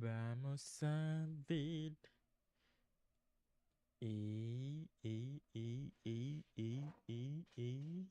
Vamos a ver. Y, y, y, y, y, y, y.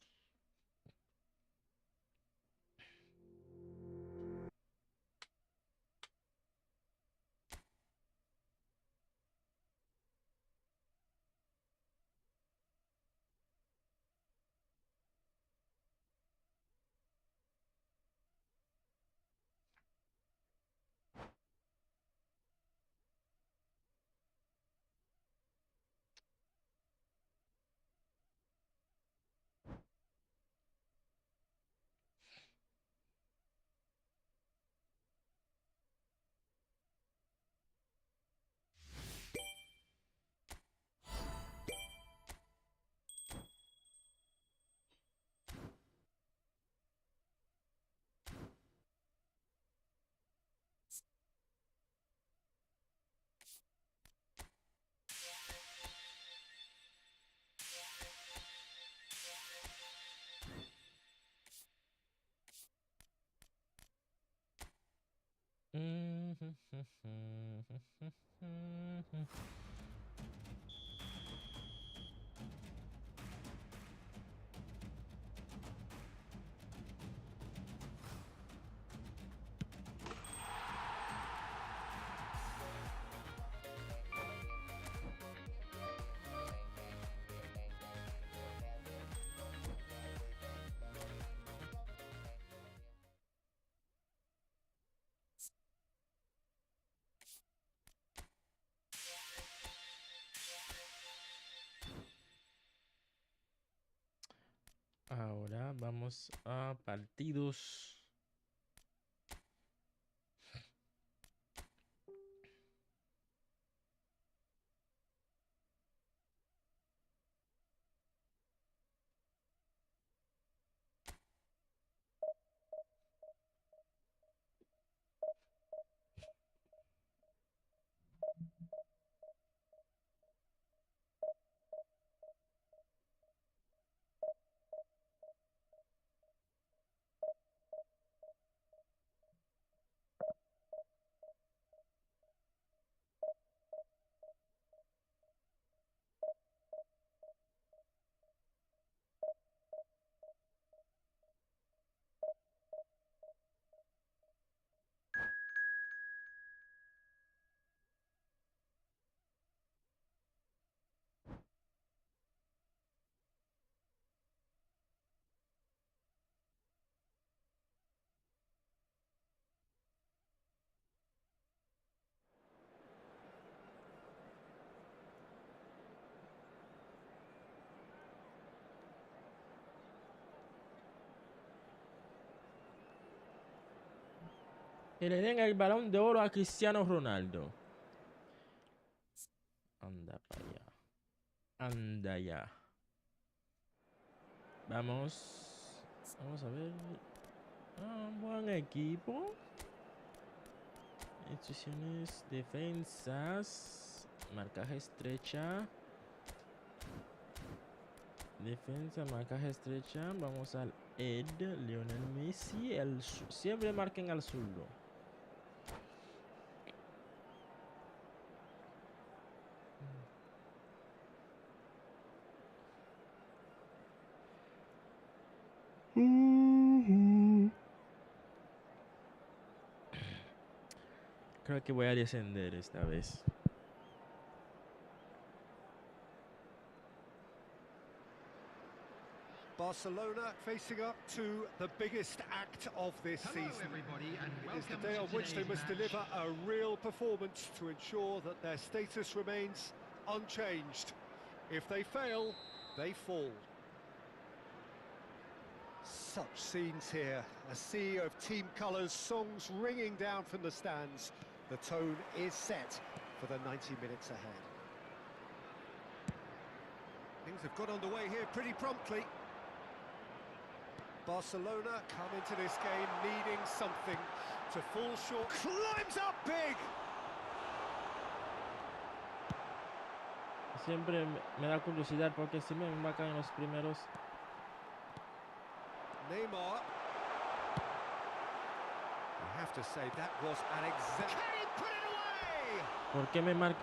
Ahora vamos a partidos. Que le den el balón de oro a Cristiano Ronaldo. Anda para allá. Anda ya. Vamos. Vamos a ver. Buen equipo. Instrucciones, defensas. Marcaje estrecha. Defensa, marcaje estrecha. Vamos al Ed, Lionel Messi. Siempre marquen al zurdo. Creo que voy a descender esta vez. Barcelona facing up to the biggest act of this season. Everybody, and It is the welcome day to on which they today's must match. deliver a real performance to ensure that their status remains unchanged. If they fail, they fall. Such scenes here, a sea of team colours, songs ringing down from the stands. The tone is set for the 90 minutes ahead. Things have got underway here pretty promptly. Barcelona come into this game needing something to fall short. Climbs up big! Siempre me da curiosidad porque si me marcan en los primeros. Neymar. They have to say that was an exact... Can he put it away? ¿Por qué me marca?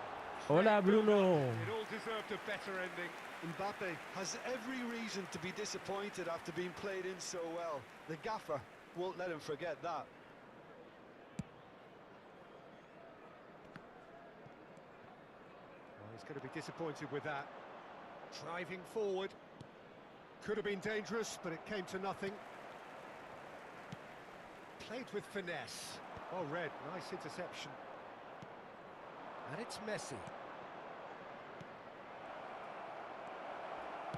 Hola, Bruno. It all deserved a better ending. Mbappe has every reason to be disappointed after being played in so well. The gaffer won't let him forget that. Well, he's going to be disappointed with that. Driving forward. Could have been dangerous, but it came to nothing. Played with finesse. Oh, Red, nice interception. And it's Messi.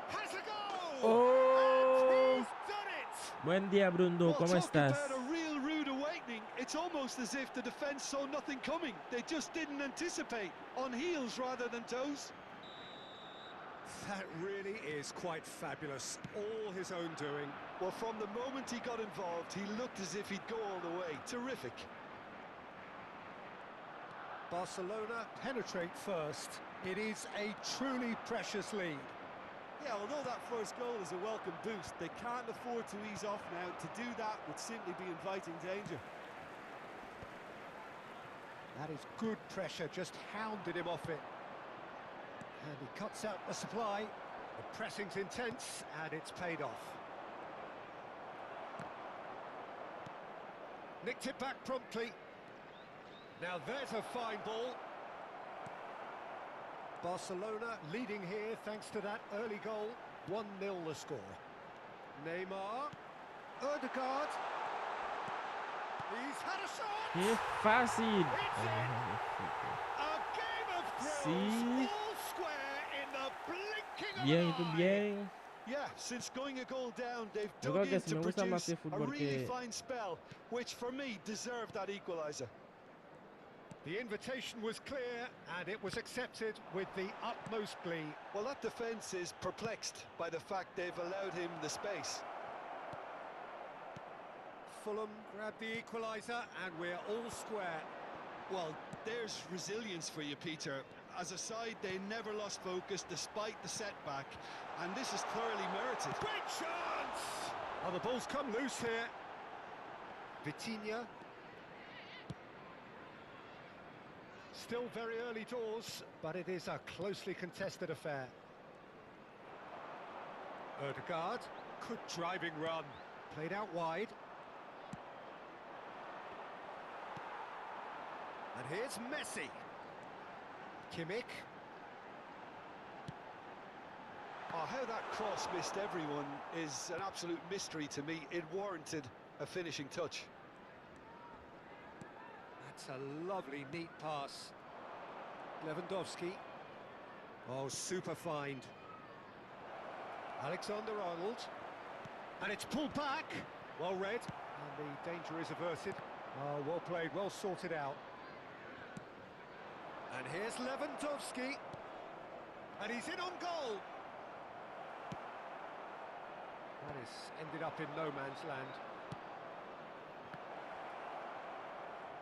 Has a goal! Oh. And he's done it! Buen día, Bruno. ¿Cómo estás? Talk about a real rude awakening. It's almost as if the defence saw nothing coming. They just didn't anticipate. On heels rather than toes. That really is quite fabulous. All his own doing. Well, from the moment he got involved, he looked as if he'd go all the way. Terrific. Barcelona penetrate first. It is a truly precious lead. Yeah, although that first goal is a welcome boost, they can't afford to ease off now. To do that would simply be inviting danger. That is good pressure, just hounded him off it. And he cuts out the supply. The pressing's intense, and it's paid off. Nicked it back promptly. Now there's a fine ball. Barcelona leading here thanks to that early goal. 1-0 the score. Neymar. Ødegaard. He's had a shot! ¡Qué fácil! A game of thrills, Sí. all square in the blinking of Bien, an ¿y tú eye. bien? Yeah, since going a goal down, they've Yo dug creo que in si to me gusta más produce el a fútbol really que... fine spell, which for me deserved that equaliser. The invitation was clear, and it was accepted with the utmost glee. Well, that defence is perplexed by the fact they've allowed him the space. Fulham grab the equaliser, and we're all square. Well, there's resilience for you, Peter. As a side, they never lost focus despite the setback, and this is clearly merited. Great chance! Oh, the ball's come loose here. Vitinha. Still very early doors, but it is a closely contested affair. Ødegaard. Good driving run. Played out wide. And here's Messi. Kimmich. Oh, how that cross missed everyone is an absolute mystery to me. It warranted a finishing touch. That's a lovely, neat pass. Lewandowski. Oh, super find. Alexander-Arnold. And it's pulled back. Well read. And the danger is averted. Oh, well played, well sorted out. And here's Lewandowski. And he's in on goal. That has ended up in no man's land.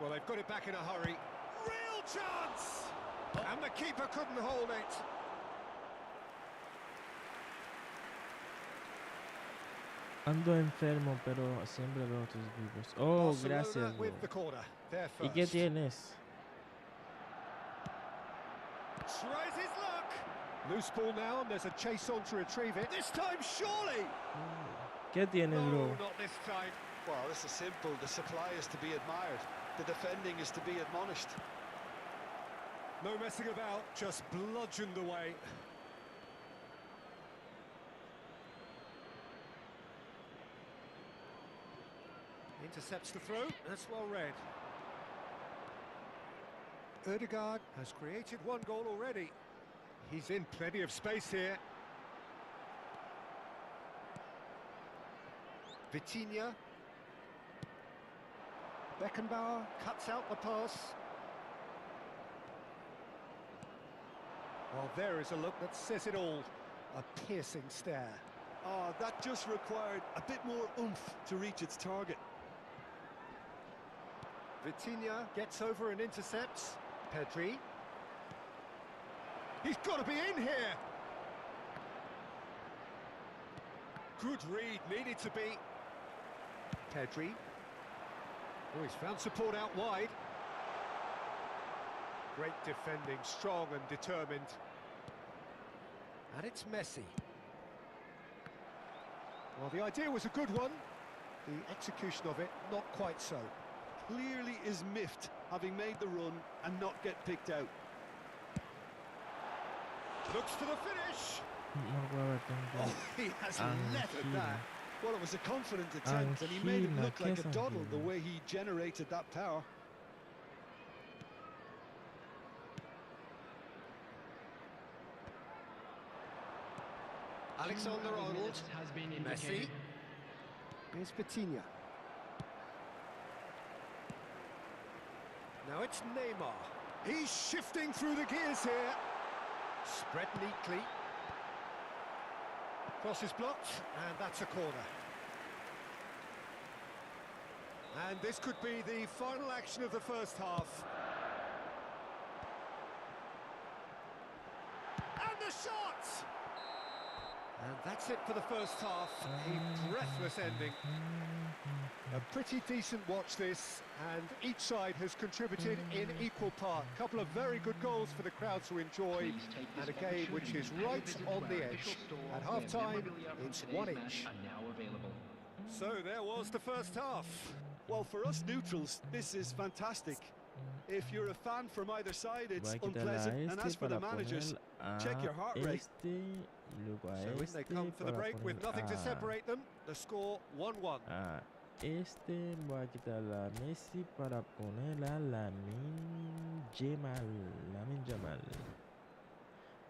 Well, they've got it back in a hurry. Real chance! And the keeper couldn't hold it. Ando enfermo, pero siempre veo tus vivos. Oh, Barcelona gracias, bro. with the corner. There ¿Y first. qué tienes? Tries his luck. Loose ball now, and there's a chase on to retrieve it. This time, surely! ¿Qué tienes, No, bro? not this time. Well, this is simple. The supply is to be admired. The defending is to be admonished. No messing about, just bludgeoned away. Intercepts the throw, that's well read. Ødegaard has created one goal already. He's in plenty of space here. Vitinha. Beckenbauer cuts out the pass. Well, there is a look that says it all. A piercing stare. Oh, that just required a bit more oomph to reach its target. Vitinha gets over and intercepts. Pedri. He's got to be in here. Good read, needed to be. Pedri. Oh, he's found support out wide. Great defending, strong and determined. And it's Messi. Well, the idea was a good one. The execution of it, not quite so. Clearly is miffed, having made the run and not get picked out. Looks for the finish. Oh, he has lettered that. Well, it was a confident attempt, and he made it look like a doddle the way he generated that power. Alexander-Arnold, Messi. Here's Vitinha. Now it's Neymar. He's shifting through the gears here. Spread neatly. Cross is blocked, and that's a corner. And this could be the final action of the first half. And the shot! And that's it for the first half. A breathless ending. A pretty decent watch this, and each side has contributed in equal part. A couple of very good goals for the crowd to enjoy, and a game which is right on the edge. At half-time, it's 1-1. So there was the first half. Well, for us neutrals, this is fantastic. If you're a fan from either side, it's unpleasant. And as for the managers, check your heart rate. So in they come for the break with nothing to separate them. The score 1-1. Voy a quitar a Messi para poner a Lamine Yamal.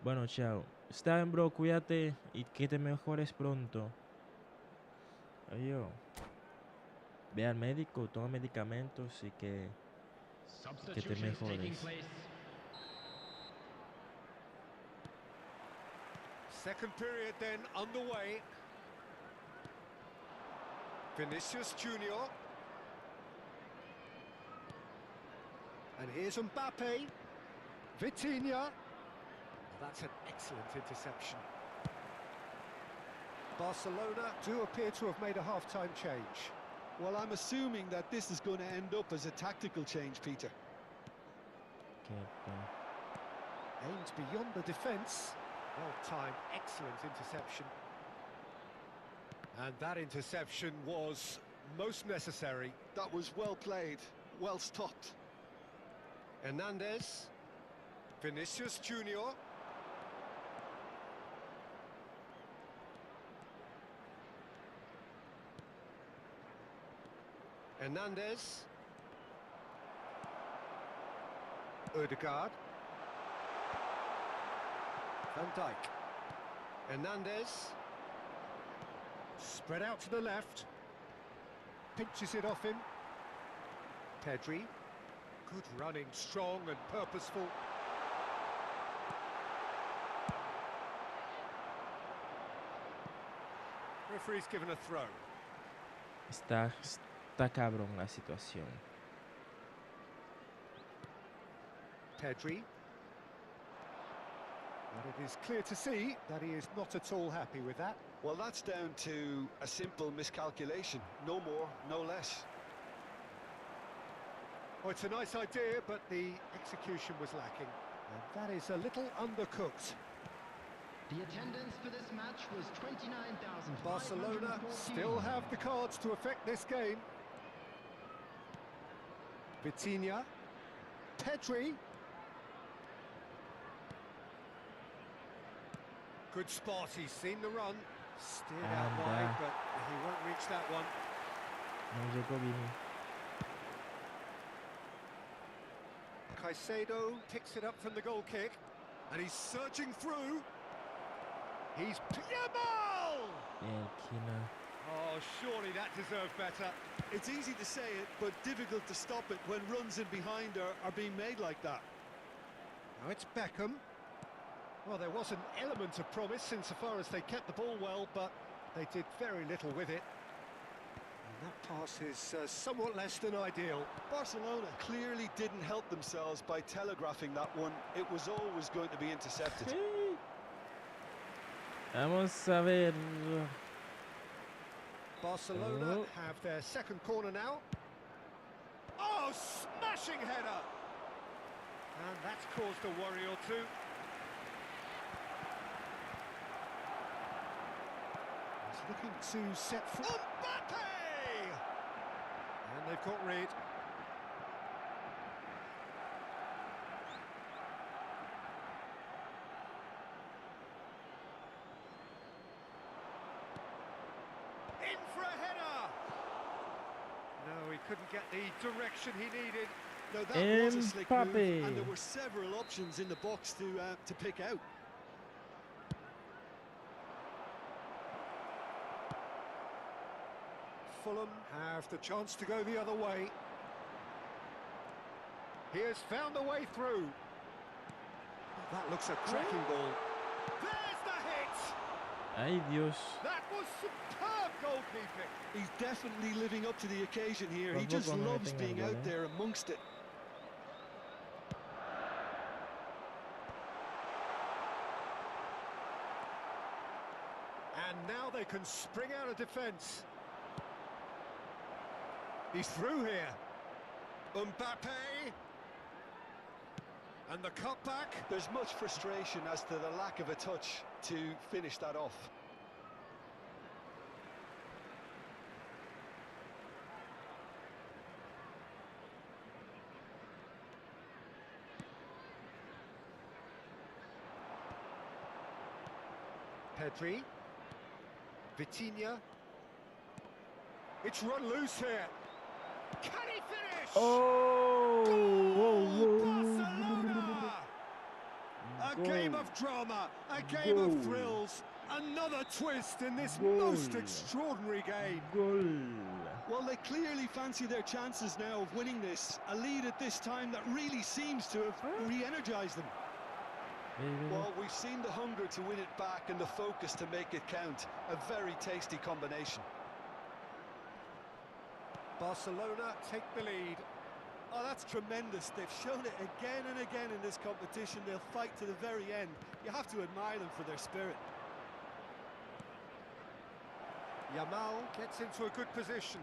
Bueno, chao. Está bien, bro. Cuídate y que te mejores pronto. Oye, ve al médico, toma medicamentos y que te mejores. Second period then underway. Vinicius Junior. And here's Mbappe. Vitinha. That's an excellent interception. Barcelona do appear to have made a half-time change. Well, I'm assuming that this is going to end up as a tactical change, Peter. Aimed beyond the defence. Well-timed, excellent interception. And that interception was most necessary. That was well played, well stopped. Hernandez. Vinicius Junior. Hernandez. Ødegaard. Van Dijk. Hernandez. Spread out to the left. Pinches it off him. Pedri. Good running, strong and purposeful. Referee's given a throw. Está cabrón la situación. Pedri. And it is clear to see that he is not at all happy with that. Well, that's down to a simple miscalculation. No more, no less. Oh, it's a nice idea, but the execution was lacking. And that is a little undercooked. The attendance for this match was 29,000. Barcelona still have the cards to affect this game. Vitinha. Pedri. Good spot, he's seen the run. Steered out wide, but he won't reach that one. Caicedo picks it up from the goal kick. And he's searching through. He's Yamal! Oh, surely that deserved better. It's easy to say it, but difficult to stop it when runs in behind are being made like that. Now it's Beckham. Well, there was an element of promise insofar as they kept the ball well, but they did very little with it. And that pass is somewhat less than ideal. Barcelona clearly didn't help themselves by telegraphing that one. It was always going to be intercepted. Vamos a ver. Barcelona have their second corner now. Smashing header. And that's caused a worry or two. He's looking to set for Mbappe! And they've got rid. In for a header! No, he couldn't get the direction he needed. No, that was a slick move, Mbappe. and there were several options in the box to pick out. Fulham have the chance to go the other way. He has found the way through. That looks a cracking ball. There's the hit! Ay, Dios. That was superb goalkeeping. He's definitely living up to the occasion here. Por He just poco no loves meten el being gol, out there amongst it. And now they can spring out of defence. He's through here. Mbappe. And the cutback. There's much frustration as to the lack of a touch to finish that off. Pedri. Vitinha. It's run loose here. Can he finish? Oh! Goal, Barcelona! A Goal. game of drama, a game Goal. of thrills, another twist in this Goal. most extraordinary game. Goal. Well, they clearly fancy their chances now of winning this. A lead at this time that really seems to have re-energized them. Well, we've seen the hunger to win it back and the focus to make it count. A very tasty combination. Barcelona take the lead. Oh, that's tremendous. They've shown it again and again in this competition. They'll fight to the very end. You have to admire them for their spirit. Yamal gets into a good position.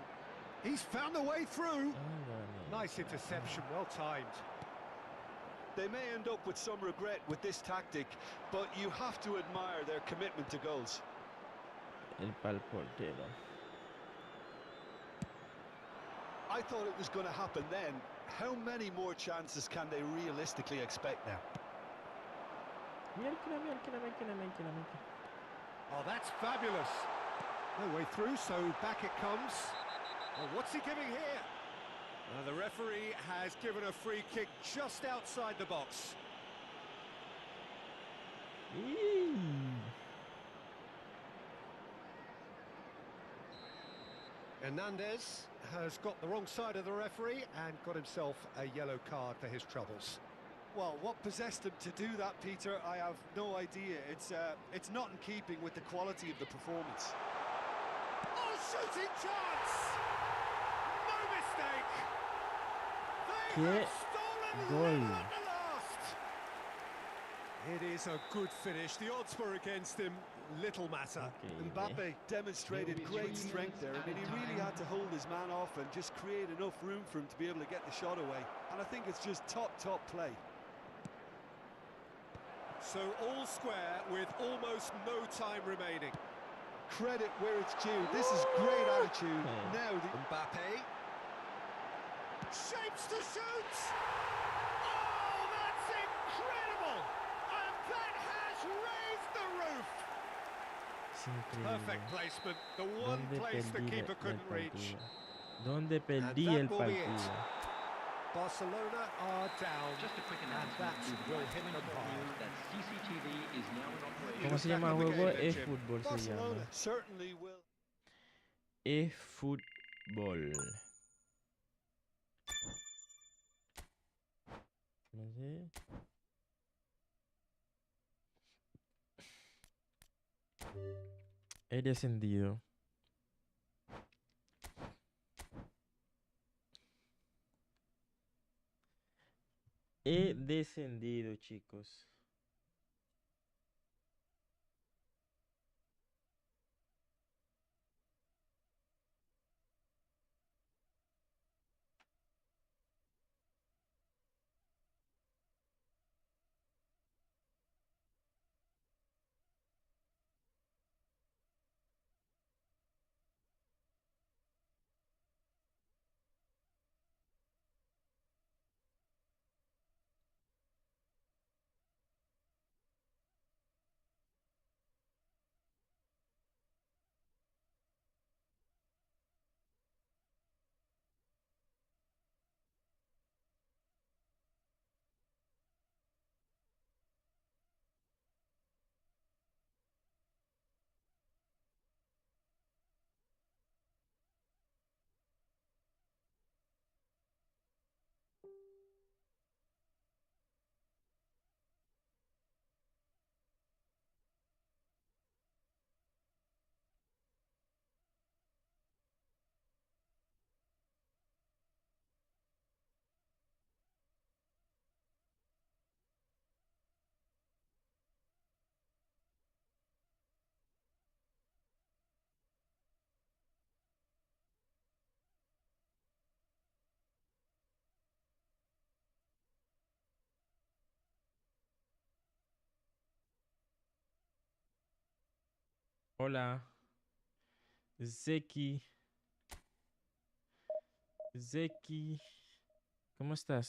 He's found a way through. Nice interception, well timed. They may end up with some regret with this tactic, but you have to admire their commitment to goals. El pal portero. I thought it was going to happen then. How many more chances can they realistically expect now? Oh, that's fabulous. No way through, so back it comes. Oh, what's he giving here? The referee has given a free kick just outside the box. Hernandez has got the wrong side of the referee and got himself a yellow card for his troubles. Well, what possessed him to do that, Peter, I have no idea. It's not in keeping with the quality of the performance. Oh, shooting chance! No mistake! They have stolen level at the last! It is a good finish. The odds were against him. Little matter. Mbappe demonstrated great strength there. I mean, he really had to hold his man off and just create enough room for him to be able to get the shot away. And I think it's just top play. So all square with almost no time remaining. Credit where it's due. This is great attitude. Now the Mbappe shapes to shoot. Oh, that's incredible! And that has raised the roof. Perfect placement. The one place the keeper couldn't reach. ¿Dónde perdí And el that will be it. partido? Barcelona are down. Just a quick And announcement. that will hit them hard. That CCTV is now in operation. ¿Cómo se llama el juego? eFootball se llama. Barcelona certainly will. eFootball. No sé. He descendido. He descendido, chicos. Hola. Zeki. Zeki. ¿Cómo estás?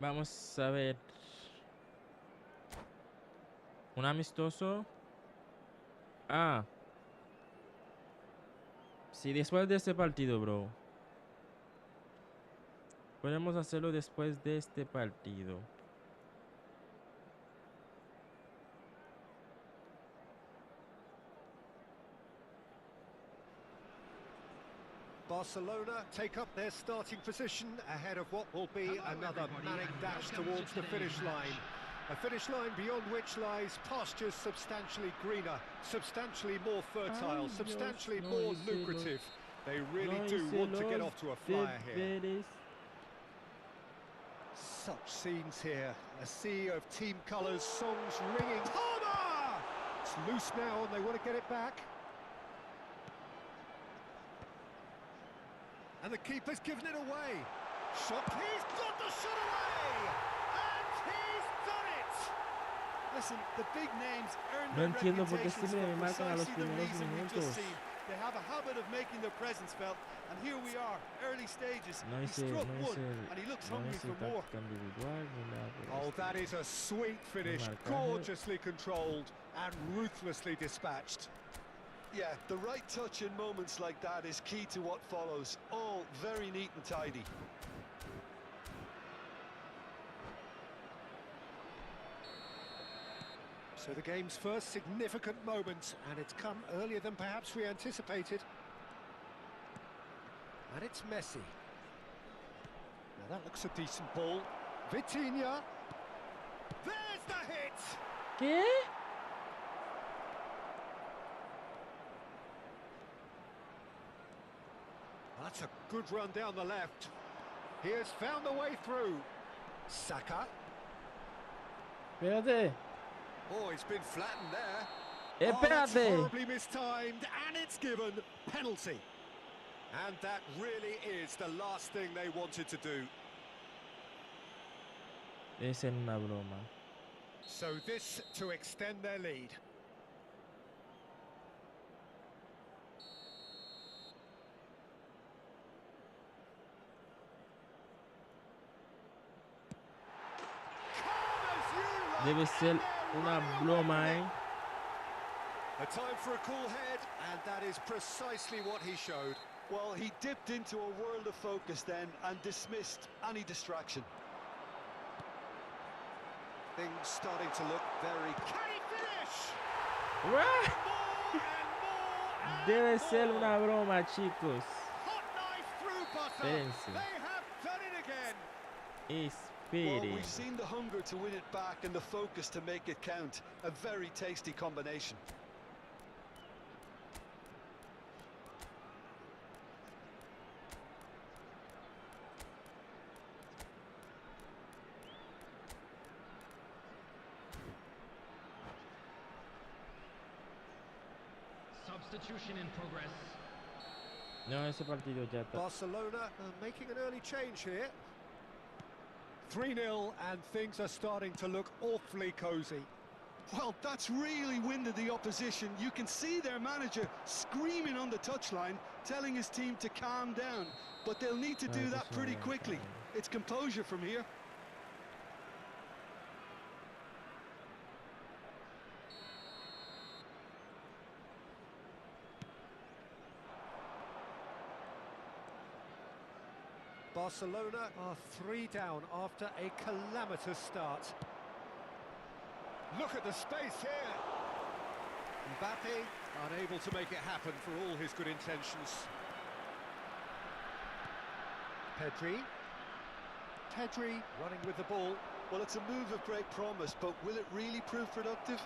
Vamos a ver. Un amistoso. Ah. Sí, después de este partido, bro. Podemos hacerlo después de este partido. Barcelona take up their starting position ahead of what will be another manic dash towards the finish line. A finish line beyond which lies pastures substantially greener, substantially more fertile, substantially more lucrative. They really do want to get off to a flyer here. Such scenes here, a sea of team colours, songs ringing. Palmer! It's loose now and they want to get it back. And the keeper's given it away. Shot, he's got the shot away! And he's done it! Listen, the big names earn No their entiendo por qué reputations siempre me for marcan a los precisely the primeros reason we've minutos. just seen. They have a habit of making their presence felt, and here we are, early stages. No He hice, struck no one, hice, and he looks no hungry hice for more. táctica individual ni nada por el Oh, estilo. that is a sweet finish, Marcaje. gorgeously controlled and ruthlessly dispatched. Yeah, the right touch in moments like that is key to what follows. All very neat and tidy. So the game's first significant moment, and it's come earlier than perhaps we anticipated. And it's Messi. Now that looks a decent ball. Vitinha. There's the hit! ¿Qué? That's a good run down the left. He has found the way through. Saka. Espérate. Oh, he's been flattened there. Oh, Espérate. that's horribly mistimed, and it's given penalty. And that really is the last thing they wanted to do. Es en una broma. So this to extend their lead. Debe ser una broma, ¿eh? A time for a cool head, and that is precisely what he showed. Well, he dipped into a world of focus then and dismissed any distraction. Things starting to look very... Can he finish? ¡Uah! More and more and Debe ser more. una broma, chicos. Hot knife through butter. Espérense. They have done it again. Well, Esperen. we've seen the hunger to win it back and the focus to make it count. A very tasty combination. Substitution in progress. No, ese partido ya está. Barcelona making an early change here. 3-0 and things are starting to look awfully cosy. Well, that's really winded the opposition. You can see their manager screaming on the touchline, telling his team to calm down. But they'll need to do that pretty quickly. It's composure from here. Barcelona are 3 down after a calamitous start. Look at the space here. Mbappe unable to make it happen for all his good intentions. Pedri running with the ball. Well, it's a move of great promise, but will it really prove productive?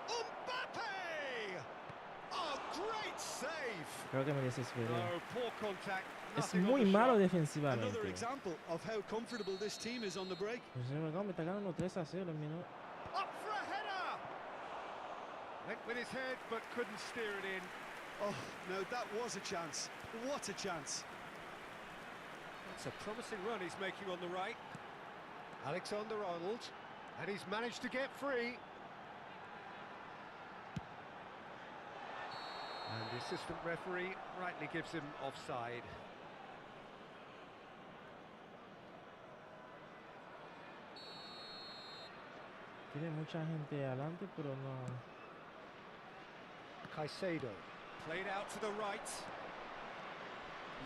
Mbappe! Oh, great save! Creo que me desesperé. No, poor contact. Es Nothing on muy the malo shot. defensivamente. Another example of how comfortable this team is on the break. Pues me está ganando 3-0 el minuto. Up for a header! Went with his head, but couldn't steer it in. Oh, no, that was a chance. What a chance. It's a promising run he's making on the right. Alexander-Arnold, and he's managed to get free. And the assistant referee rightly gives him offside. Tiene mucha gente adelante, pero no. Caicedo, played out to the right.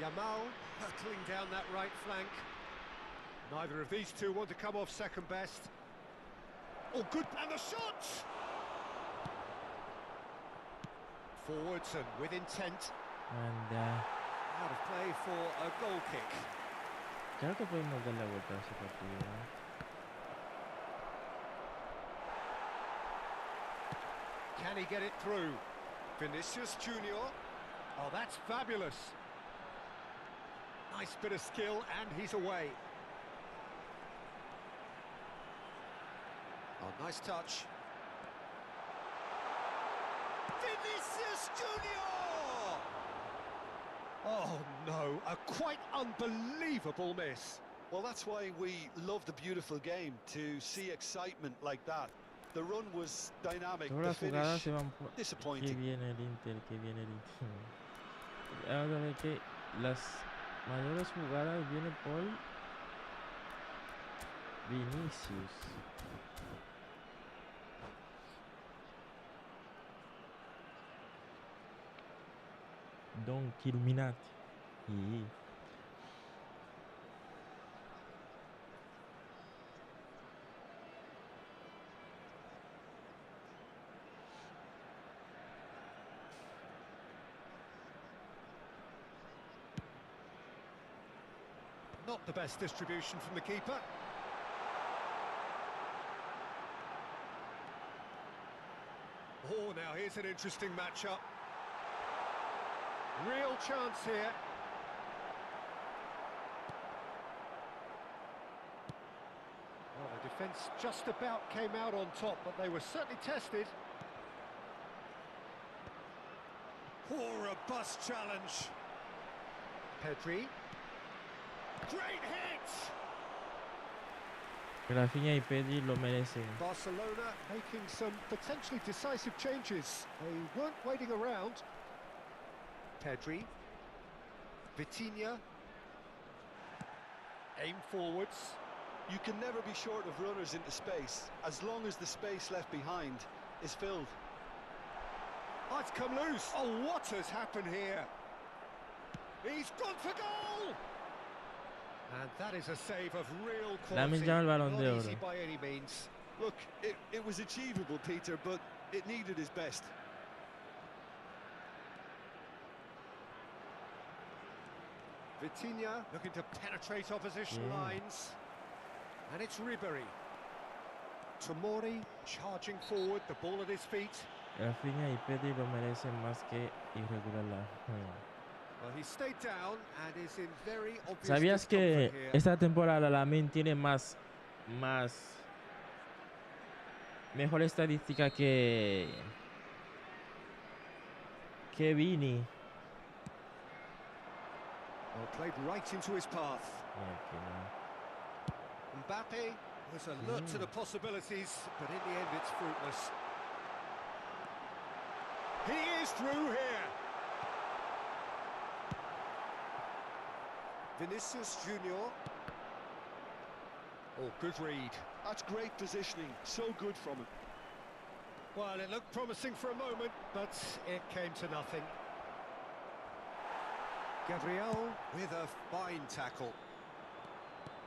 Yamal hurtling down that right flank. Neither of these two want to come off second best. Oh, good, and the shot! Forwards and with intent. And Out of play for a goal kick. creo que podemos darle vuelta a ese partido. Can he get it through? Vinicius Junior. Oh, that's fabulous. Nice bit of skill, and he's away. Oh, nice touch. Vinicius Junior! Oh, no, a quite unbelievable miss. Well, that's why we love the beautiful game, to see excitement like that. The run was dynamic, Todas the las jugadas finish se van por... Que disappointing. viene el Inter, que viene el Inter. Ahora ve que las mayores jugadas vienen por Vinicius. Don Illuminati. Y... Not the best distribution from the keeper. Oh, now here's an interesting matchup. Real chance here. Well, the defence just about came out on top, but they were certainly tested. Oh, robust challenge. Pedri. Great hit! Rafinha y Pedri lo merecen. Barcelona making some potentially decisive changes. They weren't waiting around. Pedri. Vitinha. Aim forwards. You can never be short of runners into space, as long as the space left behind is filled. Oh, it's come loose. Oh, what has happened here? He's gone for goal! And that is a save of real quality. Not easy by any means. Look, it was achievable, Peter, but it needed his best. Vitinha looking to penetrate opposition lines. And it's Ribery. Tomori charging forward, the ball at his feet. Rafinha y Pedri lo merecen más que irregular. Well, he stayed down and is in very obvious ¿Sabías que discomfort here. esta temporada Lamine tiene mejor estadística que Vini? Well, played right into his path. Mbappe was alert to the possibilities, but in the end it's fruitless. He is through here. Vinicius Junior. Oh, good read. That's great positioning, so good from him. Well, it looked promising for a moment, but it came to nothing. Gabriel with a fine tackle.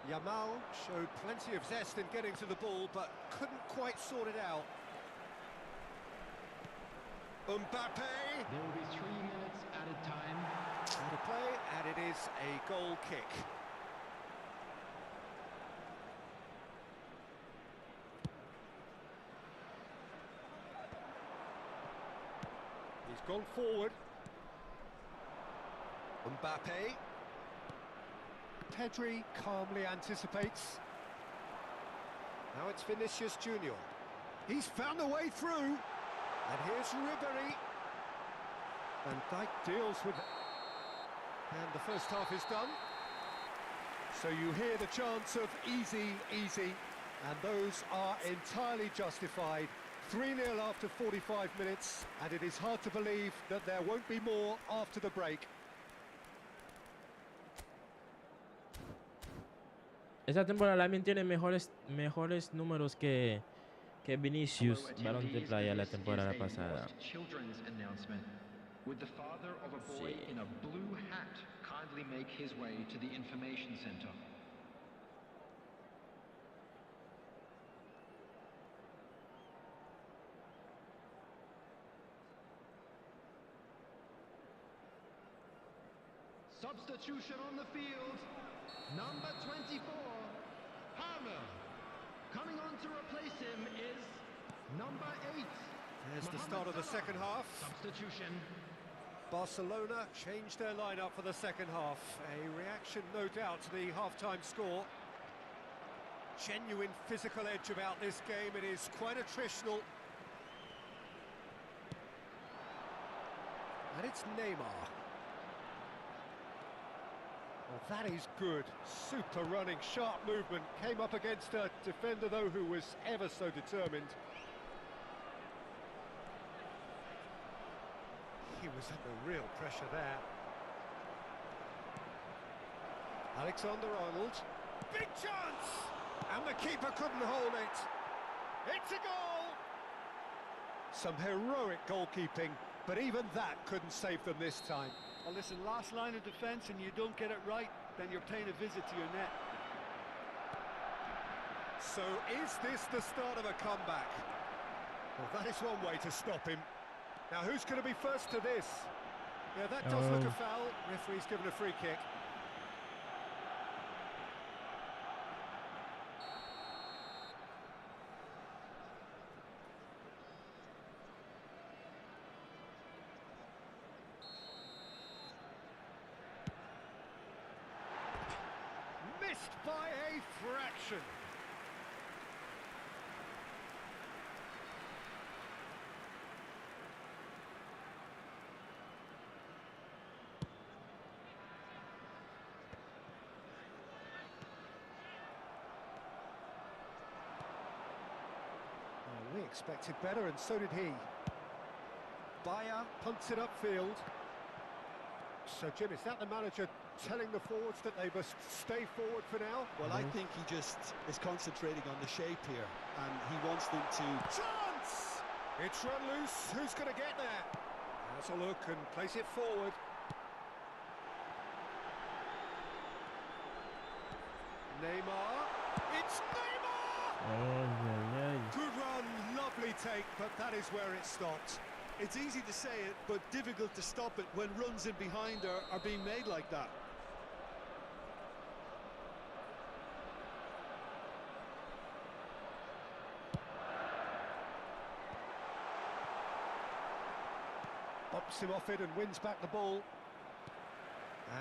Yamal showed plenty of zest in getting to the ball, but couldn't quite sort it out. Mbappe! There will be 3 minutes added time. To play, and it is a goal kick. He's gone forward. Mbappe. Pedri calmly anticipates. Now it's Vinicius Junior. He's found a way through. And here's Ribery. And Dijk deals with it. And the first half is done. So you hear the chants of easy, easy. And those are entirely justified. 3-0 after 45 minutes. And it is hard to believe that there won't be more after the break. Esta temporada Lamine tiene mejores números que Vinicius, balón de playa, la temporada pasada. Would the father of a boy in a blue hat kindly make his way to the information center? Substitution on the field. Number 24, Hammer. Coming on to replace him is number 8. There's the start of the second half. Substitution. Barcelona changed their lineup for the second half. A reaction, no doubt, to the half-time score. Genuine physical edge about this game. It is quite attritional. And it's Neymar. Well, that is good. Super running, sharp movement. Came up against a defender, though, who was ever so determined. He was under real pressure there. Alexander-Arnold. Big chance! And the keeper couldn't hold it. It's a goal! Some heroic goalkeeping, but even that couldn't save them this time. Well, listen, last line of defence and you don't get it right, then you're paying a visit to your net. So is this the start of a comeback? Well, that is one way to stop him. Now, who's going to be first to this? Yeah, that does look a foul. Referee's given a free kick. Missed by a fraction. We expected better, and so did he. Bayer punts it upfield. So, Jim, is that the manager telling the forwards that they must stay forward for now? Well, I think he just is concentrating on the shape here, and he wants them to... Chance! It's run loose. Who's going to get there? Has a look and place it forward. Neymar. It's Neymar! Good run, lovely take, but that is where it stopped. It's easy to say it, but difficult to stop it when runs in behind are being made like that. Bumps him off it and wins back the ball.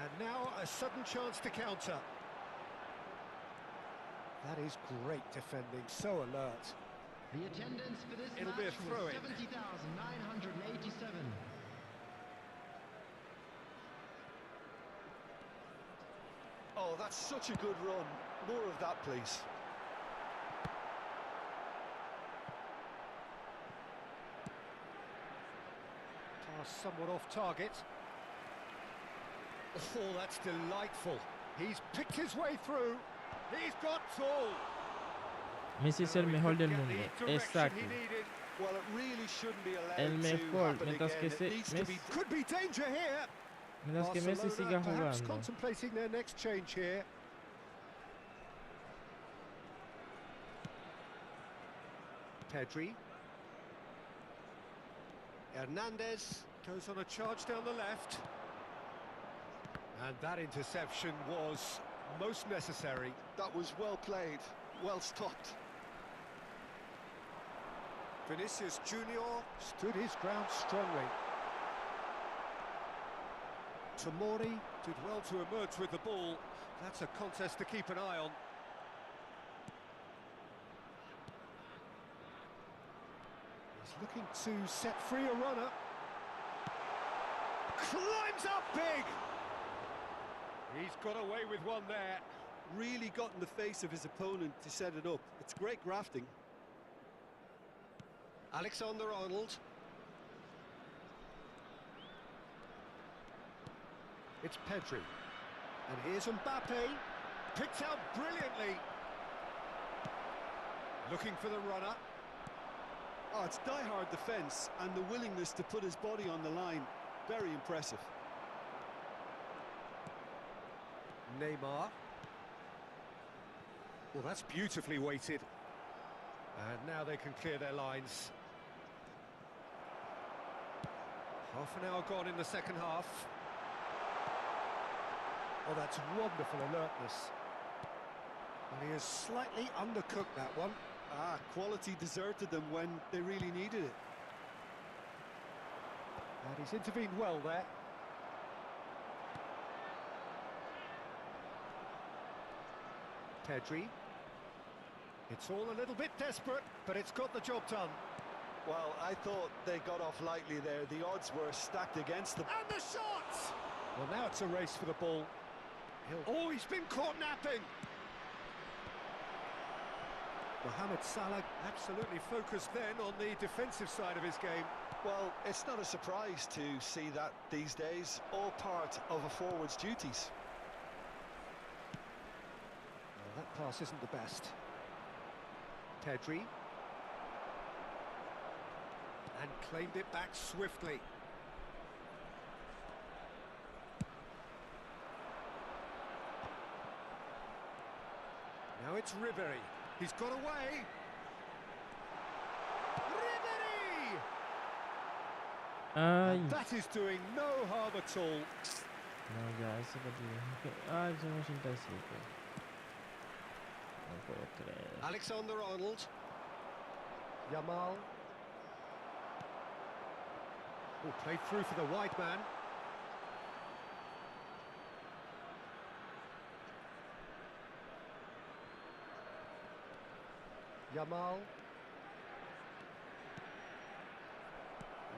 And now a sudden chance to counter. That is great defending, so alert. The attendance for this It'll be a match throw-in. was 70,987. Oh, that's such a good run. More of that, please. Pass somewhat off target. Oh, that's delightful. He's picked his way through. He's got tall. Messi es el mejor del mundo. Exacto. Well, it really shouldn't be allowed El mejor, to happen mientras que again. Could be danger here. Messi siga Barcelona perhaps jugando. contemplating their next change here. Pedri. Hernandez goes on a charge down the left. And that interception was most necessary. That was well played, well stopped. Vinicius Junior stood his ground strongly. Tomori did well to emerge with the ball. That's a contest to keep an eye on. He's looking to set free a runner. Climbs up big! He's got away with one there. Really got in the face of his opponent to set it up. It's great grafting. Alexander-Arnold. It's Pedri. And here's Mbappe. Picked out brilliantly. Looking for the runner. Oh, it's die-hard defence and the willingness to put his body on the line. Very impressive. Neymar. Well, that's beautifully weighted. And now they can clear their lines. Half an hour gone in the second half. Oh, that's wonderful alertness. And he has slightly undercooked that one. Ah, quality deserted them when they really needed it. And he's intervened well there. Pedri. It's all a little bit desperate, but it's got the job done. Well, I thought they got off lightly there. The odds were stacked against them. And the shot! Well, now it's a race for the ball. Oh, he's been caught napping! Mohamed Salah absolutely focused then on the defensive side of his game. Well, it's not a surprise to see that these days. All part of a forward's duties. Well, that pass isn't the best. Pedri. And claimed it back swiftly. Now it's Ribery. He's got away. Ribery! And that is doing no harm at all. No, ya, ese partido. Ah, son 85. No puedo creer. Alexander-Arnold. Yamal. Oh, played through for the wide man. Yamal.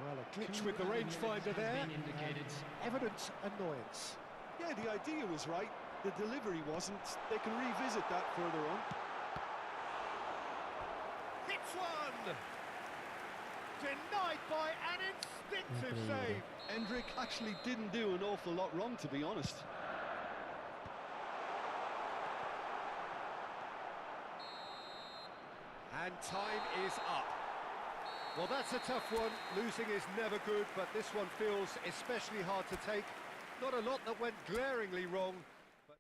Well, a glitch with the rangefinder there. Evident annoyance. Yeah, the idea was right. The delivery wasn't. They can revisit that further on. Hits one! Denied by an instinctive save. Endrick actually didn't do an awful lot wrong, to be honest. And time is up. Well, that's a tough one. Losing is never good, but this one feels especially hard to take. Not a lot that went glaringly wrong. But...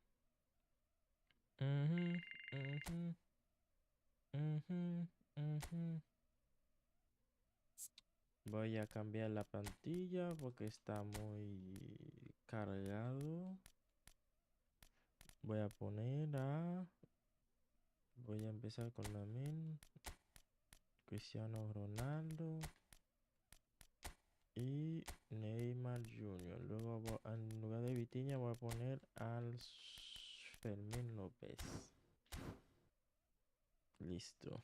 Voy a cambiar la pantalla porque está muy cargado. Voy a poner a... Voy a empezar con la Cristiano Ronaldo y Neymar Junior. Luego en lugar de Vitinha voy a poner al Fermín López. Listo.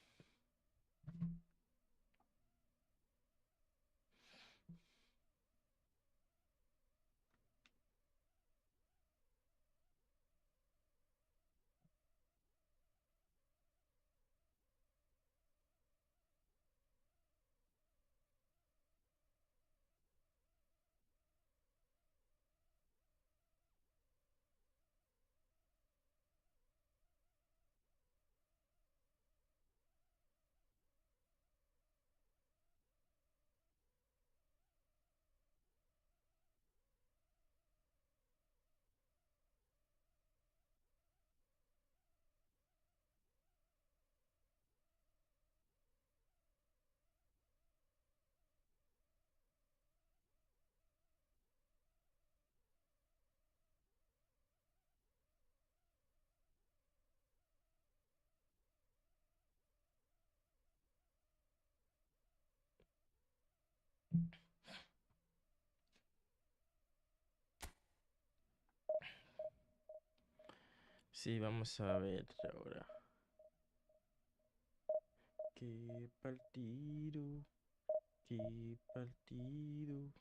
Sí, vamos a ver ahora. ¿Qué partido? ¿Qué partido?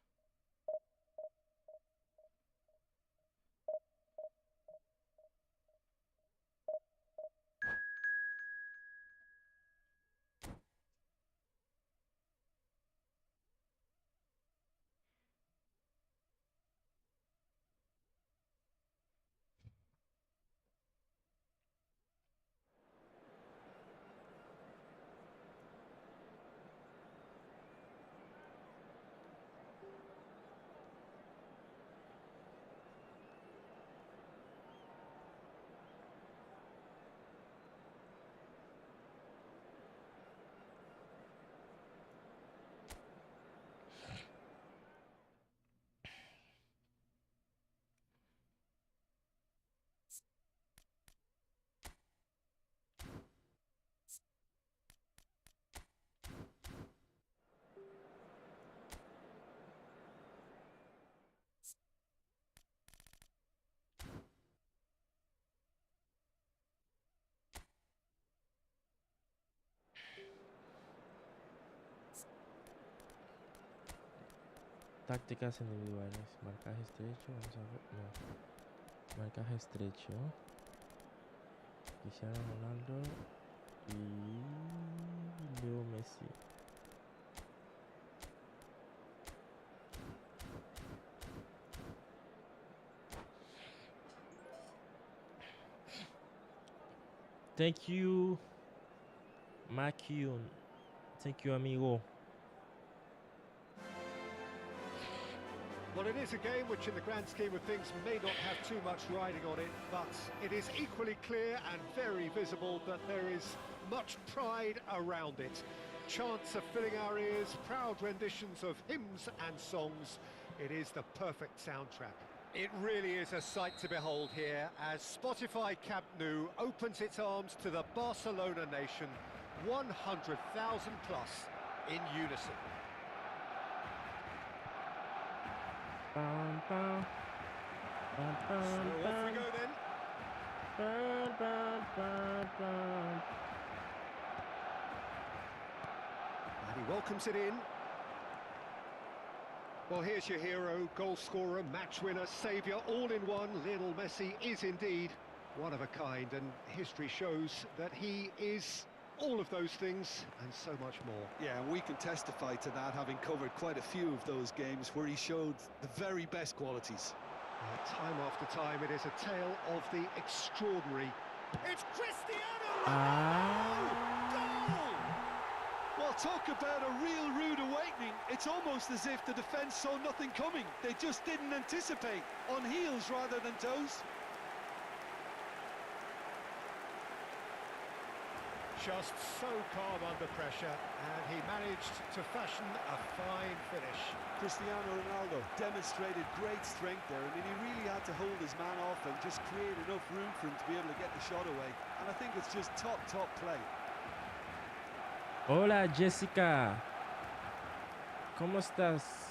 Tácticas individuales. Marcaje estrecho. Vamos a ver. No. Marcaje estrecho. Cristiano Ronaldo y Leo Messi. Thank you, Makyun. Thank you, amigo. Well, it is a game which in the grand scheme of things may not have too much riding on it, but it is equally clear and very visible that there is much pride around it. Chants are filling our ears, proud renditions of hymns and songs. It is the perfect soundtrack. It really is a sight to behold here as Spotify Camp Nou opens its arms to the Barcelona nation, 100,000 plus in unison. Bam, bam. Bam, bam, So off we go then. Bam, bam, bam, bam. And he welcomes it in. Well, here's your hero, goal scorer, match winner, saviour, all in one. Lionel Messi is indeed one of a kind, and history shows that he is all of those things and so much more. Yeah, and we can testify to that, having covered quite a few of those games where he showed the very best qualities. Time after time, it is a tale of the extraordinary. It's Cristiano Ronaldo! Goal! Well, talk about a real rude awakening. It's almost as if the defence saw nothing coming. They just didn't anticipate, on heels rather than toes. Just so calm under pressure, and he managed to fashion a fine finish. Cristiano Ronaldo demonstrated great strength there. I mean, he really had to hold his man off and just create enough room for him to be able to get the shot away. And I think it's just top play. Hola, Jessica. ¿Cómo estás?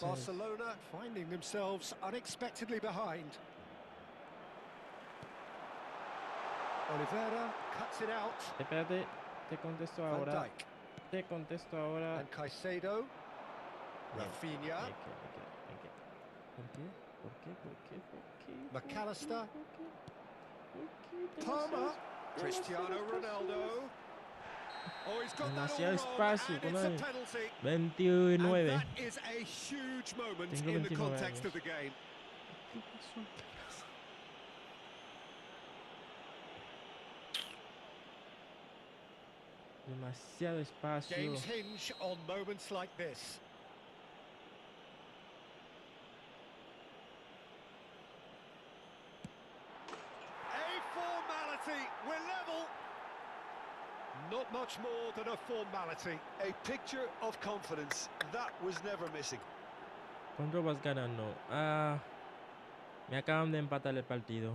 Barcelona finding themselves unexpectedly behind. Oliveira cuts it out. Espérate, te contesto Van ahora. Dijk. Te contesto ahora. And Caicedo. Rafinha. ¿Por qué? McAllister. Palmer. Cristiano Ronaldo. Oh, he's got that all wrong, and it's a penalty. 29. And that is a huge moment in the context of the game. Demasiado espacio. Games hinge on moments like this. A formality. We're level. Not much more than a formality. A picture of confidence. That was never missing. ¿Cuánto vas ganando? Me acaban de empatar el partido.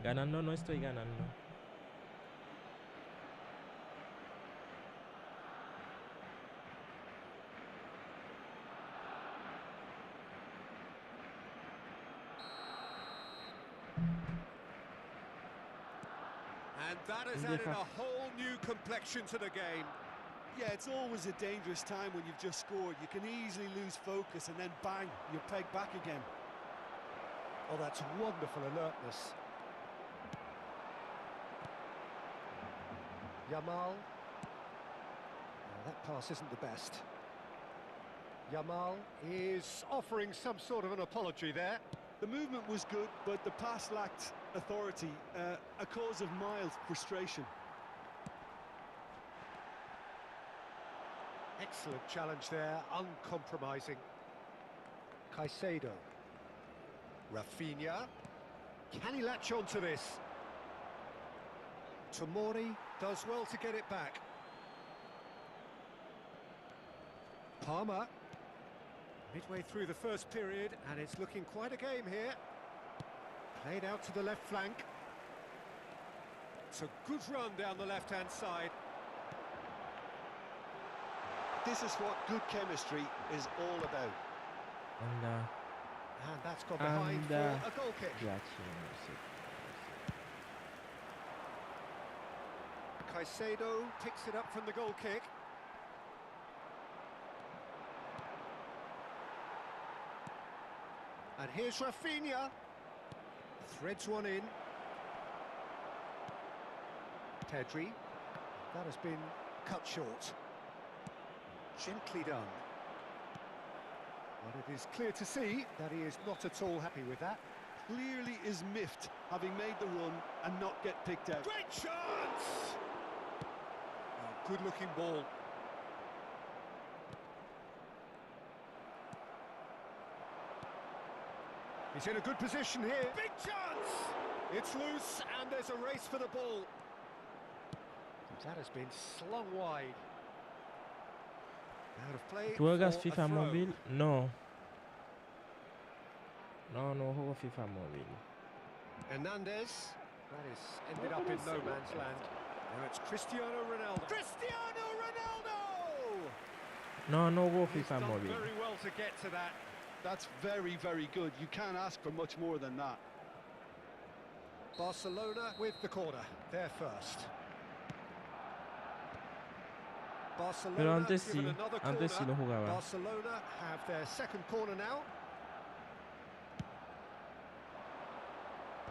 Ganando no estoy ganando. And that has added a whole new complexion to the game. Yeah, it's always a dangerous time when you've just scored. You can easily lose focus and then bang, you're pegged back again. Oh, that's wonderful alertness. Yamal. Oh, that pass isn't the best. Yamal is offering some sort of an apology there. The movement was good, but the pass lacked authority, a cause of mild frustration. Excellent challenge there, uncompromising. Caicedo. Rafinha. Can he latch on to this? Tomori does well to get it back. Palmer. Midway through the first period, and it's looking quite a game here. Played out to the left flank. It's a good run down the left-hand side. This is what good chemistry is all about. And that's gone behind for a goal kick. Caicedo picks it up from the goal kick. And here's Rafinha. Threads one in. Pedri. That has been cut short. Gently done. But it is clear to see that he is not at all happy with that. Clearly is miffed, having made the run and not get picked out. Great chance! Oh, good-looking ball. He's in a good position here. Big chance! It's loose, and there's a race for the ball. That has been slung wide. Out of play. ¿Tú juegas FIFA móvil? No. No juego FIFA móvil. Hernandez. That is ended up in no man's land. Now it's Cristiano Ronaldo. Cristiano Ronaldo! No juego FIFA móvil. Very well to get to that. That's very, very good. You can't ask for much more than that. Barcelona with the corner. They're first. Barcelona. Pero antes sí lo jugaba. Barcelona have their second corner now.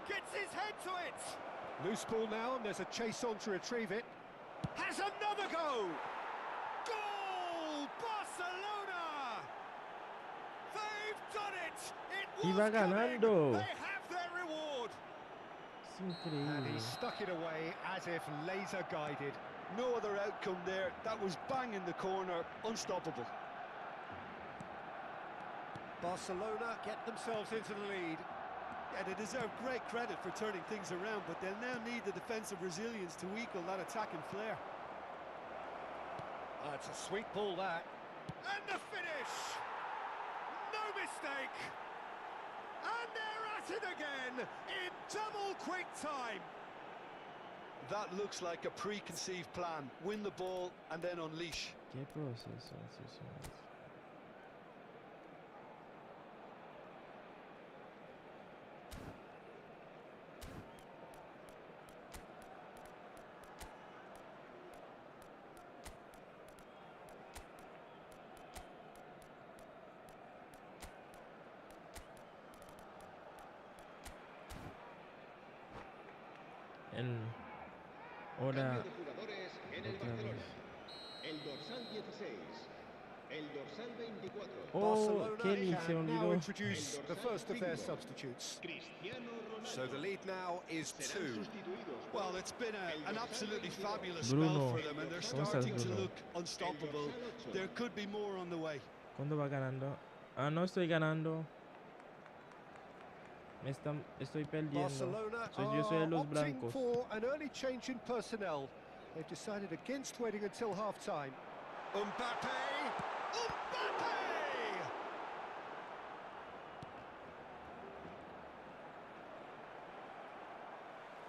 Gets his head to it. Loose ball now, and there's a chase on to retrieve it. Has another go. Goal! Barcelona! They've done it. It was Iba ganando. They have their reward. Es increíble. And he stuck it away as if laser guided. No other outcome there. That was bang in the corner, unstoppable. Barcelona get themselves into the lead. Yeah, they deserve great credit for turning things around, but they'll now need the defensive resilience to equal that attacking flair. It's a sweet ball, that. And the finish! No mistake! And they're at it again in double quick time. That looks like a preconceived plan. Win the ball and then unleash. ¿Qué proceso es eso? Ahora Cambio de jugadores en el Barcelona. El dorsal 16, el dorsal 24. Barcelona se can now olvidó. introduce the first of their substitutes. Cristiano Ronaldo. So the lead now is 2. Well, it's been an absolutely fabulous Bruno. spell for them, and they're ¿Cómo estás, starting to Bruno? look unstoppable. There could be more on the way. ¿Cuándo va ganando? No estoy ganando. Estoy perdiendo. Barcelona Yo soy de los are opting blancos. for an early change in personnel. They've decided against waiting until half-time. Mbappe!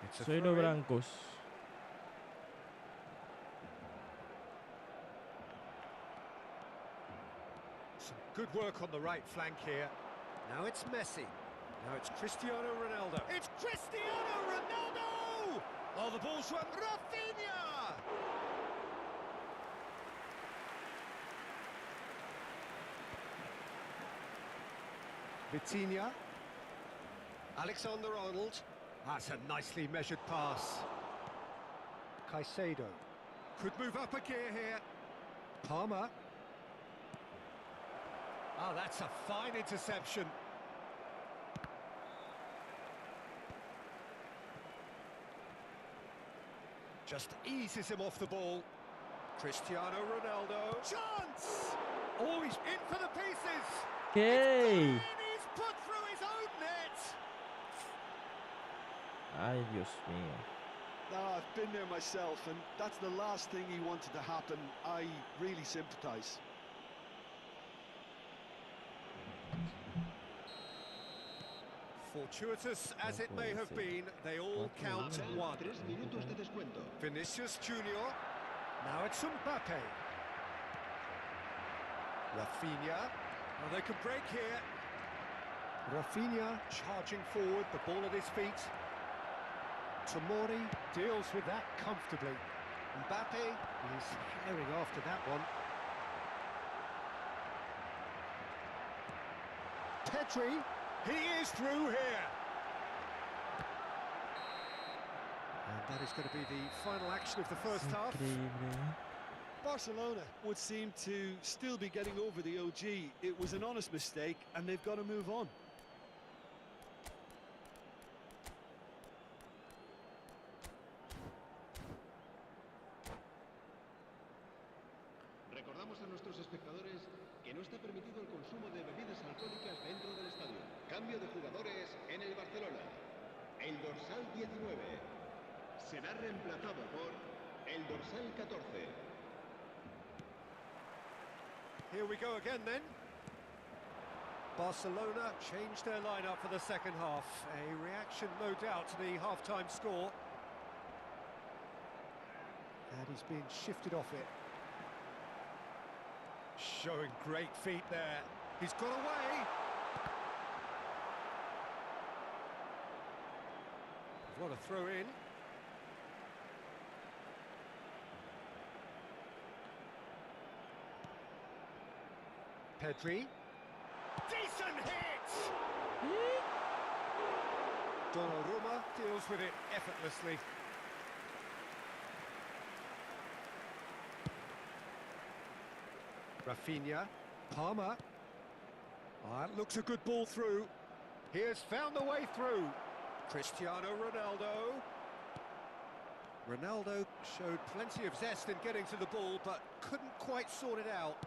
It's a Soy los throw-in. blancos. Some good work on the right flank here. Now it's Messi. Now it's Cristiano Ronaldo. It's Cristiano Ronaldo! Oh, the ball's run. Rafinha! Vitinha. Alexander-Arnold. That's a nicely measured pass. Caicedo. Could move up a gear here. Palmer. Oh, that's a fine interception. Just eases him off the ball. Cristiano Ronaldo. Chance! Oh, he's in for the pieces. Okay. He's put through his own net. Ay, Dios mío. No, I've been there myself, and that's the last thing he wanted to happen. I really sympathise. Fortuitous as it may have been, they all count one. 3 minutos de descuento. Vinicius Junior. Now it's Mbappe. Rafinha. Oh, they can break here. Rafinha charging forward, the ball at his feet. Tomori deals with that comfortably. Mbappe is herring after that one. Pedri, he is through here. And that is going to be the final action of the first half. Increíble. Barcelona would seem to still be getting over the OG. It was an honest mistake, and they've got to move on. Recordamos a nuestros espectadores que no está permitido el consumo de bebidas alcohólicas dentro del estadio. Cambio de jugadores en el Barcelona. El dorsal 19 será reemplazado por el dorsal 14. Here we go again then. Barcelona changed their lineup for the second half. A reaction, no doubt, to the half-time score. And he's being shifted off it. Showing great feet there. He's got away. What a throw in. Pedri. Decent hit! Donnarumma deals with it effortlessly. Rafinha. Palmer. That looks a good ball through. He has found the way through. Cristiano Ronaldo. Ronaldo showed plenty of zest in getting to the ball, but couldn't quite sort it out.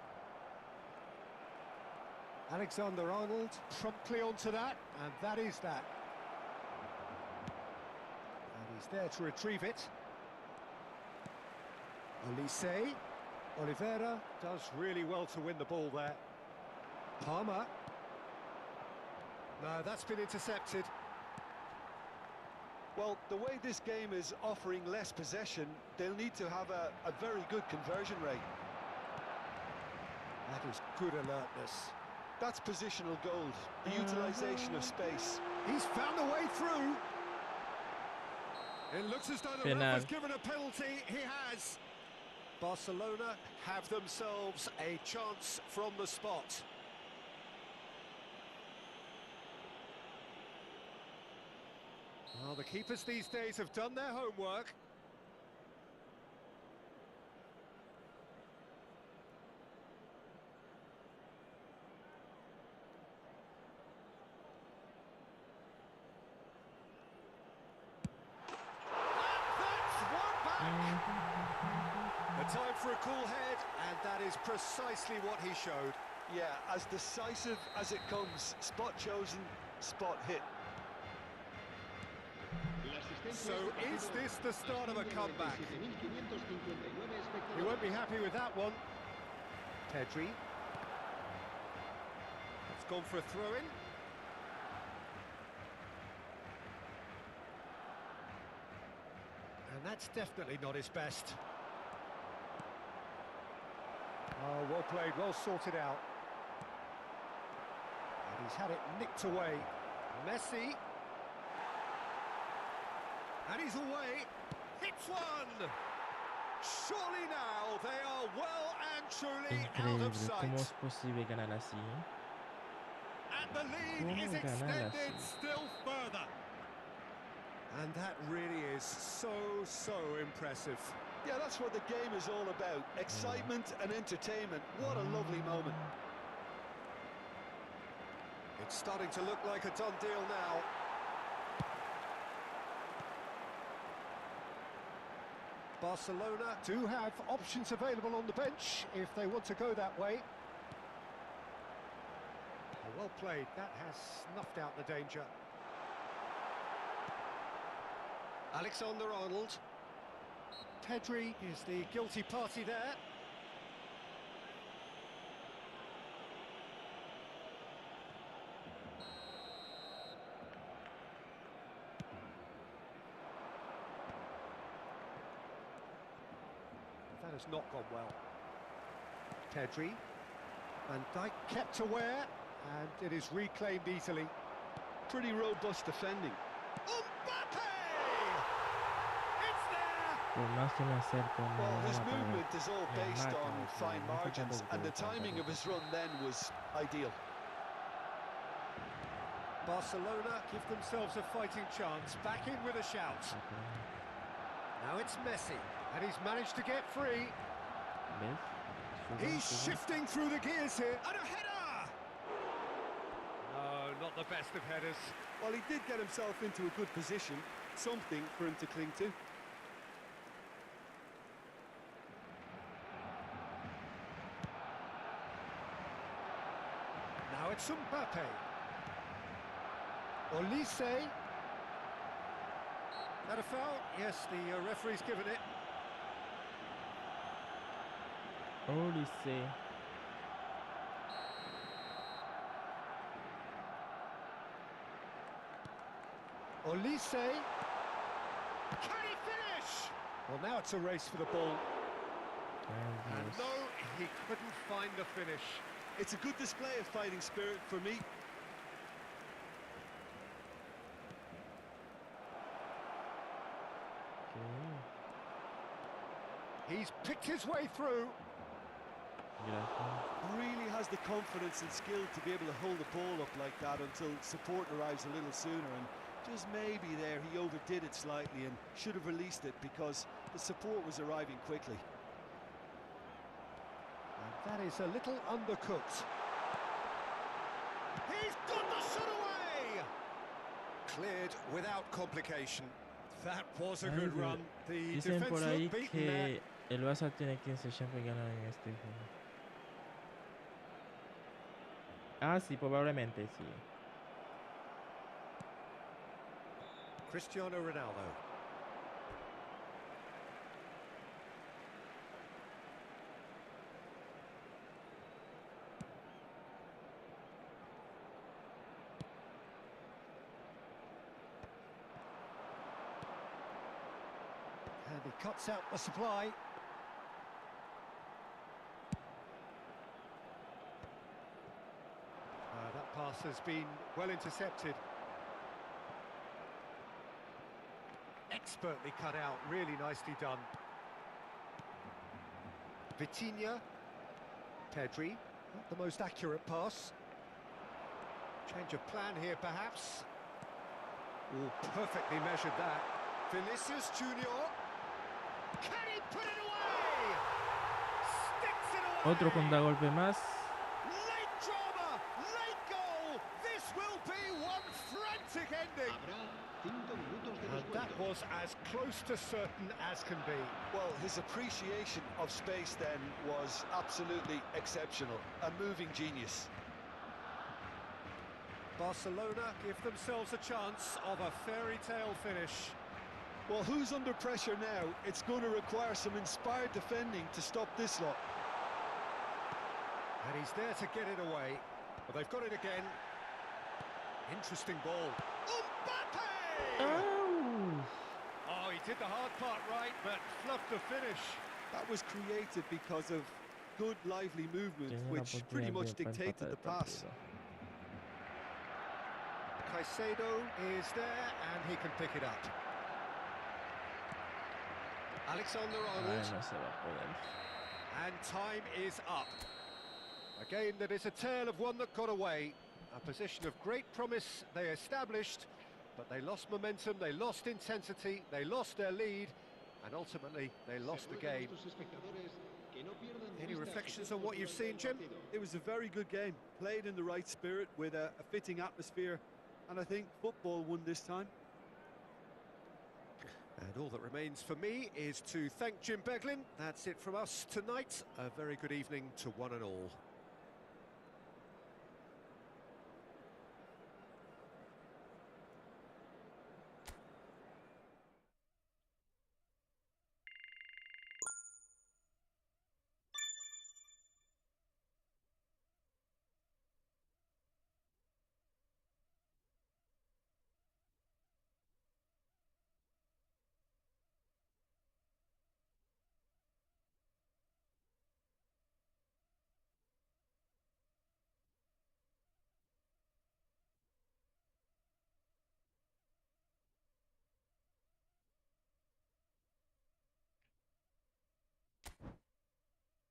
Alexander-Arnold promptly onto that, and that is that. And he's there to retrieve it. Olise. Oliveira does really well to win the ball there. Palmer. No, that's been intercepted. Well, the way this game is offering less possession, they'll need to have a very good conversion rate. That is good alertness. That's positional gold, the utilisation of space. He's found a way through. It looks as though the Penal. ref has given a penalty. He has. Barcelona have themselves a chance from the spot. Well, the keepers these days have done their homework. A time for a cool head, and that is precisely what he showed. Yeah, as decisive as it comes. Spot chosen, spot hit. So is this the start of a comeback? He won't be happy with that one. Pedri. It's gone for a throw-in. That's definitely not his best. Oh, well played, well sorted out. And he's had it nicked away. Messi. And he's away. Hits one! Surely now they are well and truly out of Increíble. sight. ¿Cómo es posible ganar así? And the lead is extended still further. And that really is so impressive. Yeah, that's what the game is all about. Excitement and entertainment. What a lovely moment. It's starting to look like a done deal now. Barcelona do have options available on the bench if they want to go that way. Well played, that has snuffed out the danger. Alexander-Arnold. Pedri is the guilty party there. That has not gone well. Pedri. Van Dijk kept aware, and it is reclaimed easily. Pretty robust defending. Mbappe! It's there! Well, his movement is all based on fine margins, and the timing of his run then was ideal. Barcelona give themselves a fighting chance, back in with a shout. Now it's Messi, and he's managed to get free. He's shifting through the gears here, and a header! No, not the best of headers. Well, he did get himself into a good position, something for him to cling to. Now it's Mbappe. Olise. That a foul? Yes, the referee's given it. Olise. Olise. Can he finish? Well, now it's a race for the ball. And no, he couldn't find the finish. It's a good display of fighting spirit for me. He's picked his way through. Really has the confidence and skill to be able to hold the ball up like that until support arrives a little sooner, and just maybe there he overdid it slightly and should have released it because the support was arriving quickly. And that is a little undercooked. He's got the shot away! Cleared without complication. That was a good run. The Dicen por defense ahí looked beaten que there. el Barça tiene 15 chances de ganar en este juego. Ah, sí, probablemente sí. Cristiano Ronaldo. And he cuts out the supply. That pass has been well intercepted. Expertly cut out, really nicely done. Vitinha. Pedri, not the most accurate pass. Change of plan here, perhaps. Oh, perfectly measured that. Vinicius Junior. Can he put it away? Sticks it away. Otro contragolpe más. Late drama, late goal. This will be one frantic ending. And that was as close to certain as can be. Well, his appreciation of space then was absolutely exceptional. A moving genius. Barcelona give themselves a chance of a fairy tale finish. Well, who's under pressure now? It's going to require some inspired defending to stop this lot. And he's there to get it away. But they've got it again. Interesting ball. Mbappe! Oh. Oh, he did the hard part right, but fluffed the finish. That was created because of good, lively movement, Tiene la which pretty oportunidad much para dictated empatar the el pass. partido. Caicedo is there, and he can pick it up. Alexander-Arnold. Ay, no se va a poder. And time is up. A game that is a tale of one that got away. A position of great promise they established, but they lost momentum, they lost intensity, they lost their lead, and ultimately they lost the game. Any reflections on what you've seen, Jim? It was a very good game, played in the right spirit with a fitting atmosphere, and I think football won this time. And all that remains for me is to thank Jim Beglin. That's it from us tonight. A very good evening to one and all.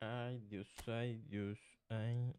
Ay, Dios, ay, Dios, ay.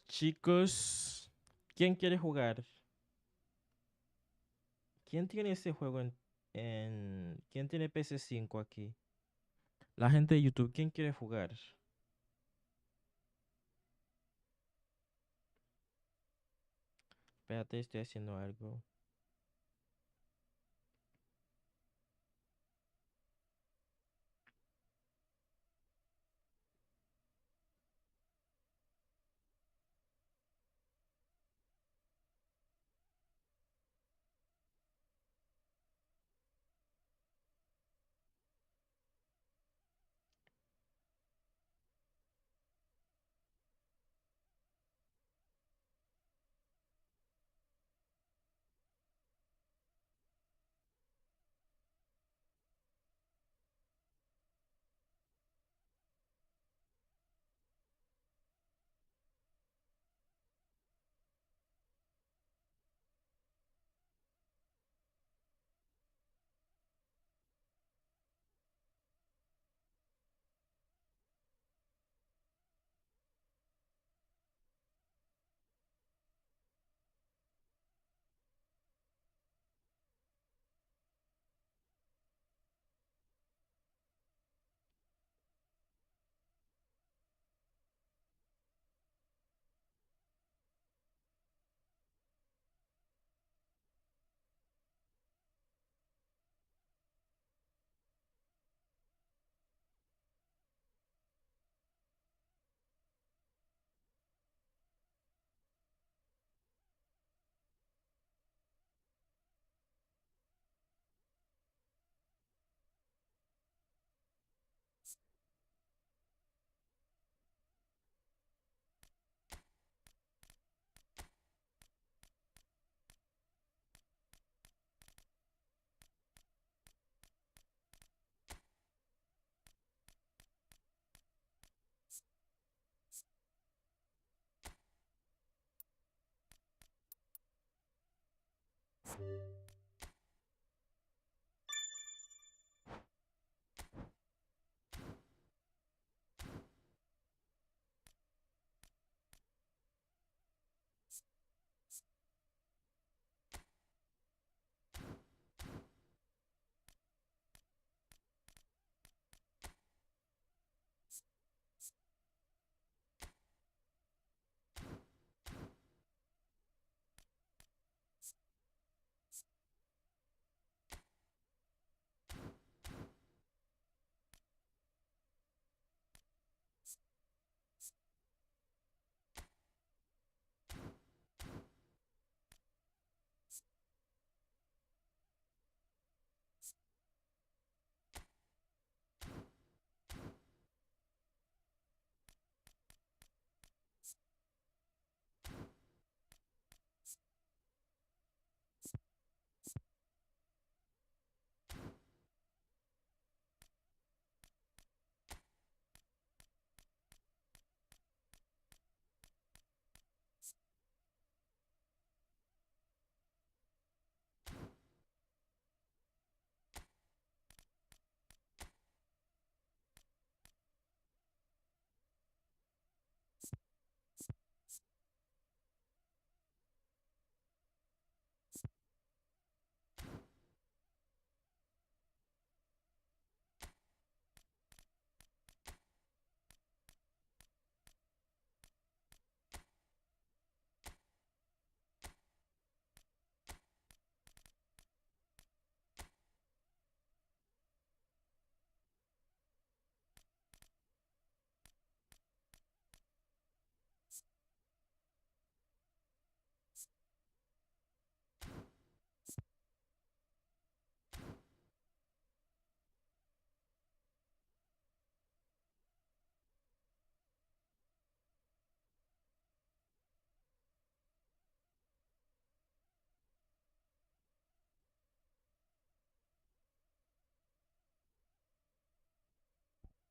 Chicos, ¿quién quiere jugar? ¿Quién tiene ese juego ¿Quién tiene PS5 aquí? La gente de YouTube, ¿quién quiere jugar? Espérate, estoy haciendo algo.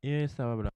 Y estaba hablando.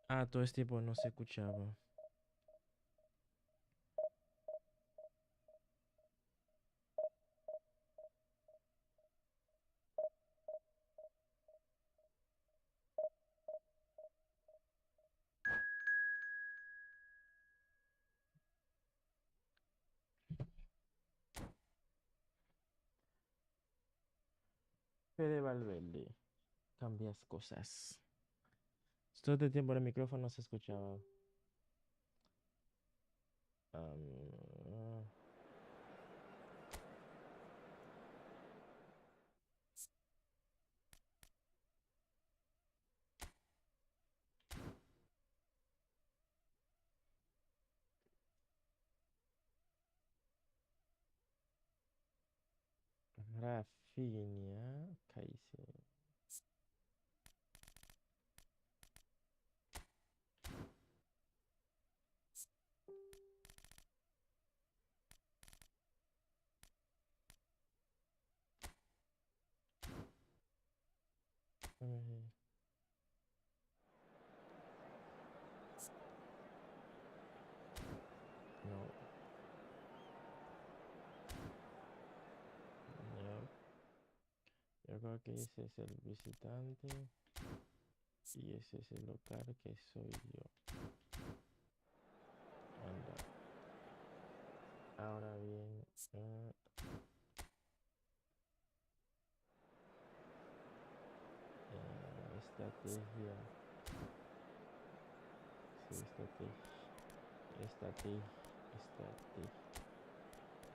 Ah, todo este tiempo no se escuchaba. Fede Valverde, cambias cosas. Todo este tiempo el micrófono no se escuchaba. Rafinha, Caicedo. No. No. Yo creo que ese es el visitante y ese es el local que soy yo. Anda. Ahora bien, estrategia. Sí, estrategia.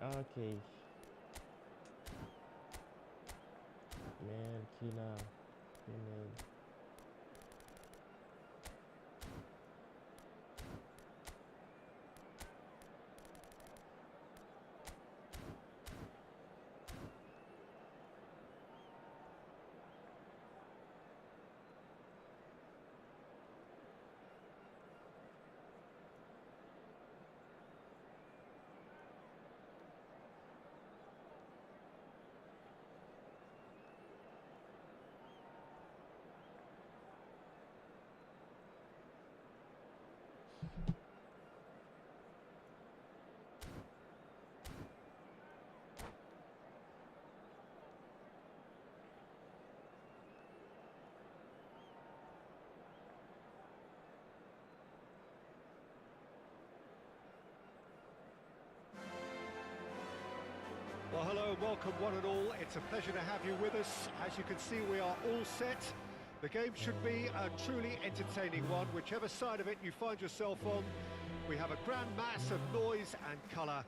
Ok. Melkina. Pinel. Well, hello and welcome one and all. It's a pleasure to have you with us. As you can see, we are all set. The game should be a truly entertaining one, whichever side of it you find yourself on. We have a grand mass of noise and colour,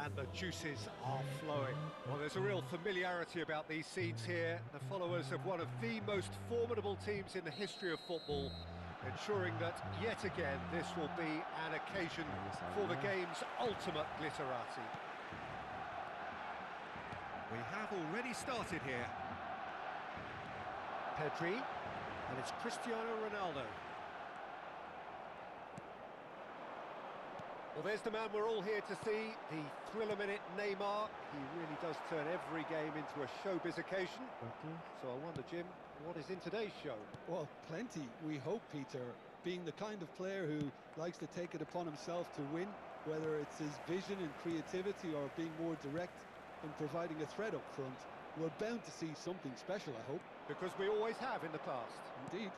and the juices are flowing. Well, there's a real familiarity about these scenes here. The followers of one of the most formidable teams in the history of football, ensuring that, yet again, this will be an occasion for the game's ultimate glitterati. We have already started here. Pedri, and it's Cristiano Ronaldo. Well, there's the man we're all here to see, the thriller-minute Neymar. He really does turn every game into a showbiz occasion. So I wonder, Jim, what is in today's show? Well, plenty, we hope, Peter. Being the kind of player who likes to take it upon himself to win, whether it's his vision and creativity or being more direct in providing a threat up front, we're bound to see something special, I hope. Because we always have in the past. Indeed.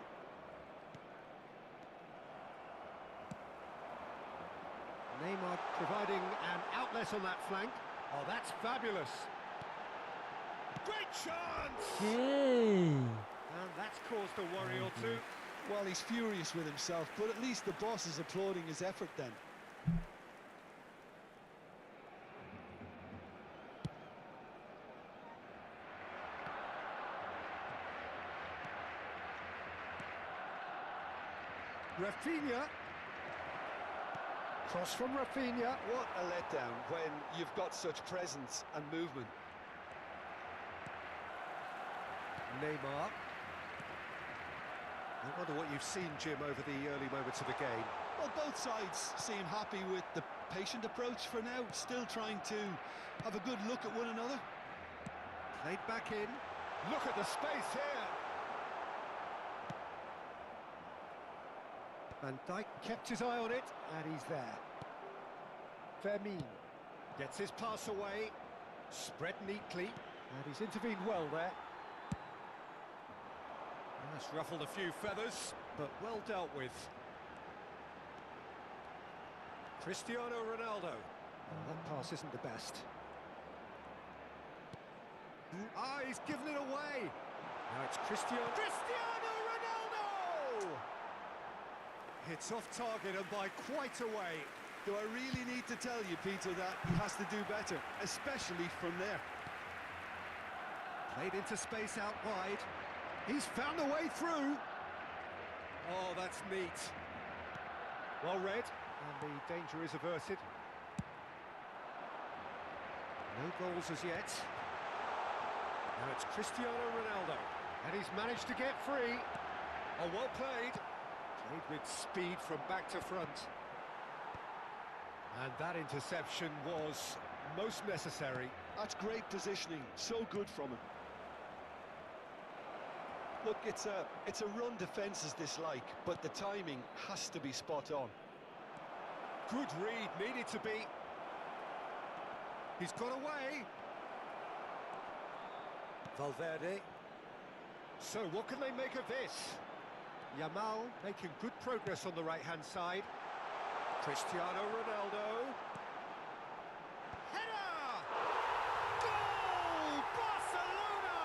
Neymar providing an outlet on that flank. Oh, that's fabulous. Great chance! Hey! And that's caused a worry or two. Well, he's furious with himself, but at least the boss is applauding his effort then. Rafinha. Cross from Rafinha. What a letdown when you've got such presence and movement. Neymar. I wonder what you've seen, Jim, over the early moments of the game. Well, both sides seem happy with the patient approach for now, still trying to have a good look at one another. Played back in. Look at the space here. Van Dijk kept his eye on it, and he's there. Fermin gets his pass away, spread neatly, and he's intervened well there. And that's ruffled a few feathers, but well dealt with. Cristiano Ronaldo. Oh, that pass isn't the best. Ah, he's given it away. Now it's Cristiano Ronaldo! Hits off target and by quite a way. Do I really need to tell you, Peter, that he has to do better, especially from there? Played into space out wide. He's found a way through. Oh, that's neat. Well read, and the danger is averted. No goals as yet. Now it's Cristiano Ronaldo, and he's managed to get free. Oh, well played. Played with speed from back to front. And that interception was most necessary. That's great positioning, so good from him. Look, it's a run defence is dislike, but the timing has to be spot on. Good read, needed to be. He's got away. Valverde. So what can they make of this? Yamal making good progress on the right-hand side. Cristiano Ronaldo. Header! Goal! Barcelona!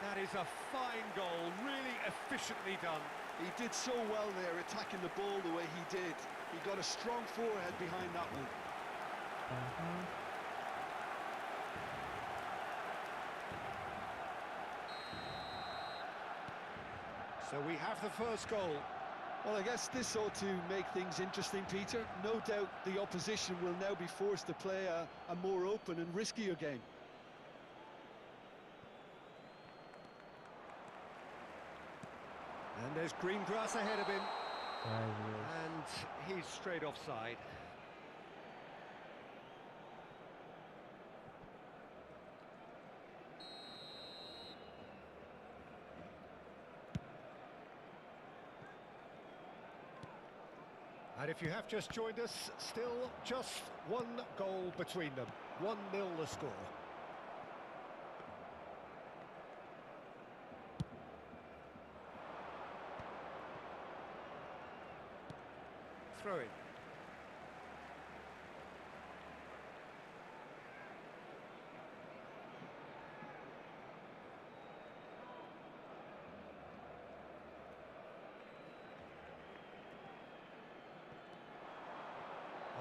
That is a fine goal, really efficiently done. He did so well there, attacking the ball the way he did. He got a strong forehead behind that one. So we have the first goal. Well, I guess this ought to make things interesting, Peter. No doubt the opposition will now be forced to play a more open and riskier game. And there's green grass ahead of him. Rayos. And he's straight offside. And if you have just joined us, still just one goal between them. 1-0 the score. Throw in.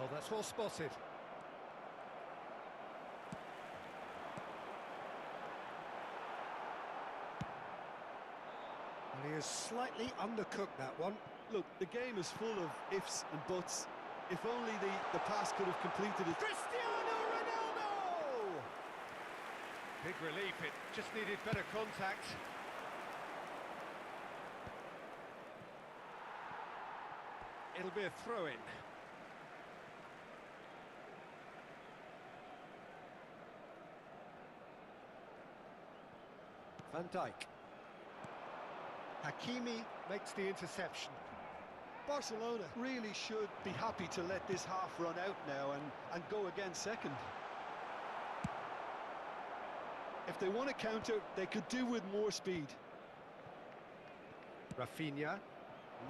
Oh, that's well spotted. And he has slightly undercooked that one. Look, the game is full of ifs and buts. If only the pass could have completed it. Cristiano Ronaldo! Big relief, it just needed better contact. It'll be a throw-in. Van Dijk. Hakimi makes the interception. Barcelona really should be happy to let this half run out now and go again second. If they want to counter, they could do with more speed. Rafinha.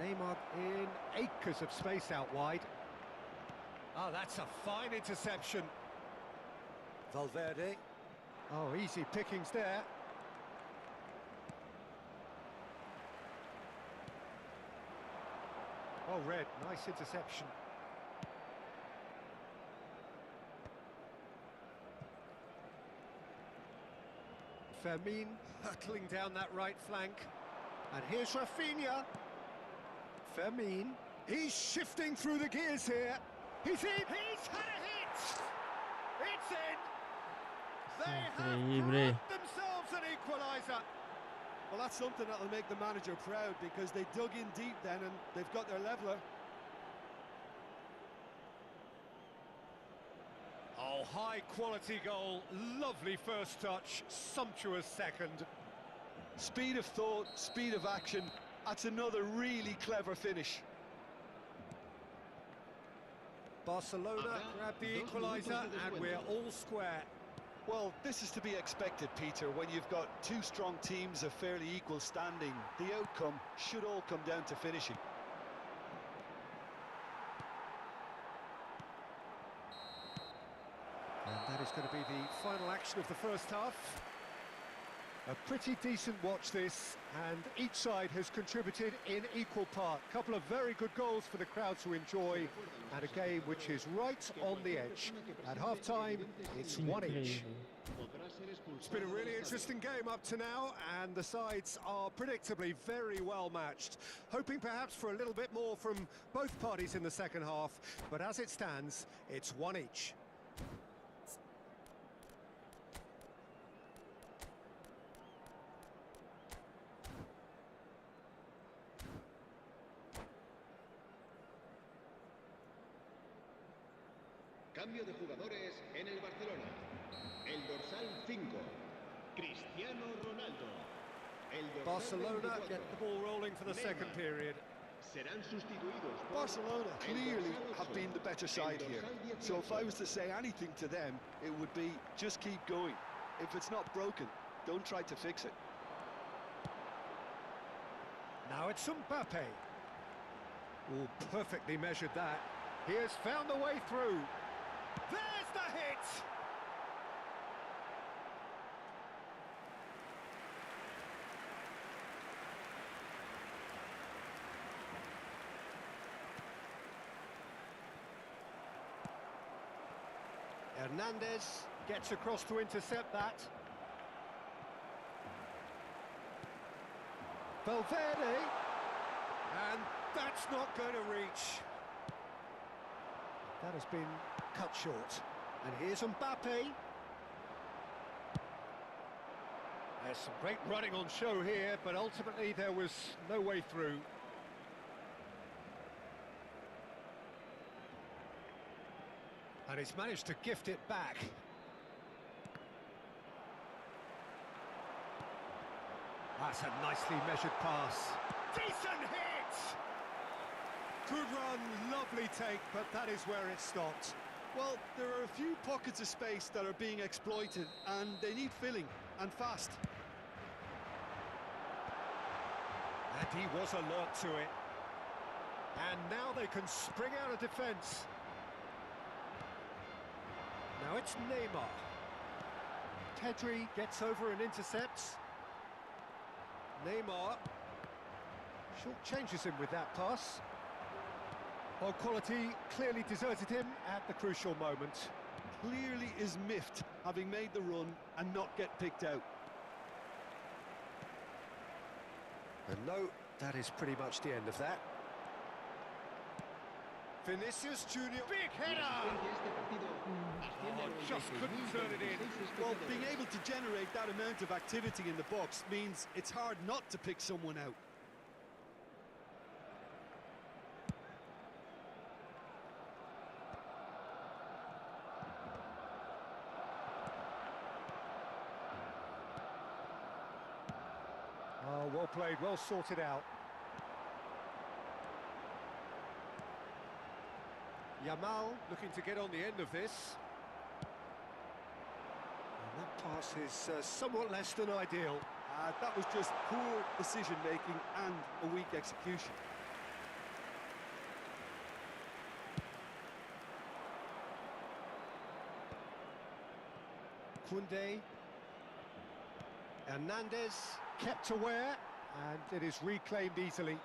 Neymar in acres of space out wide. Oh, that's a fine interception. Valverde. Oh, easy pickings there. Oh, red, nice interception. Fermin hurtling down that right flank. And here's Rafinha. Fermin, he's shifting through the gears here. He's in, he's had a hit! It's in! They have brought themselves an equaliser. Well, that's something that'll make the manager proud, because they dug in deep then and they've got their leveller. Oh, high quality goal, lovely first touch, sumptuous second. Speed of thought, speed of action. That's another really clever finish. Barcelona grab the equaliser and we're all square. Well, this is to be expected, Peter. When you've got two strong teams of fairly equal standing, the outcome should all come down to finishing. And that is going to be the final action of the first half. A pretty decent watch this, and each side has contributed in equal part. A couple of very good goals for the crowd to enjoy, and a game which is right on the edge. At half-time, it's 1-1. It's been a really interesting game up to now, and the sides are predictably very well matched. Hoping perhaps for a little bit more from both parties in the second half, but as it stands, it's 1-1. Cambio de jugadores en el Barcelona. El dorsal 5, Cristiano Ronaldo. El dorsal Barcelona 24, get the ball rolling for the second period. Serán sustituidos por Barcelona el clearly dorsal have 8, been the better el side here. dorsal So if I 18. was to say anything to them, it would be just keep going. If it's not broken, don't try to fix it. Now it's Mbappe. Oh, perfectly measured that. He has found the way through. There's the hit! Hernandez gets across to intercept that. Valverde, and that's not going to reach. That has been cut short. And here's Mbappe. There's some great running on show here, but ultimately there was no way through. And he's managed to gift it back. That's a nicely measured pass. Decent hit! Good run, lovely take, but that is where it stopped. Well, there are a few pockets of space that are being exploited, and they need filling, and fast. And he was alert to it. And now they can spring out of defence. Now it's Neymar. Pedri gets over and intercepts. Neymar short-changes him with that pass. Well, quality clearly deserted him at the crucial moment. Clearly is miffed, having made the run and not get picked out. And no, that is pretty much the end of that. Vinicius Junior, big header! Oh, just couldn't turn it in. Well, being able to generate that amount of activity in the box means it's hard not to pick someone out. Oh, well played, well sorted out. Yamal looking to get on the end of this. And that pass is somewhat less than ideal. That was just poor decision-making and a weak execution. Koundé. Hernandez kept aware, and it is reclaimed easily.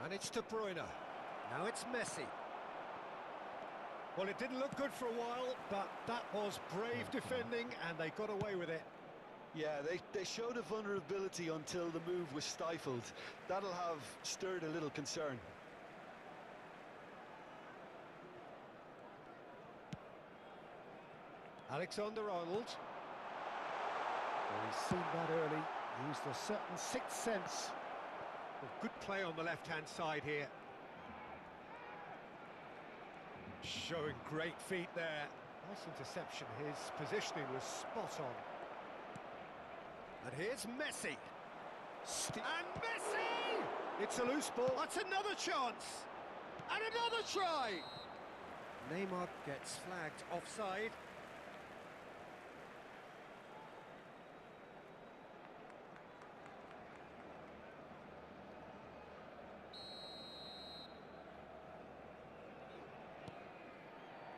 And it's De Bruyne. Now it's Messi. Well, it didn't look good for a while, but that was brave defending, and they got away with it. Yeah, they showed a vulnerability until the move was stifled. That'll have stirred a little concern. Alexander-Arnold. Well, he's seen that early, used a certain sixth sense. Well, good play on the left-hand side here. Showing great feet there. Nice interception, his positioning was spot on. And here's Messi. And Messi! It's a loose ball. That's another chance. And another try. Neymar gets flagged offside.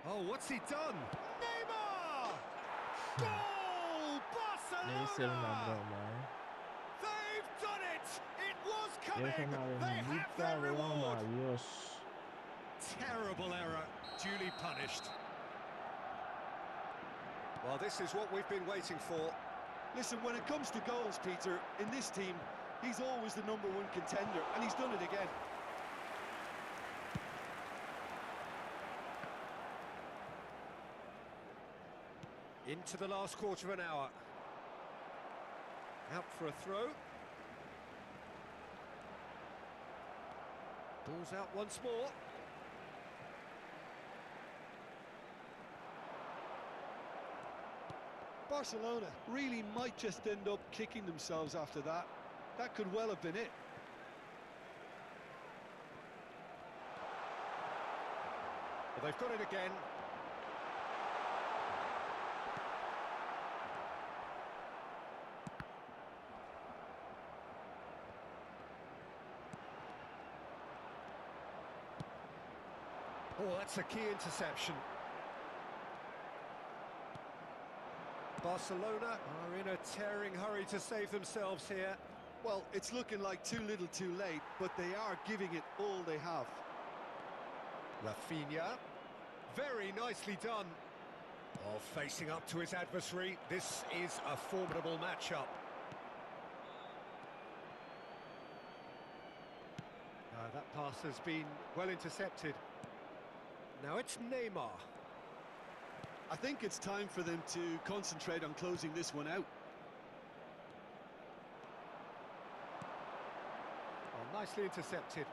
Oh, what's he done? Neymar! Goal! Barcelona! They've done it! It was coming! They have their reward! Terrible error, duly punished. Well, this is what we've been waiting for. Listen, when it comes to goals, Peter, in this team, he's always the #1 contender, and he's done it again. Into the last quarter of an hour. Out for a throw. Ball's out once more. Barcelona really might just end up kicking themselves after that. That could well have been it. Well, they've got it again. Oh, that's a key interception. Barcelona are in a tearing hurry to save themselves here. Well, it's looking like too little too late, but they are giving it all they have. Rafinha, very nicely done. Oh, facing up to his adversary, this is a formidable matchup. That pass has been well intercepted. Now it's Neymar. I think it's time for them to concentrate on closing this one out. Oh, nicely intercepted.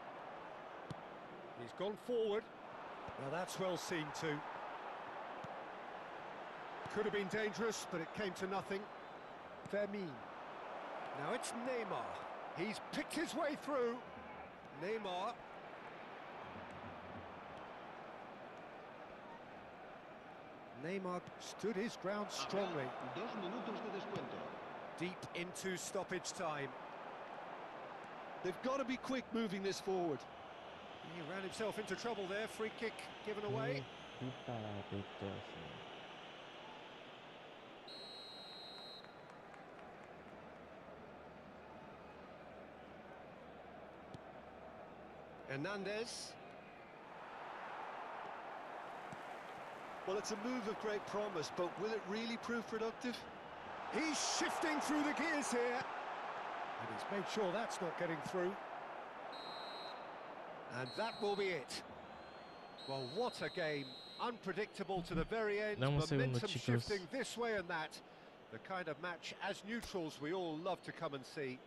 He's gone forward. Well, that's well seen too. Could have been dangerous, but it came to nothing. Fermin. Now it's Neymar. He's picked his way through. Neymar. Neymar stood his ground strongly. 2 minutos de descuento. Deep into stoppage time. They've got to be quick moving this forward. He ran himself into trouble there. Free kick given away. Hernandez. Well, it's a move of great promise, but will it really prove productive? He's shifting through the gears here. And he's made sure that's not getting through. And that will be it. Well, what a game. Unpredictable to the very end. Momentum shifting this way and that. The kind of match, as neutrals, we all love to come and see.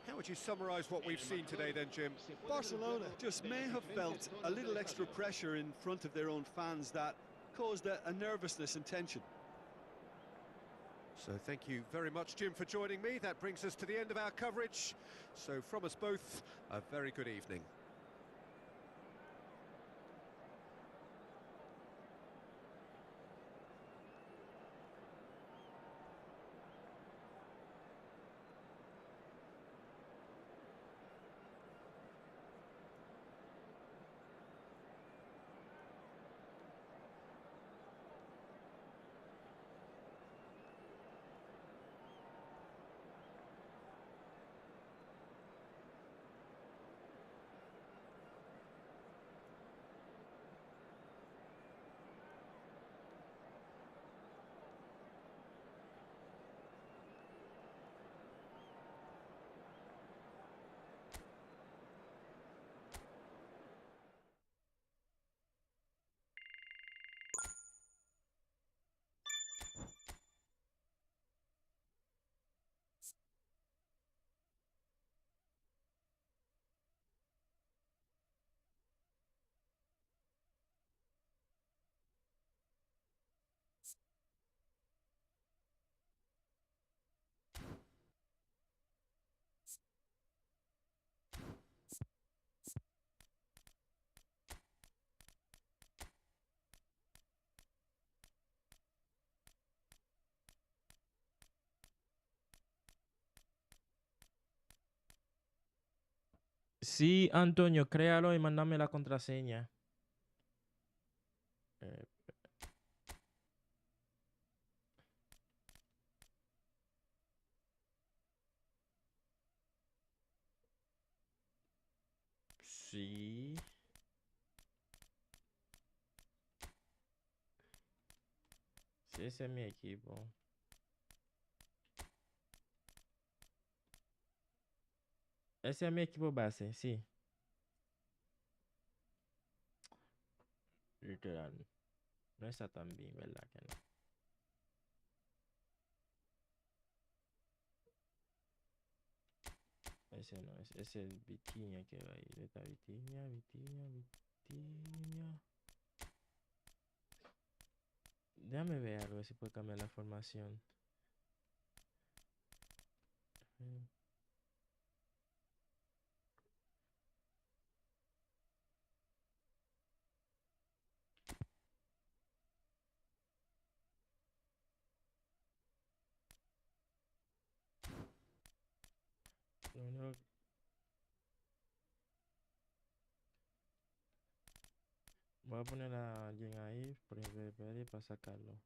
How would you summarise what we've seen today then, Jim? Barcelona just may have felt a little extra pressure in front of their own fans that caused a nervousness and tension. So thank you very much, Jim, for joining me. That brings us to the end of our coverage. So from us both, a very good evening. Sí, Antonio, créalo y mándame la contraseña. Eh, sí. Sí, ese es mi equipo. Ese es mi equipo base, sí. Literal. No está tan bien, ¿verdad que no? Ese no es. Ese es Vitinha que va a ir. Esta Vitinha, Vitinha, Vitinha. Déjame ver algo si puede cambiar la formación. Mm. Lo único- Voy a poner a alguien ahí por ejemplo, para sacarlo.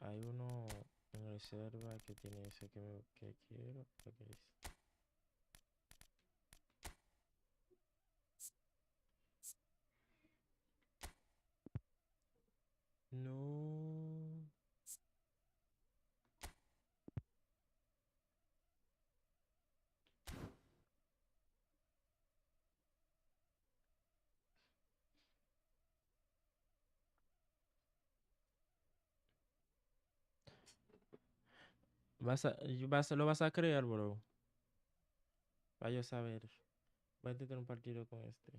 Hay uno en reserva que tiene ese que quiero. Okay. No. Lo vas a crear, bro. Vaya a saber. Voy a intentar un partido con este.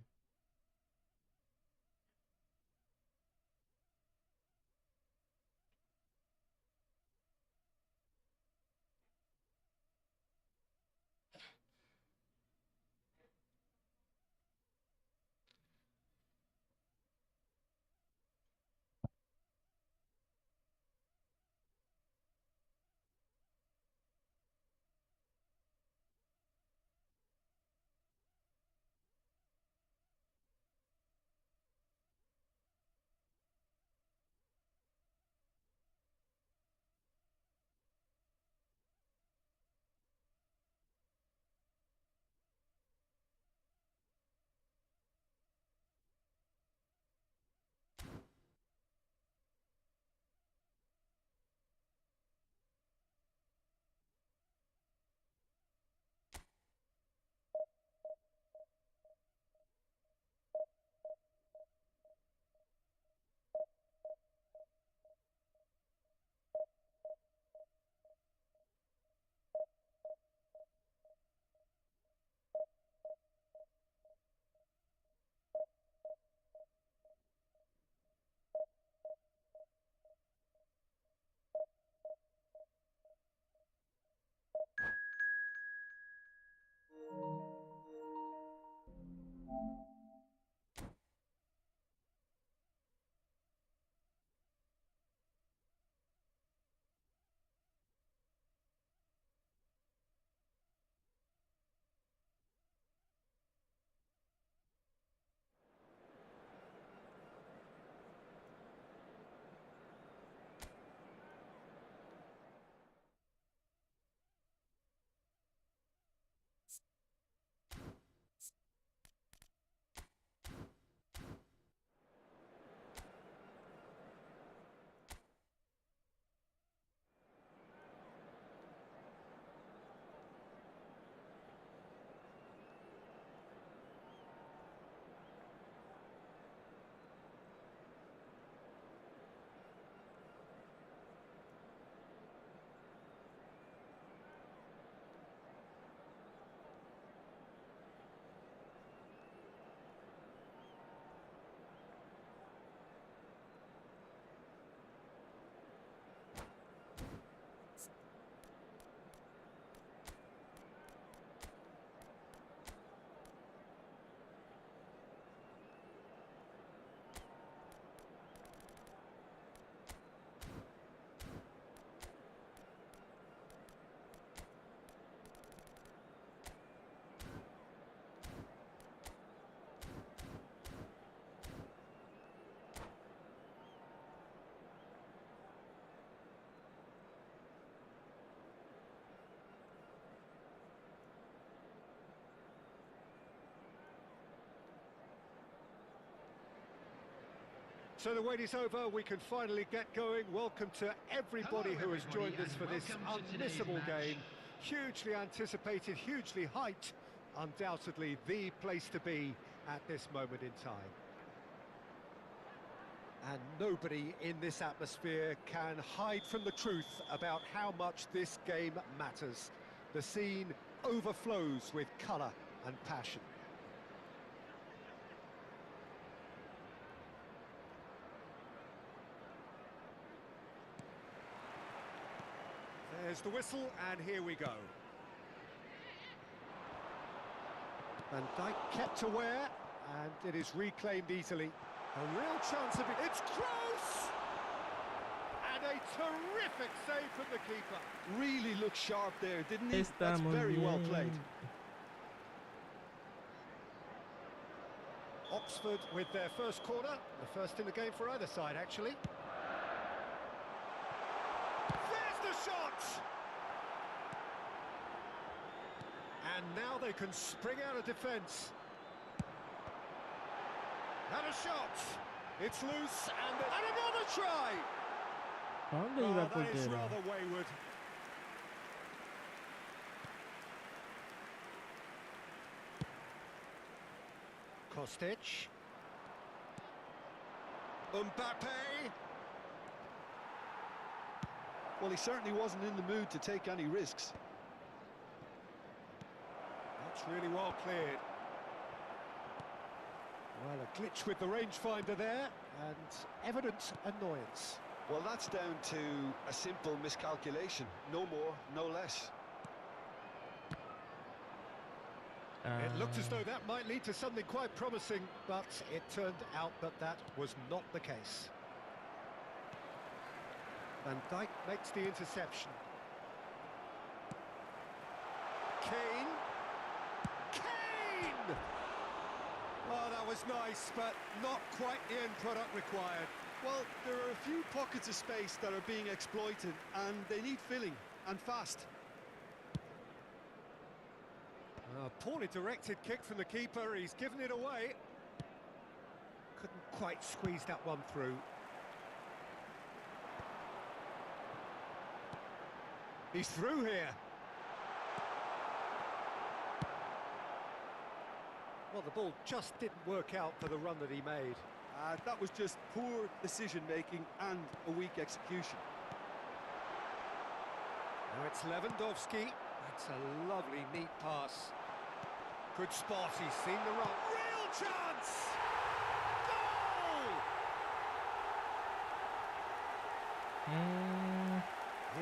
So the wait is over, we can finally get going. Welcome to everybody who has joined us for this unmissable game. Hugely anticipated, hugely hyped, undoubtedly the place to be at this moment in time. And nobody in this atmosphere can hide from the truth about how much this game matters. The scene overflows with colour and passion. There's the whistle, and here we go. Van Dijk kept aware, and it is reclaimed easily. A real chance of it. It's close! And a terrific save from the keeper. Really looked sharp there, didn't he? Está That's muy very well bien. played. Oxford with their first corner, the first in the game for either side, actually. There's the shot! And now they can spring out of defence. And a shot! It's loose, and another try! ¿A dónde iba el That is portero? rather wayward. Kostic. Mbappe. Well, he certainly wasn't in the mood to take any risks. That's really well cleared. Well, a glitch with the rangefinder there, and evident annoyance. Well, that's down to a simple miscalculation. No more, no less. It looked as though that might lead to something quite promising, but it turned out that that was not the case. Van Dijk makes the interception. Kane. Kane! Oh, that was nice, but not quite the end product required. Well, there are a few pockets of space that are being exploited, and they need filling, and fast. A poorly directed kick from the keeper, he's given it away. Couldn't quite squeeze that one through. He's through here. Well, the ball just didn't work out for the run that he made. That was just poor decision-making and a weak execution. Now it's Lewandowski. That's a lovely, neat pass. Good spot, he's seen the run. Real chance! Goal!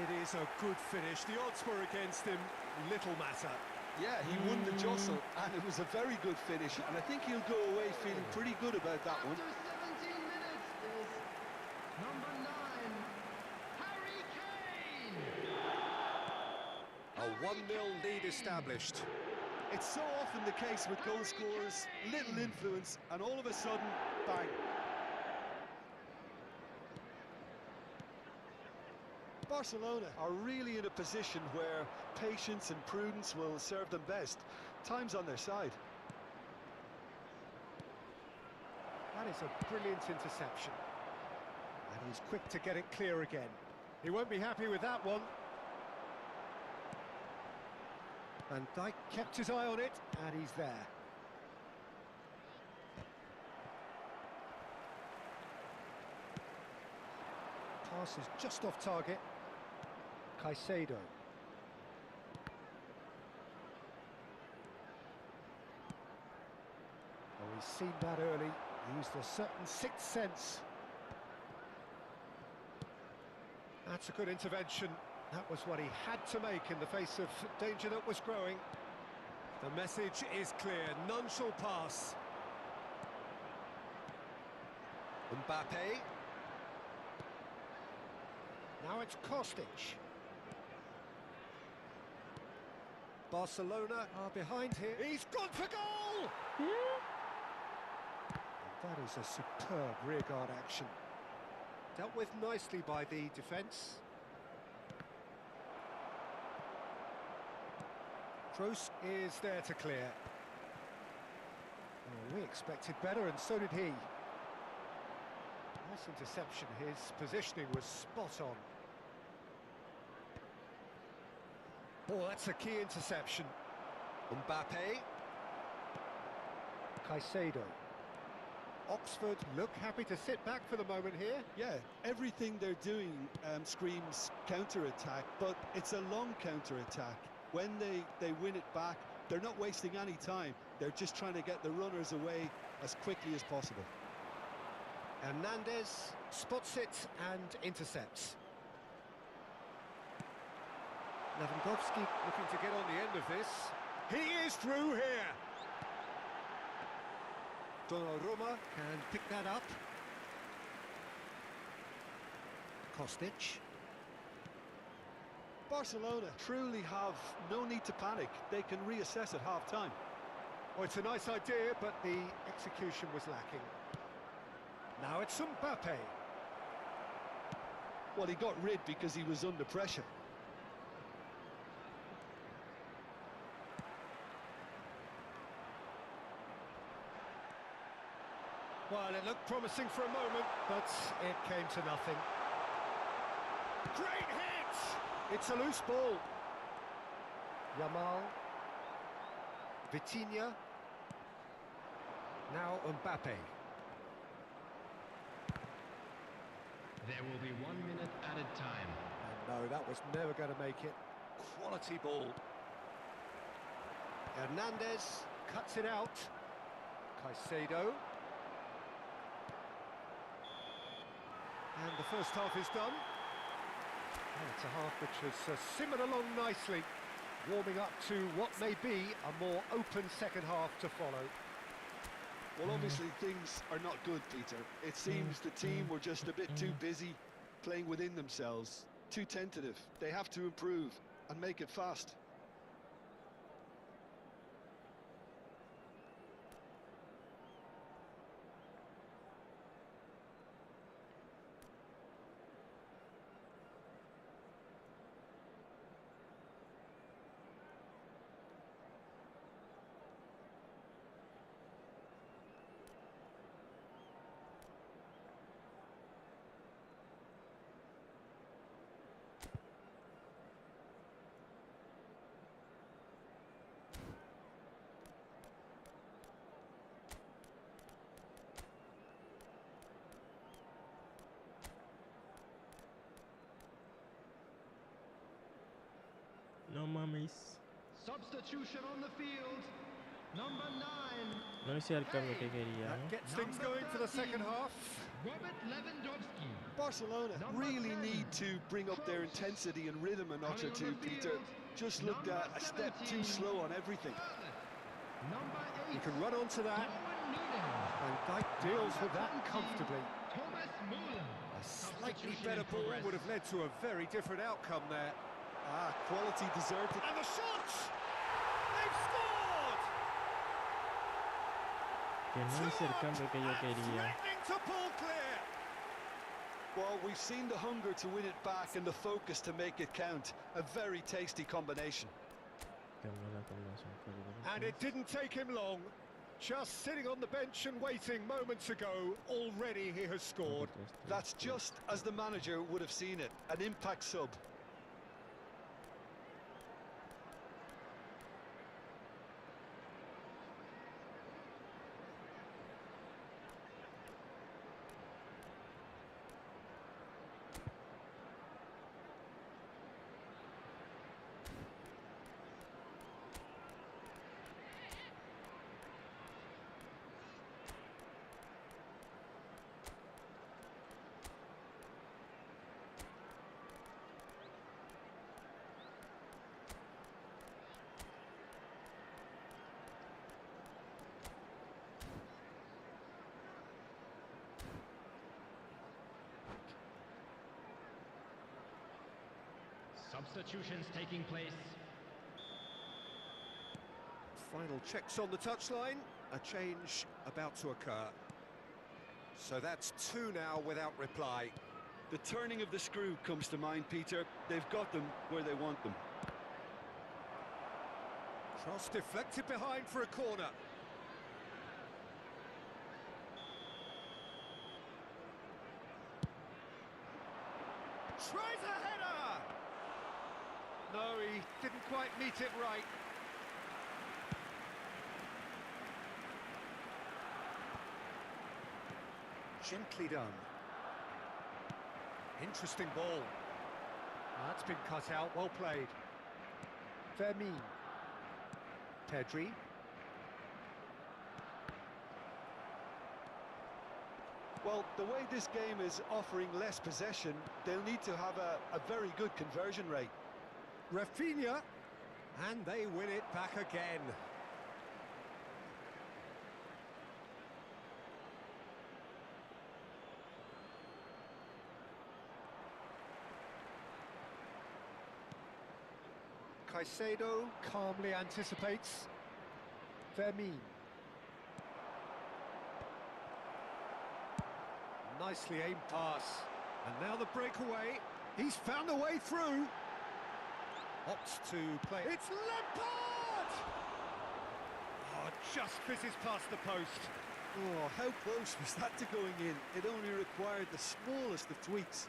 It is a good finish. The odds were against him. Little matter. Yeah, he won the jostle, and it was a very good finish, and I think he'll go away feeling pretty good about that one. After 17 minutes is number 9, Harry Kane. A 1-0 lead established. It's so often the case with goal scorers, little influence, and all of a sudden, bang. Barcelona are really in a position where patience and prudence will serve them best. Time's on their side. That is a brilliant interception. And he's quick to get it clear again. He won't be happy with that one. Van Dijk kept his eye on it, and he's there. Pass is just off target. Caicedo. Oh, he's seen that early. He used a certain sixth sense. That's a good intervention. That was what he had to make in the face of danger that was growing. The message is clear. None shall pass. Mbappe. Now it's Kostic. Barcelona are behind here. He's gone for goal! And that is a superb rearguard action. Dealt with nicely by the defence. Kroos is there to clear. Oh, we expected better, and so did he. Nice interception. His positioning was spot on. Oh, that's a key interception. Mbappe. Caicedo. Oxford look happy to sit back for the moment here. Yeah, everything they're doing screams counter-attack, but it's a long counter-attack. When they win it back, they're not wasting any time. They're just trying to get the runners away as quickly as possible. Hernandez spots it and intercepts. Lewandowski looking to get on the end of this. He is through here. Donnarumma can pick that up. Kostic. Barcelona truly have no need to panic. They can reassess at half-time. Well, it's a nice idea, but the execution was lacking. Now it's Mbappe. Well, he got rid because he was under pressure. Well, it looked promising for a moment, but it came to nothing. Great hit! It's a loose ball. Yamal. Vitinha. Now Mbappe. There will be 1 minute added time. And no, that was never going to make it. Quality ball. Hernandez cuts it out. Caicedo. And the first half is done. And it's a half which has simmered along nicely, warming up to what may be a more open second half to follow. Well, obviously things are not good, Peter. It seems the team were just a bit too busy playing within themselves, too tentative. They have to improve and make it fast. No mames. Substitution on the field. Number 9. No hice el cambio que quería, That ¿no? gets things going for the second half. Robert Lewandowski. Barcelona really need to bring up their intensity and rhythm a notch or two, Peter. Just looked a step too slow on everything. Number 8. You can run onto that, and Dyke deals with that comfortably. Thomas Müller. A slightly better ball would have led to a very different outcome there. Ah, quality deserved it. And the shot! They've scored! Que no hice el cambio que yo quería. Threatening to pull clear. Well, we've seen the hunger to win it back and the focus to make it count. A very tasty combination. Cambió la combinación que yo And it didn't take him long. Just sitting on the bench and waiting moments ago, already he has scored. That's just as the manager would have seen it. An impact sub. Substitutions taking place. Final checks on the touchline. A change about to occur. So that's 2 now without reply. The turning of the screw comes to mind, Peter. They've got them where they want them. Cross deflected behind for a corner. Tries a header! No, he didn't quite meet it right. Gently done. Interesting ball. That's been cut out, well played. Fermin. Pedri. Well, the way this game is offering less possession, they'll need to have a very good conversion rate. Rafinha. And they win it back again. Caicedo calmly anticipates. Fermin. Nicely aimed pass. And now the breakaway. He's found a way through. Opts to play. It's Lampard! Oh, just fizzes past the post. Oh, how close was that to going in? It only required the smallest of tweaks.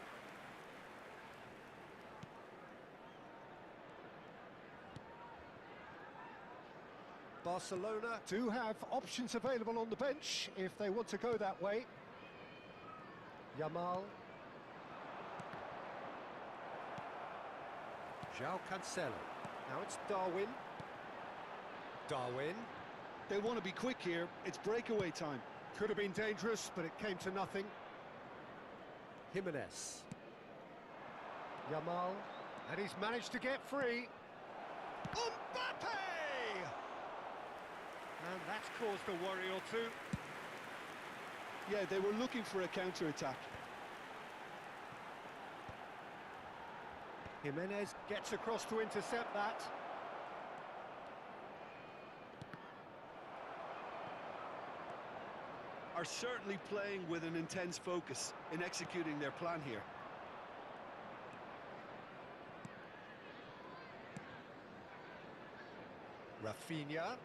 Barcelona do have options available on the bench if they want to go that way. Yamal. João Cancelo. Now it's Darwin. Darwin. They want to be quick here. It's breakaway time. Could have been dangerous, but it came to nothing. Jimenez. Yamal. And he's managed to get free. Mbappe! And that's caused a worry or two. Yeah, they were looking for a counter-attack. Jimenez gets across to intercept that. Are certainly playing with an intense focus in executing their plan here. Rafinha.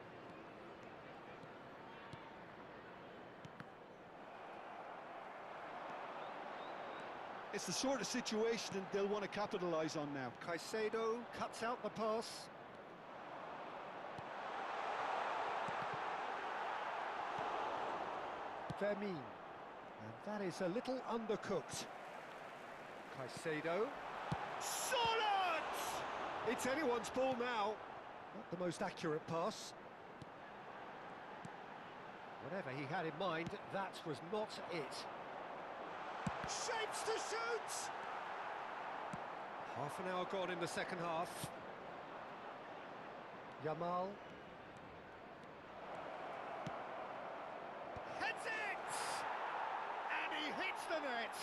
It's the sort of situation that they'll want to capitalise on now. Caicedo cuts out the pass. Fermin. And that is a little undercooked. Caicedo. Solid! It's anyone's ball now. Not the most accurate pass. Whatever he had in mind, that was not it. Shapes to shoot! Half an hour gone in the second half. Yamal. Heads it! And he hits the net!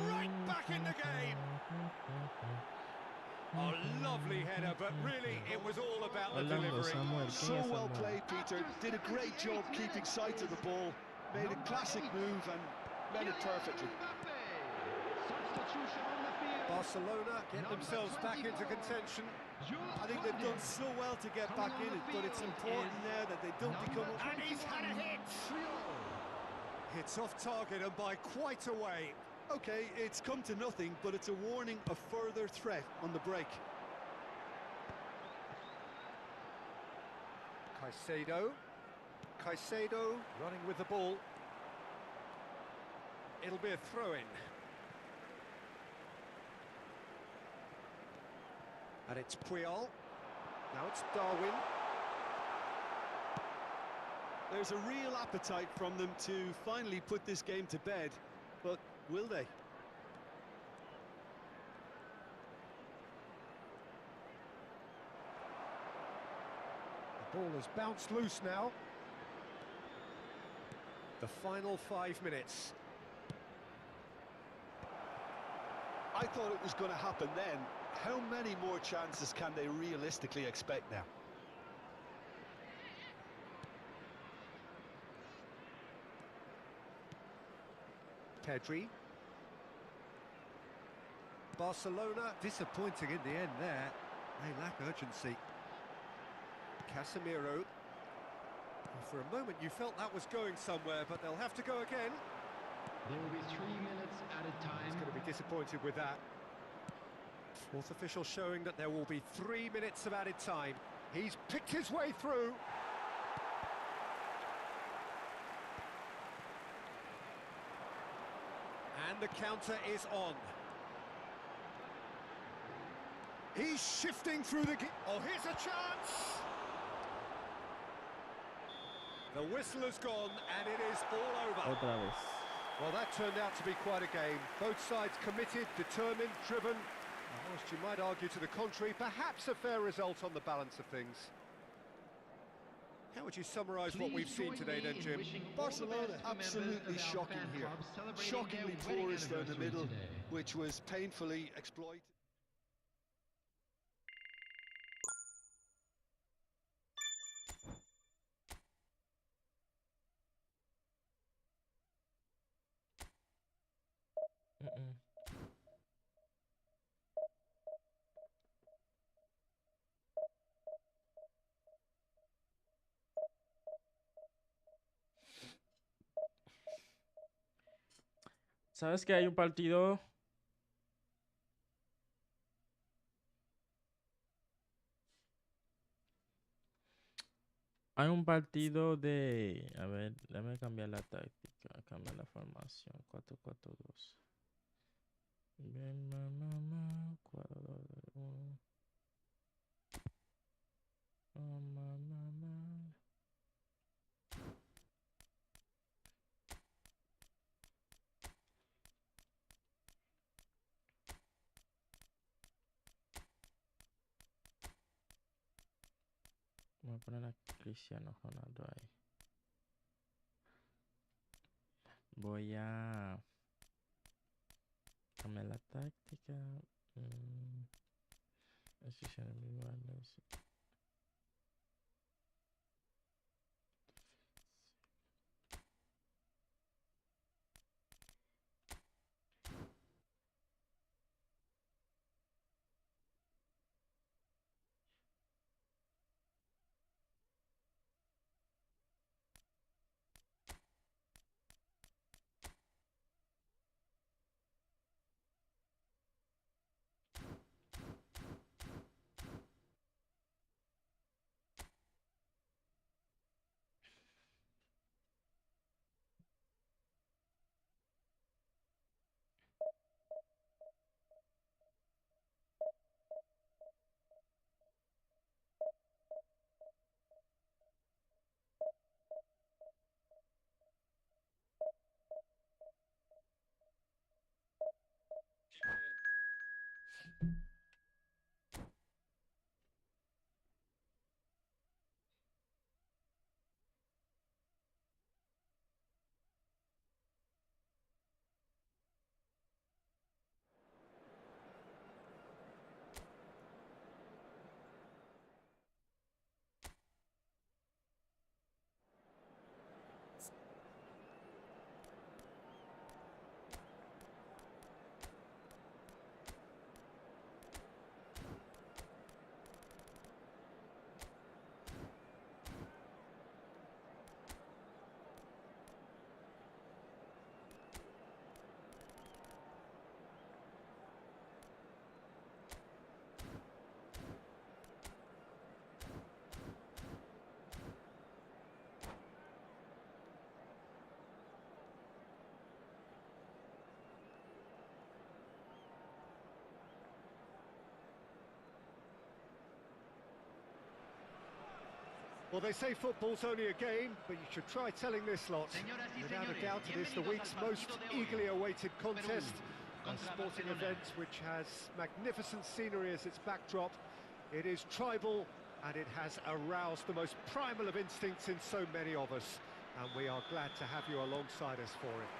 Right back in the game! A lovely header, but really it was all about the delivery. So well played, Peter. Did a great job keeping sight of the ball. Made a classic move and made it perfectly. Barcelona get themselves back into contention. I think they've done so well to get back in it, but it's important now that they don't become... And he's had a hit! Hits off target and by quite a way. Okay, it's come to nothing, but it's a warning of further threat on the break. Caicedo. Caicedo running with the ball. It'll be a throw-in. And it's Puyol. Now it's Darwin. There's a real appetite from them to finally put this game to bed, but will they? The ball has bounced loose now. The final 5 minutes. I thought it was going to happen then. How many more chances can they realistically expect now? Pedri. Barcelona disappointing in the end there. They lack urgency. Casemiro. For a moment you felt that was going somewhere, but they'll have to go again. There will be 3 minutes at a time. He's going to be disappointed with that. Fourth official showing that there will be 3 minutes of added time. He's picked his way through. And the counter is on. He's shifting through the... Oh, here's a chance! The whistle has gone, and it is all over. Otra vez. Well, that turned out to be quite a game. Both sides committed, determined, driven. Whilst you might argue to the contrary, perhaps a fair result on the balance of things. How would you summarise what we've seen today then, Jim? Barcelona absolutely shocking here. Shockingly porous down the middle, which was painfully exploited. ¿Sabes que hay un partido? Hay un partido de... A ver, déjame cambiar la táctica, cambiar la formación. 4-4-2. Bien, mamá, 4-2-1. Mamá. Voy a poner a Cristiano Ronaldo ahí. Voy a cambiar la táctica. Decisiones individuales. Well, they say football's only a game, but you should try telling this lot. Without a doubt, it is the week's most eagerly awaited contest. A sporting event which has magnificent scenery as its backdrop. It is tribal, and it has aroused the most primal of instincts in so many of us. And we are glad to have you alongside us for it.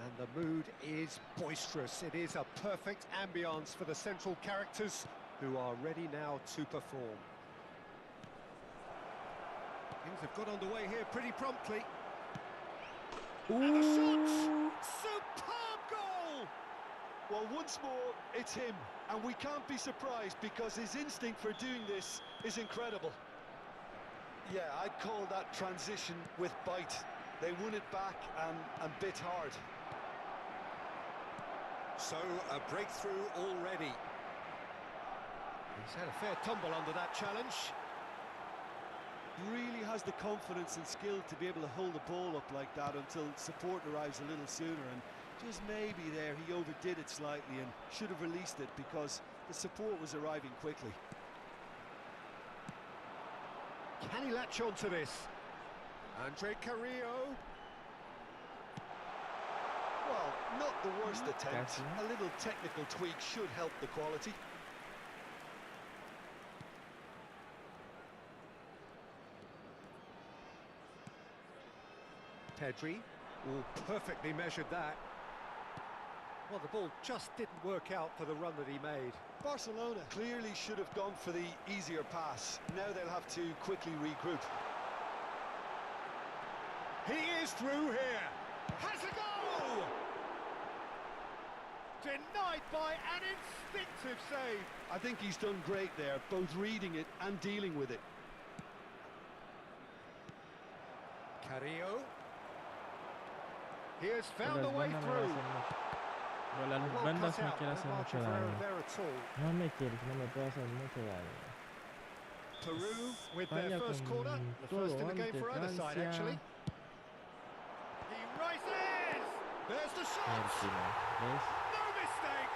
And the mood is boisterous. It is a perfect ambience for the central characters who are ready now to perform. Things have got underway here pretty promptly. Ooh. And the shot! Superb goal! Well, once more, it's him. And we can't be surprised because his instinct for doing this is incredible. Yeah, I'd call that transition with bite. They won it back and bit hard. So, a breakthrough already. He's had a fair tumble under that challenge. Really has the confidence and skill to be able to hold the ball up like that until support arrives a little sooner, and just maybe there he overdid it slightly and should have released it because the support was arriving quickly. Can he latch on to this? Andre Carrillo. Well, not the worst attempt. A little technical tweak should help the quality. Pedri. Oh, perfectly measured that. Well, the ball just didn't work out for the run that he made. Barcelona clearly should have gone for the easier pass. Now they'll have to quickly regroup. He is through here. Has a goal! Denied by an instinctive save. I think he's done great there, both reading it and dealing with it. Carrillo. He has found a way through. Las bandas me quieren hacer mucho daño. No me quieres, no me puede hacer mucho daño. Peru with their España first con corner, the first in the game ante for either side, Francia. actually. He rises! There's the shot! ¿Ves? No mistake!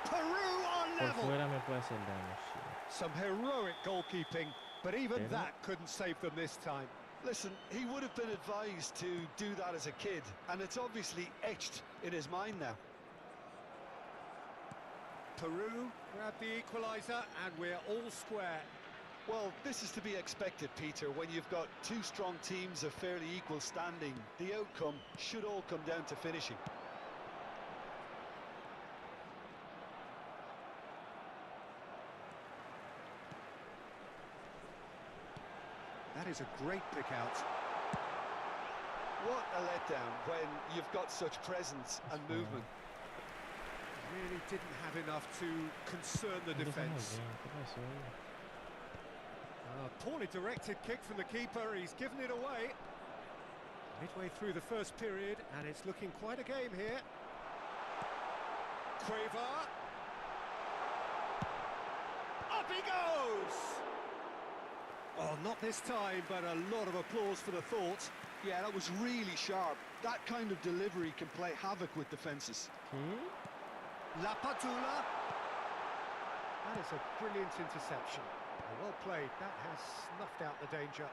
Peru are Por level! fuera me puede hacer daño, sí. Some heroic goalkeeping, but even that couldn't save them this time. Listen, he would have been advised to do that as a kid, and it's obviously etched in his mind now. Peru grab the equaliser, and we're all square. Well, this is to be expected, Peter, when you've got two strong teams of fairly equal standing. The outcome should all come down to finishing. That is a great pick out. What a letdown when you've got such presence and movement. Really didn't have enough to concern the defence. Poorly directed kick from the keeper, he's given it away. Midway through the first period, and it's looking quite a game here. Cueva. Up he goes! Oh, not this time, but a lot of applause for the thought. Yeah, that was really sharp. That kind of delivery can play havoc with defences. La Padula. That is a brilliant interception. Well played, that has snuffed out the danger.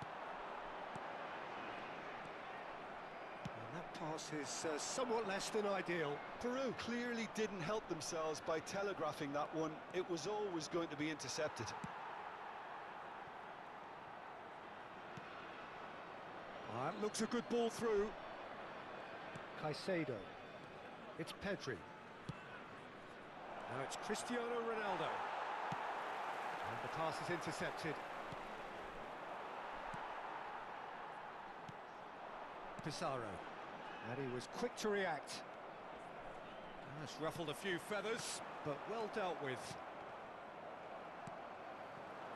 And that pass is somewhat less than ideal. Peru clearly didn't help themselves by telegraphing that one. It was always going to be intercepted. That looks a good ball through. Caicedo. It's Pedri. Now it's Cristiano Ronaldo. And the pass is intercepted. Pizarro. And he was quick to react. That's ruffled a few feathers, but well dealt with.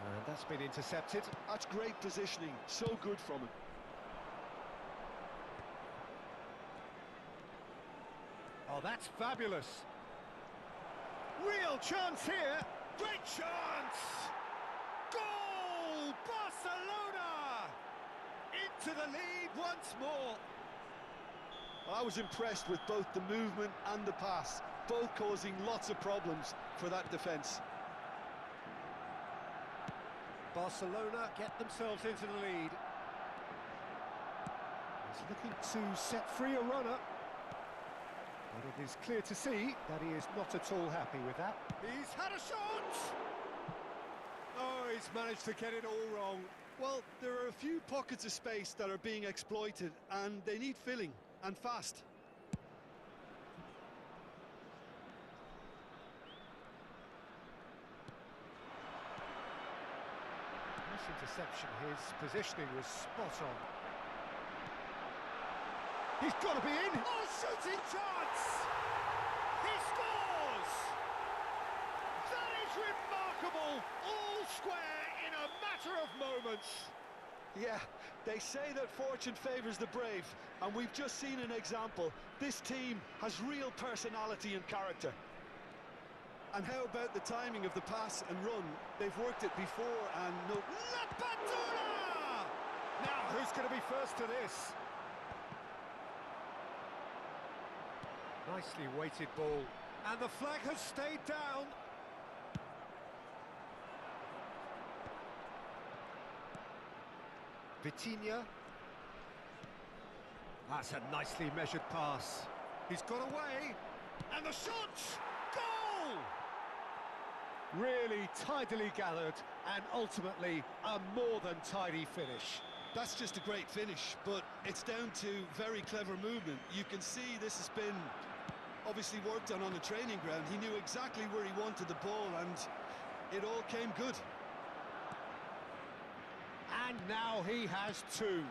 And that's been intercepted. That's great positioning. So good from him. Oh, that's fabulous. Real chance here. Great chance. Goal! Barcelona! Into the lead once more. I was impressed with both the movement and the pass, both causing lots of problems for that defence. Barcelona get themselves into the lead. He's looking to set free a runner. But it is clear to see that he is not at all happy with that. He's had a shot! Oh, he's managed to get it all wrong. Well, there are a few pockets of space that are being exploited, and they need filling, and fast. Nice interception. His positioning was spot on. He's got to be in! Oh, shooting chance! He scores! That is remarkable! All square in a matter of moments. Yeah, they say that fortune favours the brave, and we've just seen an example. This team has real personality and character. And how about the timing of the pass and run? They've worked it before and no... Lapadula! Now, who's going to be first to this? Nicely weighted ball. And the flag has stayed down. Vitinha. That's a nicely measured pass. He's got away. And the shot! Goal! Really tidily gathered and ultimately a more than tidy finish. That's just a great finish, but it's down to very clever movement. You can see this has been obviously worked on the training ground. He knew exactly where he wanted the ball and it all came good. And now he has two.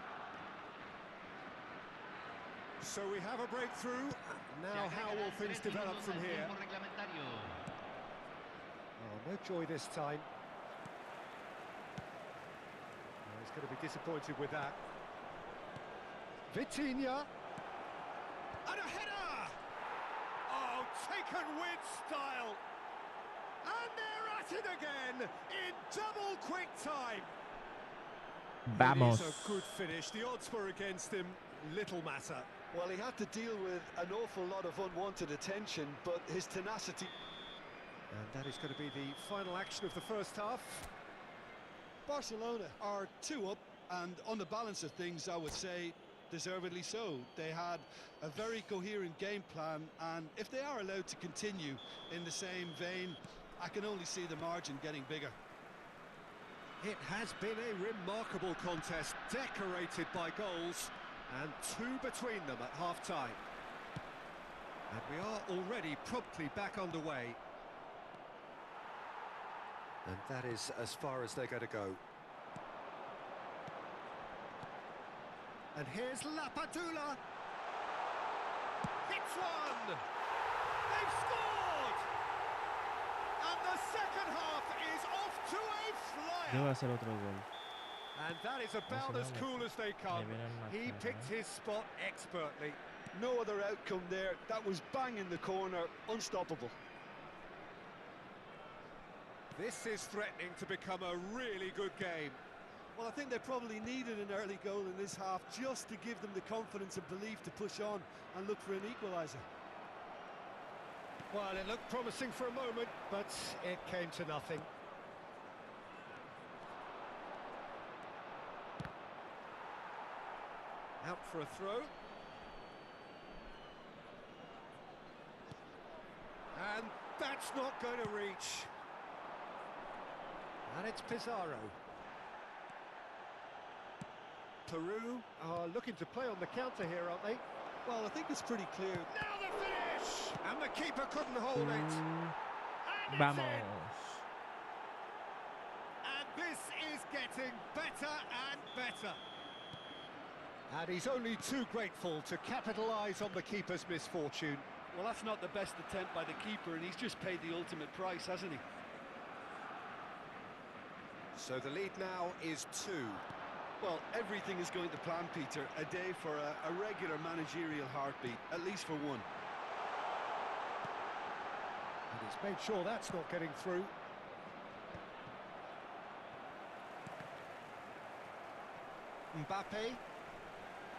So we have a breakthrough. Now how will things develop from here? Oh, no joy this time. Oh, he's going to be disappointed with that. Vitinha. And a header! Oh, taken with style. And they're at it again in double quick time. Vamos. It is a good finish. The odds were against him. Little matter. Well, he had to deal with an awful lot of unwanted attention, but his tenacity... And that is going to be the final action of the first half. Barcelona are 2 up, and on the balance of things, I would say, deservedly so. They had a very coherent game plan, and if they are allowed to continue in the same vein, I can only see the margin getting bigger. It has been a remarkable contest, decorated by goals, and 2 between them at half-time. And we are already promptly back underway. And that is as far as they're going to go. And here's Lapadula. Hits one! They've scored! And the second half is off to a flyer! Debe hacer otro gol. And that is about as cool as they come. He picked his spot expertly. No other outcome there. That was bang in the corner, unstoppable. This is threatening to become a really good game. Well, I think they probably needed an early goal in this half just to give them the confidence and belief to push on and look for an equaliser. Well, it looked promising for a moment, but it came to nothing. Out for a throw. And that's not going to reach. And it's Pizarro. Peru are looking to play on the counter here, aren't they? Well, I think it's pretty clear. Now the finish! And the keeper couldn't hold it. And Vamos. And this is getting better and better. And he's only too grateful to capitalise on the keeper's misfortune. Well, that's not the best attempt by the keeper, and he's just paid the ultimate price, hasn't he? So the lead now is 2. Well, everything is going to plan, Peter. A day for a regular managerial heartbeat, at least for one. And he's made sure that's not getting through. Mbappe.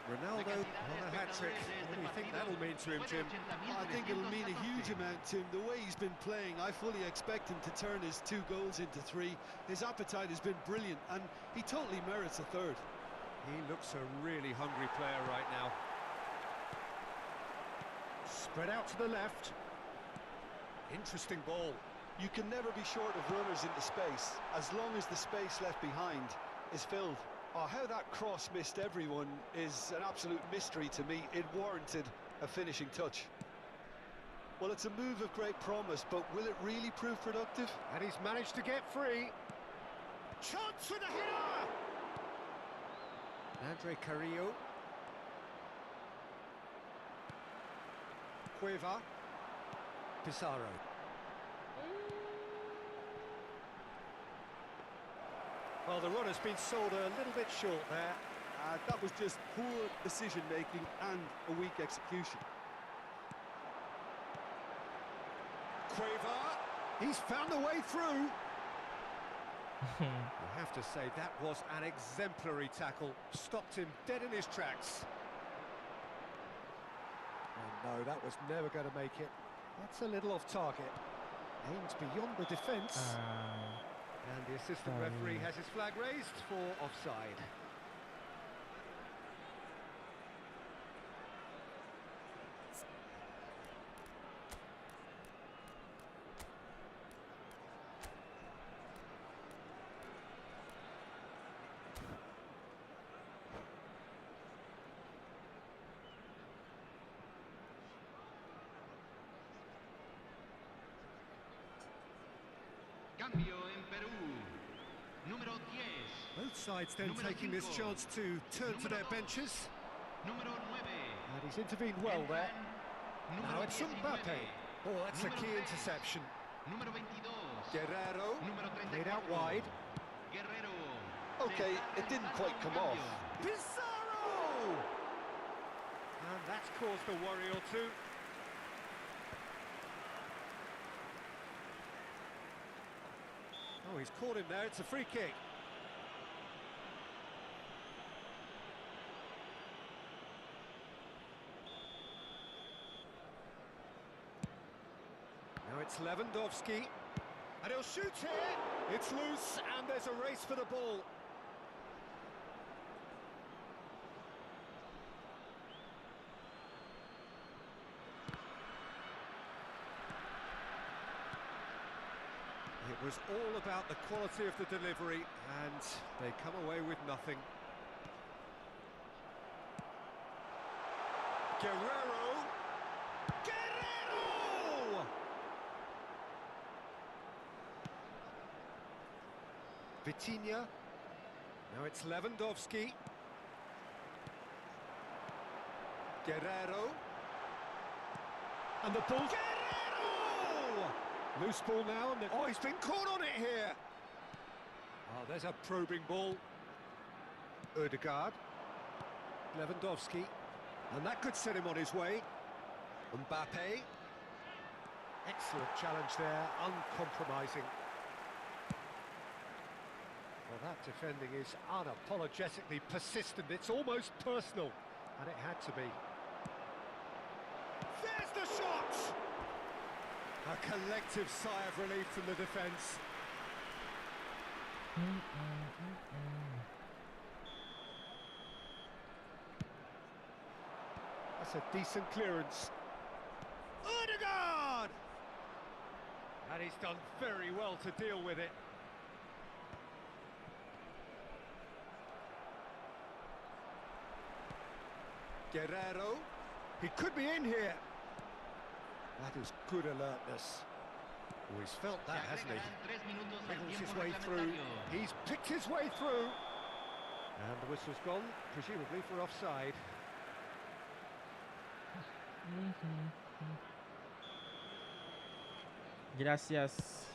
Ronaldo on a hat-trick. What do you think that'll mean to him, Jim? I think it'll mean a huge amount to him. The way he's been playing, I fully expect him to turn his 2 goals into 3. His appetite has been brilliant, and he totally merits a 3rd. He looks a really hungry player right now. Spread out to the left. Interesting ball. You can never be short of runners into space, as long as the space left behind is filled. Oh, how that cross missed everyone is an absolute mystery to me. It warranted a finishing touch. Well, it's a move of great promise, but will it really prove productive? And he's managed to get free. Chance for the header! Andre Carrillo. Cueva. Pizarro. Well, the run has been sold a little bit short there. That was just poor decision-making and a weak execution. Quaver, he's found a way through. You have to say that was an exemplary tackle. Stopped him dead in his tracks. Oh no, that was never going to make it. That's a little off target. Aims beyond the defence. And the assistant referee has his flag raised for offside. Cambio en Perú. Número 10. Both sides then Número taking this 5. chance to turn to their Número 2. benches. Número 9. And he's intervened well there. Now it's Mbappe. Oh, that's a key interception. Número 22. Guerrero, Número 34. played out wide. Guerrero. Okay, it didn't quite come off. Pizarro! And that's caused a worry or two. Oh, he's caught him there. It's a free kick. Now it's Lewandowski. And he'll shoot here. It's loose, and there's a race for the ball. It was all about the quality of the delivery, and they come away with nothing. Guerrero! Guerrero! Vitinha. Now it's Lewandowski. Guerrero. And the ball. Guerrero! Loose ball now, and oh, he's been caught on it here. Oh, there's a probing ball. Odegaard. Lewandowski. And that could set him on his way. Mbappe. Excellent challenge there, uncompromising. Well, that defending is unapologetically persistent. It's almost personal, and it had to be. There's the shot! A collective sigh of relief from the defence. That's a decent clearance. Odegaard! And he's done very well to deal with it. Guerrero. He could be in here. That is good alertness. Oh, he's felt that, hasn't he? Wriggles his way through. He's picked his way through. And the whistle's gone, presumably for offside. Gracias.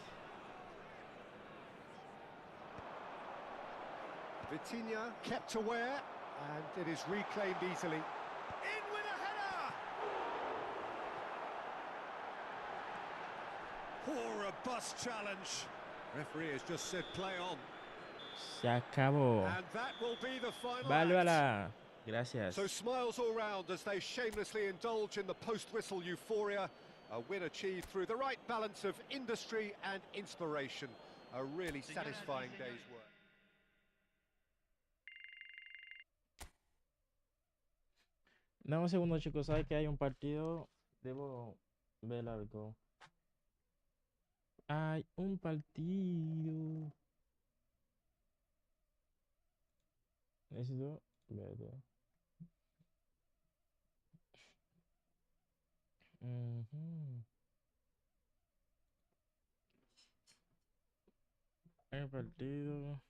Vitinha kept aware, and it is reclaimed easily. In with a header! Poor robust challenge. Referee has just said play on. Se acabó. And that will be the final Válvala. act. Gracias. So smiles all round as they shamelessly indulge in the post-whistle euphoria. A win achieved through the right balance of industry and inspiration. A really satisfying day's work. Dame un segundo, chicos. Sabes que hay un partido. Debo ver algo. Hay un partido. Necesito ver. Hay un partido.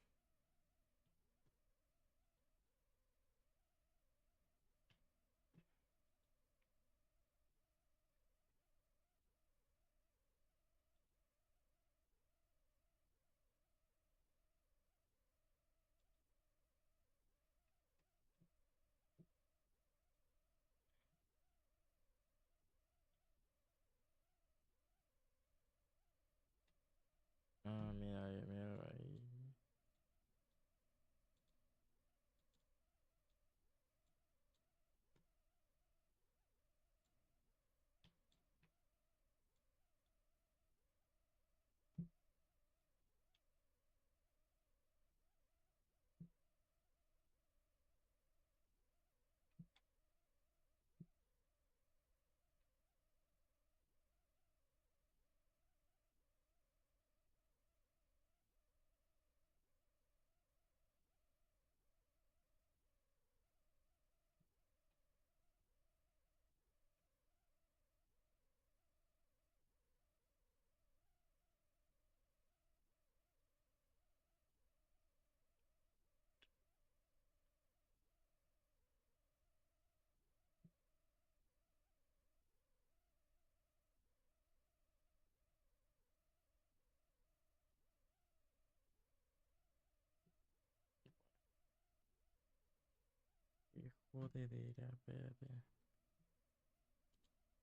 Jodedera, espérate.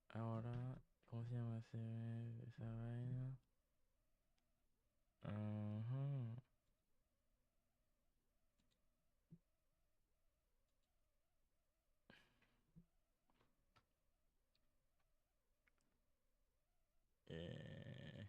Ahora, ¿cómo se llama esa vaina? Ajá. Eh,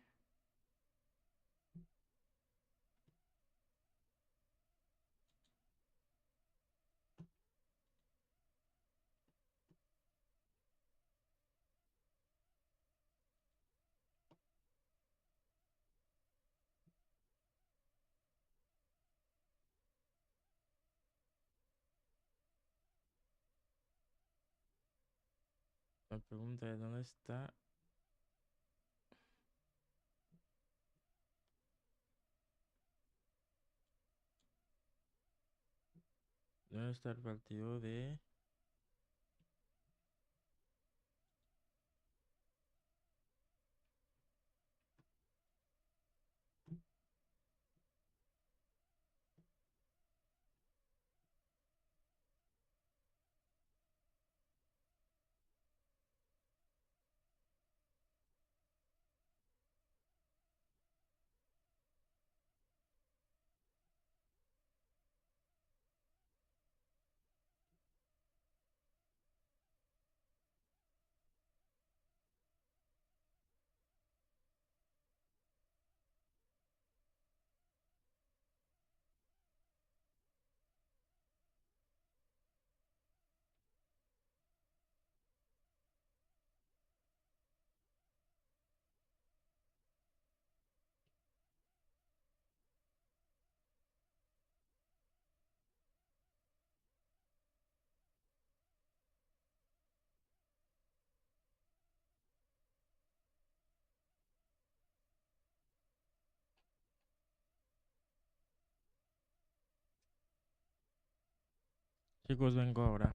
la pregunta es, dónde está el partido de... Chicos, vengo ahora.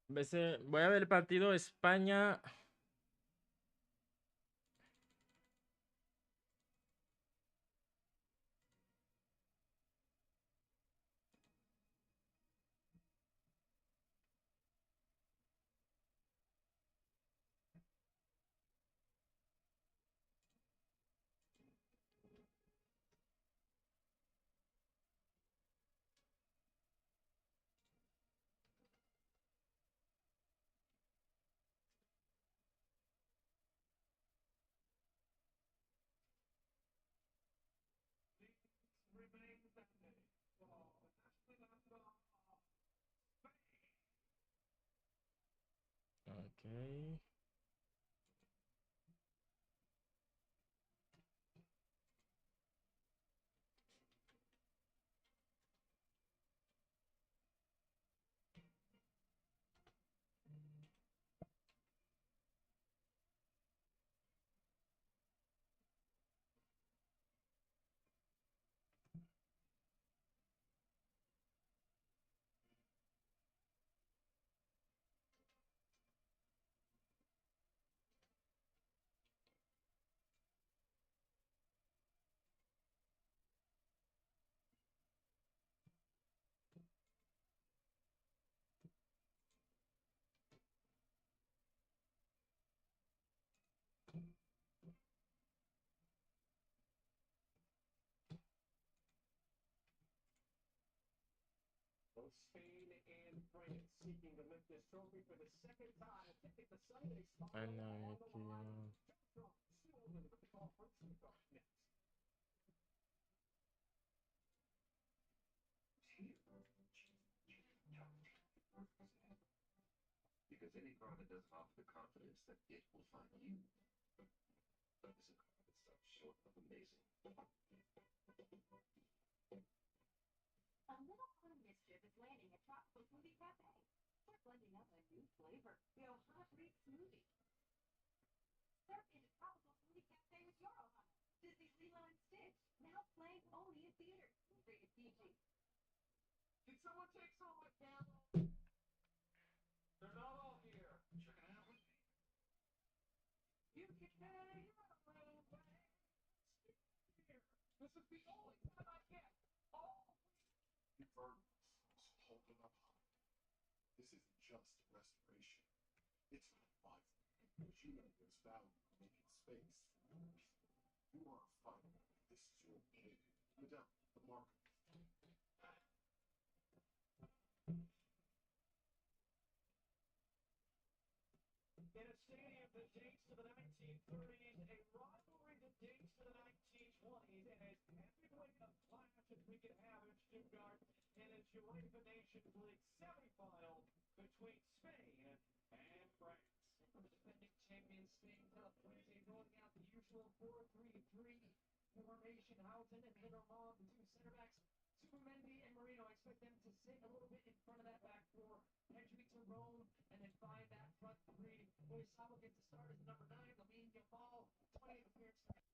Voy a ver el partido España. Ok. Both Spain and France seeking to lift this trophy for the second time, hitting the Sunday spot Ah, on no, the aquí line. no. Soon with the conference next. Because any car that doesn't offer the confidence that it will find you is a car that stops short of amazing. A little fun mischief is landing at Tropical Smoothie Cafe. We're blending up a new flavor, the Ohana Creek Smoothie. Step into Tropical Smoothie Cafe with your Ohana. Disney's Lilo and Stitch, now playing only in theaters. Rated PG. Can someone take some of my camera? They're not all here. Check it out with me. You can pay your own way. Here. This is the only one I get. Oh. Invernos is holding up high. This isn't just restoration. It's revival. But you know there's value in making space for more people. You are a fighter. This is your way. Madame, the market. In a stadium that dates to the 1930s, a rivalry that dates to the 1920s, and as heavyweight a clash as we can have in Stuttgart in a UEFA Nations League semifinal between Spain and France. Defending champion Spain up Wednesday, rolling out the usual 4-3-3 formation. Houghton and Lindermont, the two center backs. Supermendi and Marino, I expect them to sit a little bit in front of that back four. Pedri to roam and then find that front three. Sabo gets the start as number 9. Lamine Yamal, 20th appearance.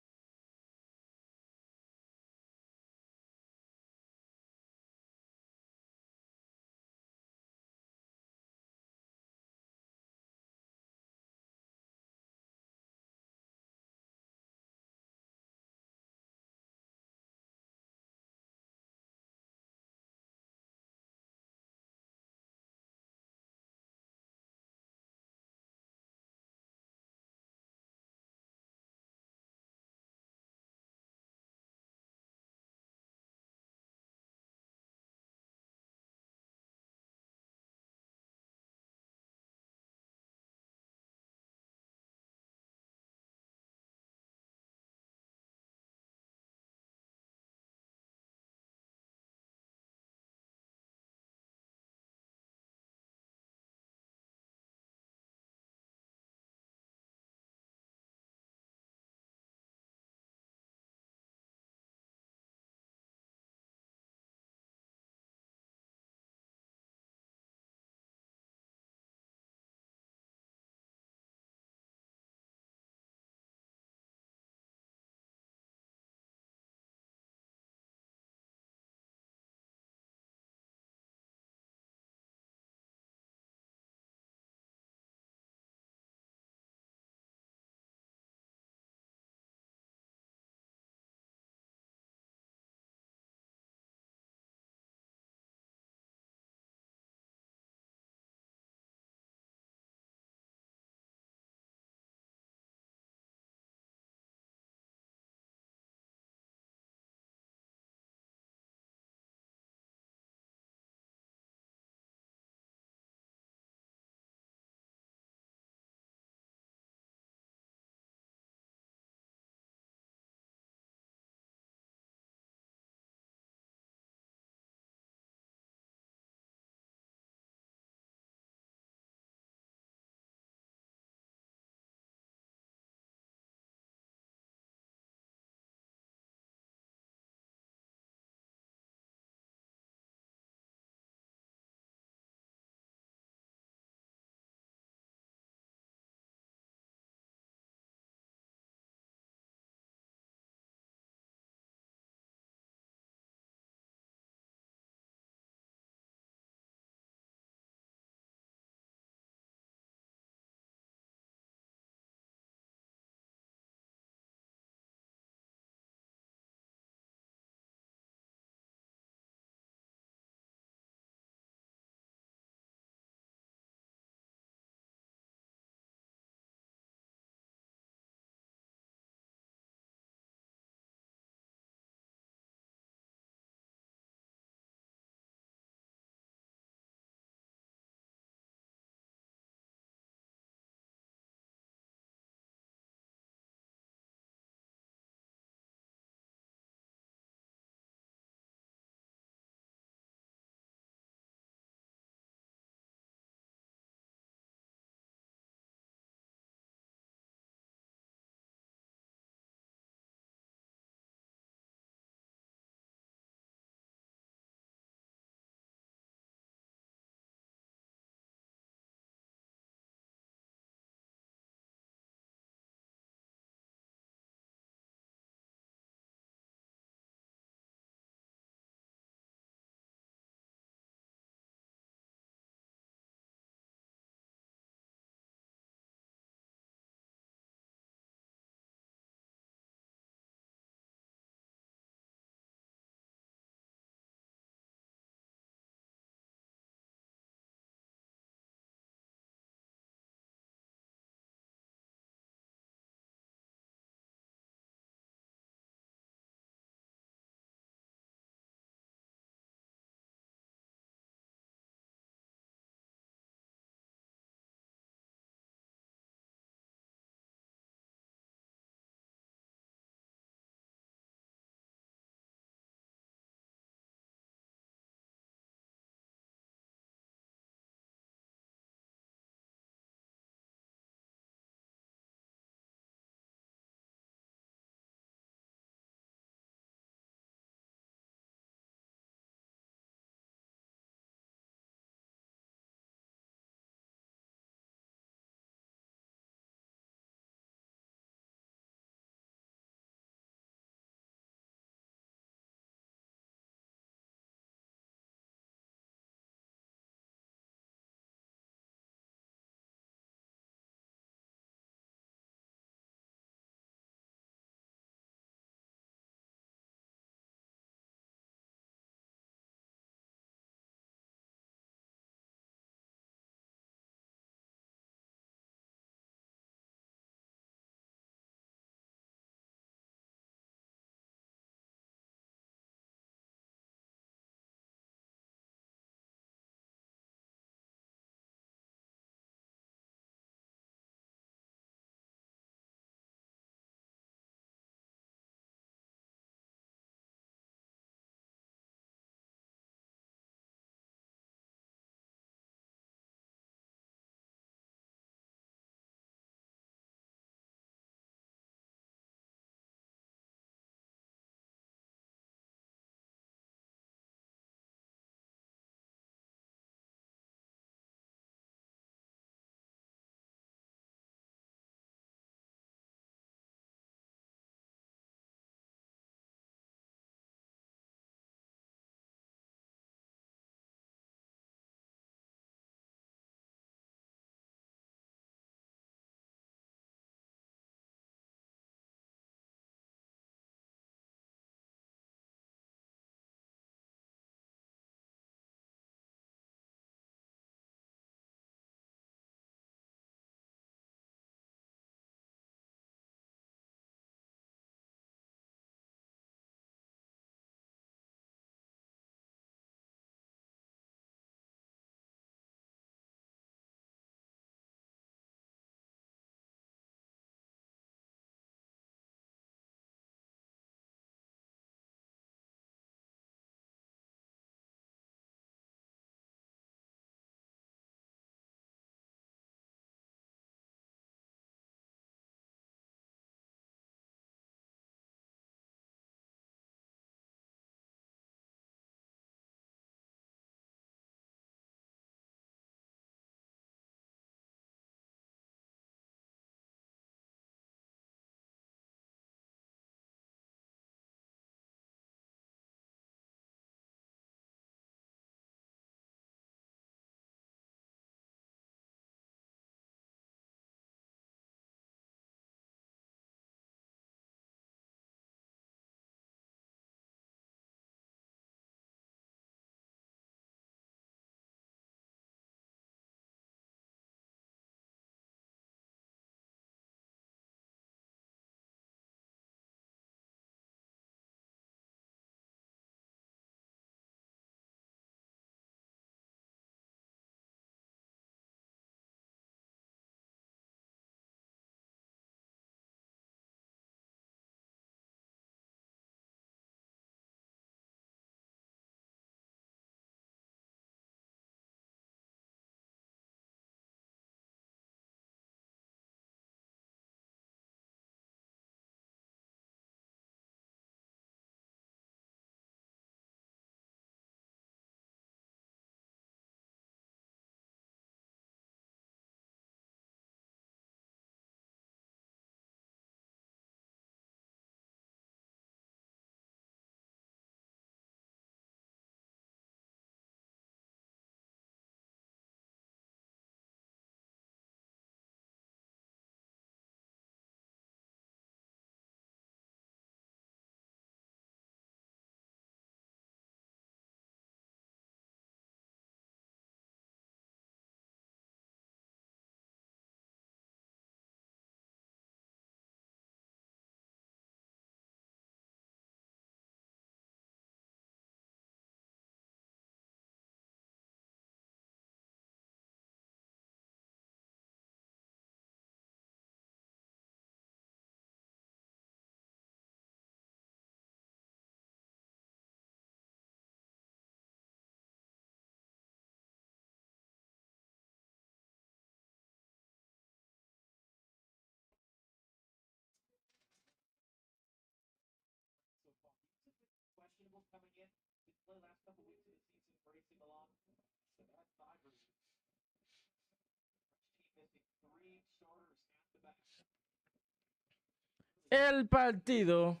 El partido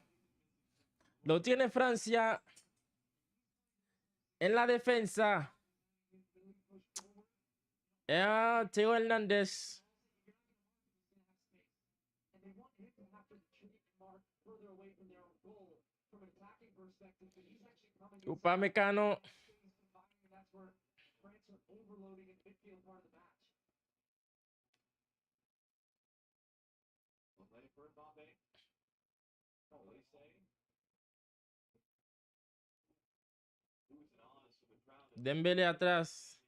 lo tiene Francia en la defensa. Teo Hernández. Upamecano. Dembélé atrás.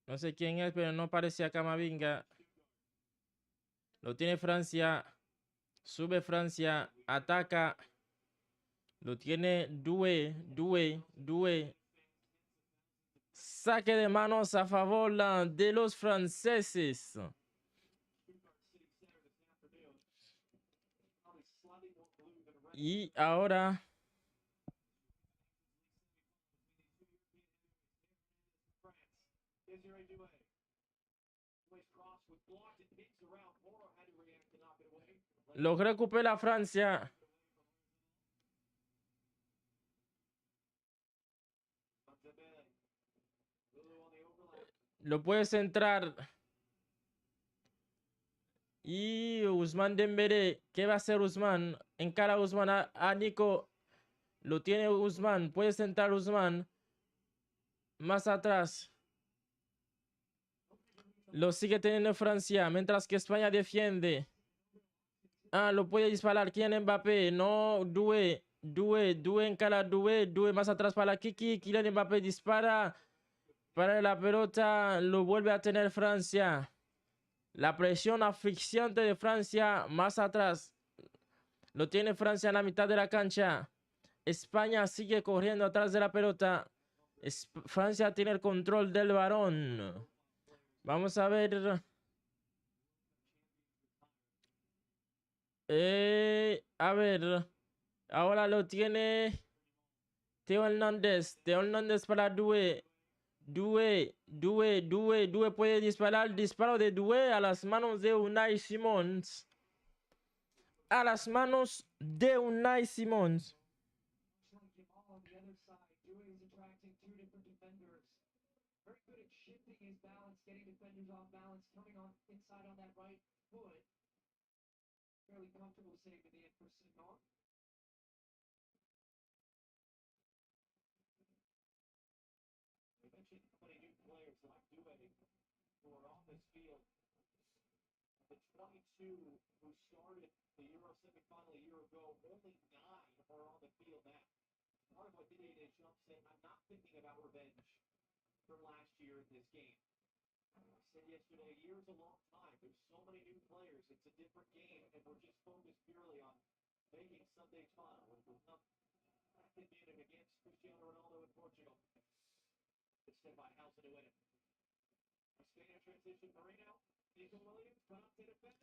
No sé quién es, pero no parecía Camavinga. Lo tiene Francia. Sube Francia. Ataca. Lo tiene Doué. Saque de manos a favor de los franceses. Y ahora lo recupera Francia. Lo puede centrar. Y Ousmane Dembélé. ¿Qué va a hacer Ousmane? Encara a Ousmane a Nico. Lo tiene Ousmane. Puede centrar Ousmane. Más atrás. Lo sigue teniendo Francia. Mientras que España defiende. Lo puede disparar. ¿Quién? Mbappé. No, Doué encara a Doué más atrás para Kiki. Kylian Mbappé dispara. Para la pelota. Lo vuelve a tener Francia. La presión asfixiante de Francia más atrás. Lo tiene Francia en la mitad de la cancha. España sigue corriendo atrás de la pelota. Francia tiene el control del balón. Vamos a ver. A ver. Ahora lo tiene Teo Hernández. Teo Hernández para Doué. Doué puede disparar. Disparo de Doué a las manos de Unai Simons. A las manos de Unai Simons.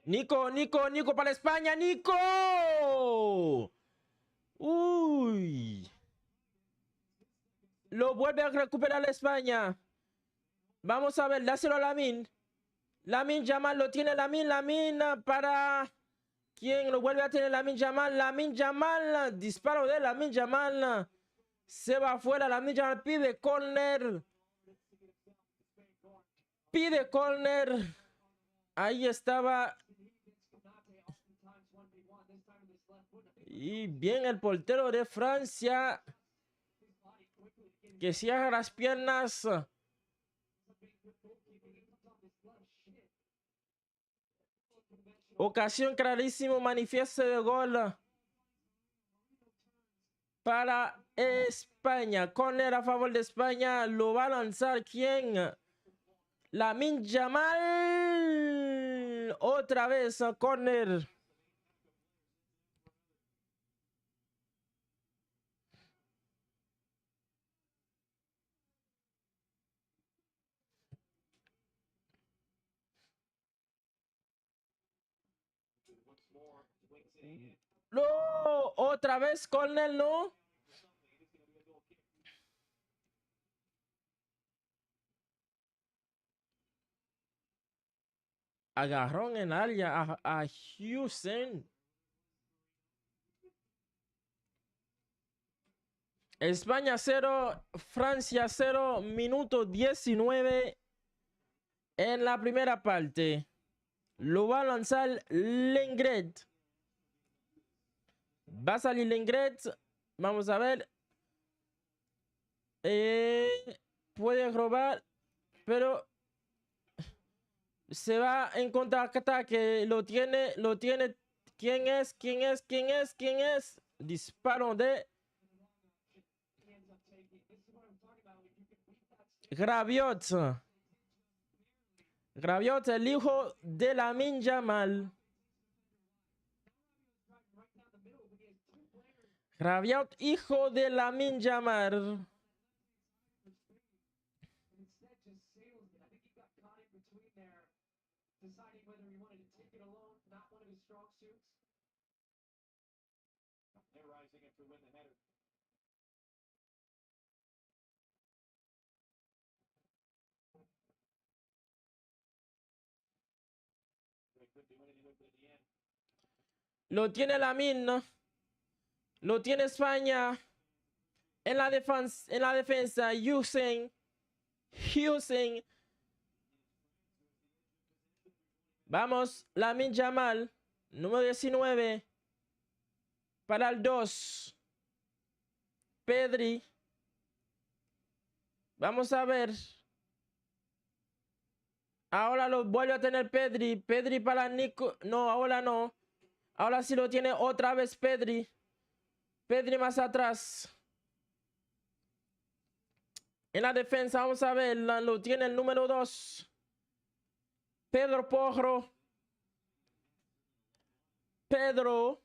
Nico para España, Nico. Uy. Lo vuelve a recuperar España. Vamos a ver, dáselo a Lamine. Lamine Yamal lo tiene Lamine para... ¿Quién lo vuelve a tener? Lamine Yamal. Disparo de Lamine Yamal. Se va afuera. Lamine Yamal pide córner. Ahí estaba. Y bien el portero de Francia. Que cierra las piernas. Ocasión clarísimo, manifiesto de gol para España. Córner a favor de España. Lo va a lanzar ¿quién? Lamine Yamal. Otra vez a córner. No, otra vez córner, ¿no? Agarrón en área a Houston. España 0, Francia 0, minuto 19 en la primera parte. Lo va a lanzar Lenglet. Va a salir Lenglet. Vamos a ver. Puede robar, pero se va en contraataque. Lo tiene. ¿Quién es? Disparo de Graviot. Graviot, el hijo de Lamine Yamal. Graviot, hijo de Lamine Yamal. Deciding whether he wanted to take it alone, not one of his strong suits. They're rising up to win the header. They couldn't do anything with it in the end. Lo tiene Lamine. Lo tiene España. En la defensa, Houston. Vamos, Lamine Yamal, número 19. Para el 2. Pedri. Vamos a ver. Ahora lo vuelve a tener Pedri. Pedri para Nico. No, ahora no. Ahora sí lo tiene otra vez Pedri. Pedri más atrás. En la defensa, vamos a ver. Lo tiene el número 2. Pedro Porro. Pedro.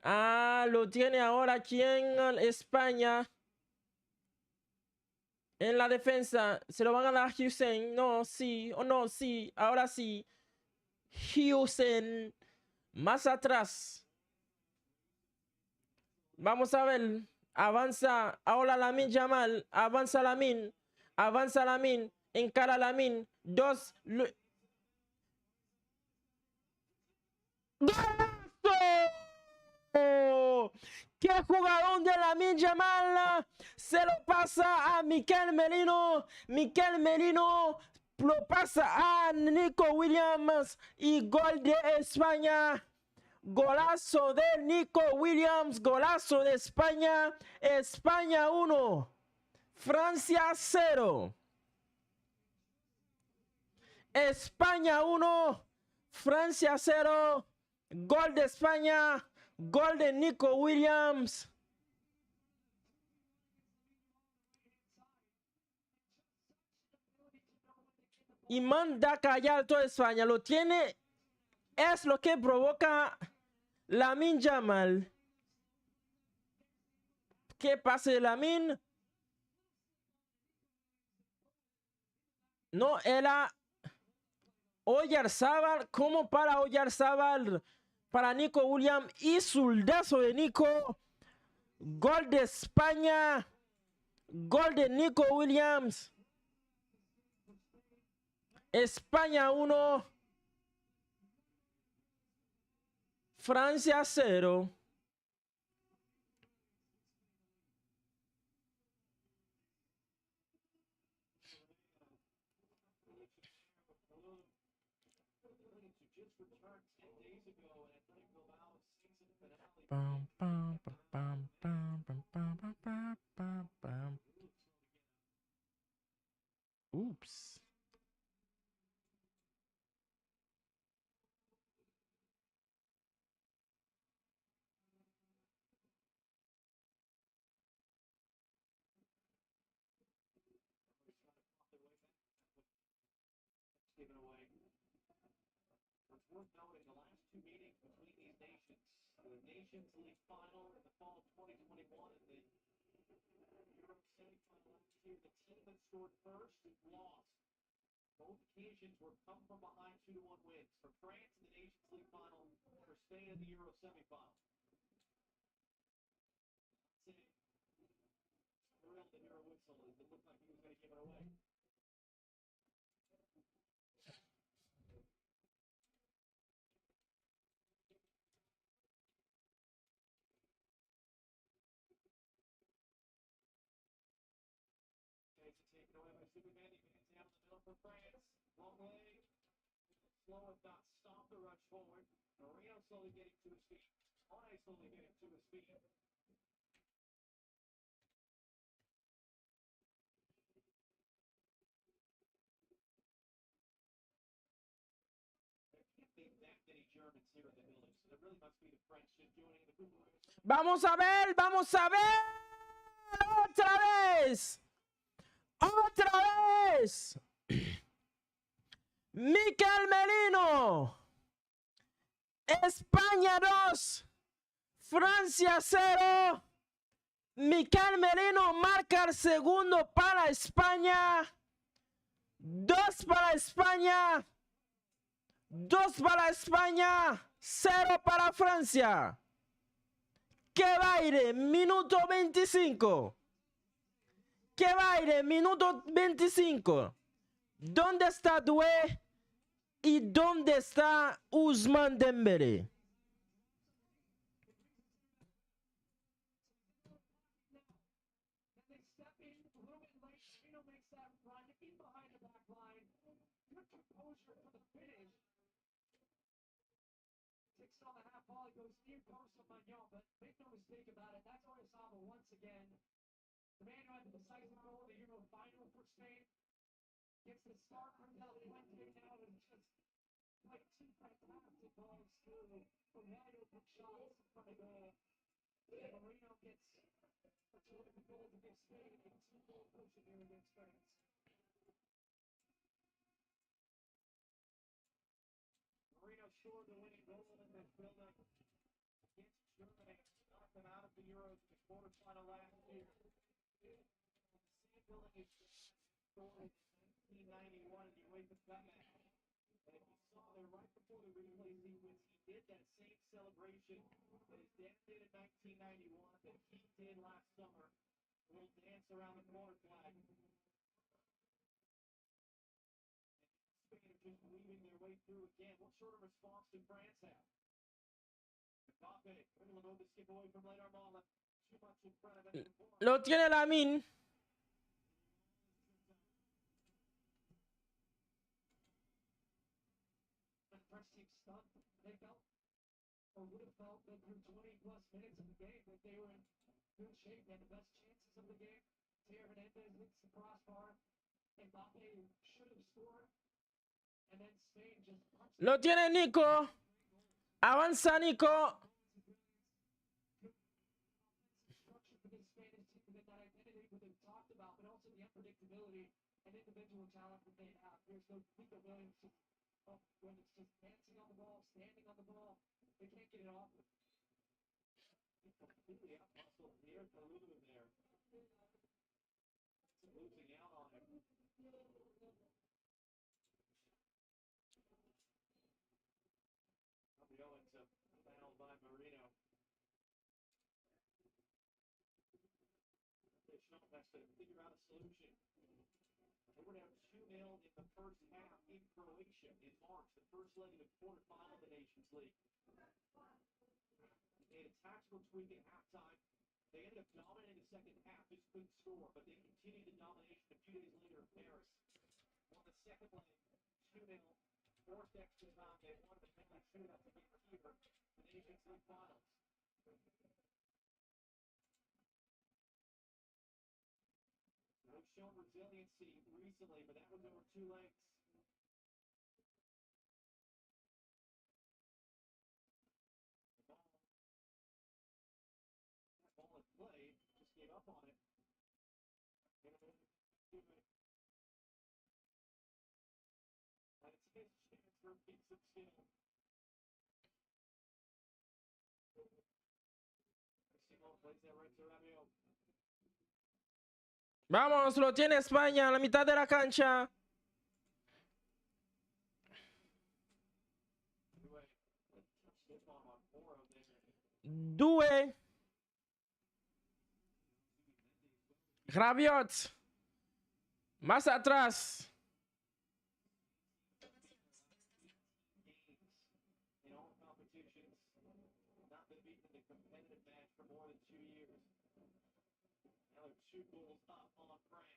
Lo tiene ahora aquí en España. En la defensa. Se lo van a dar a Houston. No, sí. O no, sí. Ahora sí. Houston. Más atrás. Vamos a ver. Avanza. Ahora Lamine Yamal. Avanza Lamine. Avanza Lamine. Encara Lamine. 2. ¡Golazo! ¡Qué jugador de Lamine Yamal! Se lo pasa a Mikel Merino. Mikel Merino lo pasa a Nico Williams. Y gol de España. Golazo de Nico Williams. Golazo de España. España 1. Francia 0. España 1. Francia 0. Gol de España. Gol de Nico Williams. Y manda a callar toda España. Lo tiene. Es lo que provoca Lamine Yamal. ¿Qué pasa de Lamine? No era Oyarzabal. ¿Cómo para Oyarzabal? Para Nico Williams y zurdazo de Nico. Gol de España. Gol de Nico Williams. España 1. Francia 0. Pam, pam, pam, pam, pam, pam, pam, pam, pam, pam. Oops. Given away. It's worth noting the last two meetings between these nations, the Nations League final in the fall of 2021 and the Europe semifinal last year, the team that scored first lost. Both occasions were come from behind 2-1 wins for France in the Nations League final, for Spain in the Euro semifinal. Thrilled to hear a whistle. It looked like he was going to give it away. Vamos a ver, vamos a ver. Otra vez. Otra vez. Mikel Merino. España 2. Francia 0. Mikel Merino marca el segundo para España. 2 para España. 2 para España. 0 para Francia. Que baile, minuto 25. Que baile, minuto 25. ¿Dónde está Doué? ¿Y dónde está Ousmane Dembélé? On the half volley goes near post of Magnon, but make no mistake about it, that's Oyarzabal once again. The man who had the decisive goal in the Euro final for Spain gets the start from Del Puente now to just play two fantastic balls through the wide open shots in front of goal. And Marino gets a terrific goal to give Spain a 2-goal cushion here against France. Marino scored the winning goal in this build-up against Germany, knocked them out of the Euros in the quarterfinal last year. The same building is scored in 1991 in the UEFA Cup match. And if you saw there right before the replay sequence, he did that same celebration that his dad did in 1991 that he did last summer. A little dance around the corner flag. Spain are just weaving their way through again. What sort of response did France have? Lo tiene Lamin. Or would have felt that through 20 plus minutes of the game that they were in good shape, had the best chances of the game. Teo Hernandez hits the crossbar. Mbappe should have scored. And then Spain just punched. Lo tiene Nico. Avanza Nico. But also the unpredictability and individual talent that they have. There's no Nico Williams just when it's just dancing on the ball, standing on the ball. They can't get it off. Completely out muscle here for Lulu in there. It's losing out on him. Owens fouled by Marino. Deschamps has to figure out a solution. They were down 2-0 in the first half in Croatia in March, the first leg of the quarterfinal of the Nations League. They had a tactical tweak at halftime. They ended up dominating the second half, just couldn't score, but they continued the domination a few days later in Paris. Won the second leg, 2-0, forced extra time. They won the penalty shootout to get here for the Nations League finals. They've shown resiliency recently, but that was over 2 legs. Ball in play, just gave up on it. And it's his chance for a piece of skill. Simon plays that right to Rabiot. Vamos, lo tiene España a la mitad de la cancha. Doué. Rabiot. Más atrás. Two goals up on France.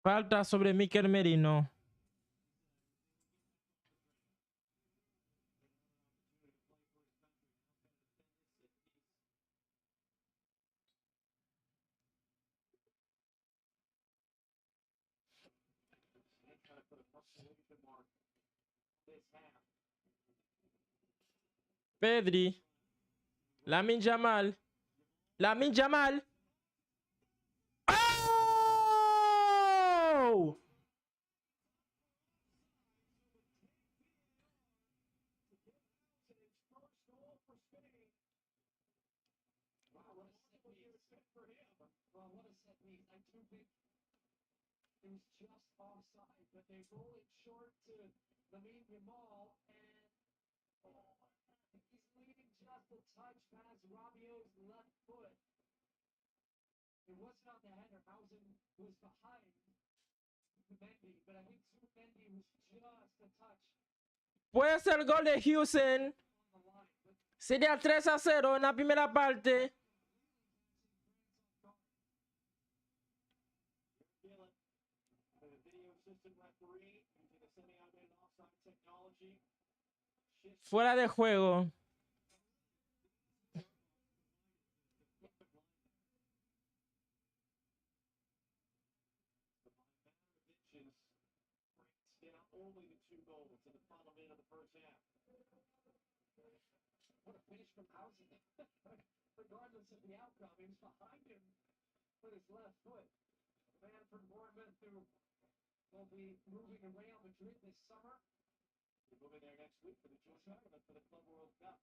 Falta sobre Mikel Merino. Pedri. Lamine Yamal. Lamine Yamal. ¡Oh! Well, what a set piece. I'm too big. It was just offside, but they roll it short to Lamine Yamal, and he's leading just a touch past Rabiot's left foot. It wasn't on the header. Hausen was behind Mendy, but I think Mendy was just a touch Puede ser el gol de Houston. on the line. But Sería 3-0 en la primera parte. the video assistant referee using the semi-automated offside technology. Fuera de juego. Down only the 2 goals in the final minute of the first half. What a finish from Hausen. Regardless of the outcome, he was behind him with his left foot. The man from Bournemouth who will be moving to Real Madrid this summer. He's moving there next week for the joint tournament for the Club World Cup.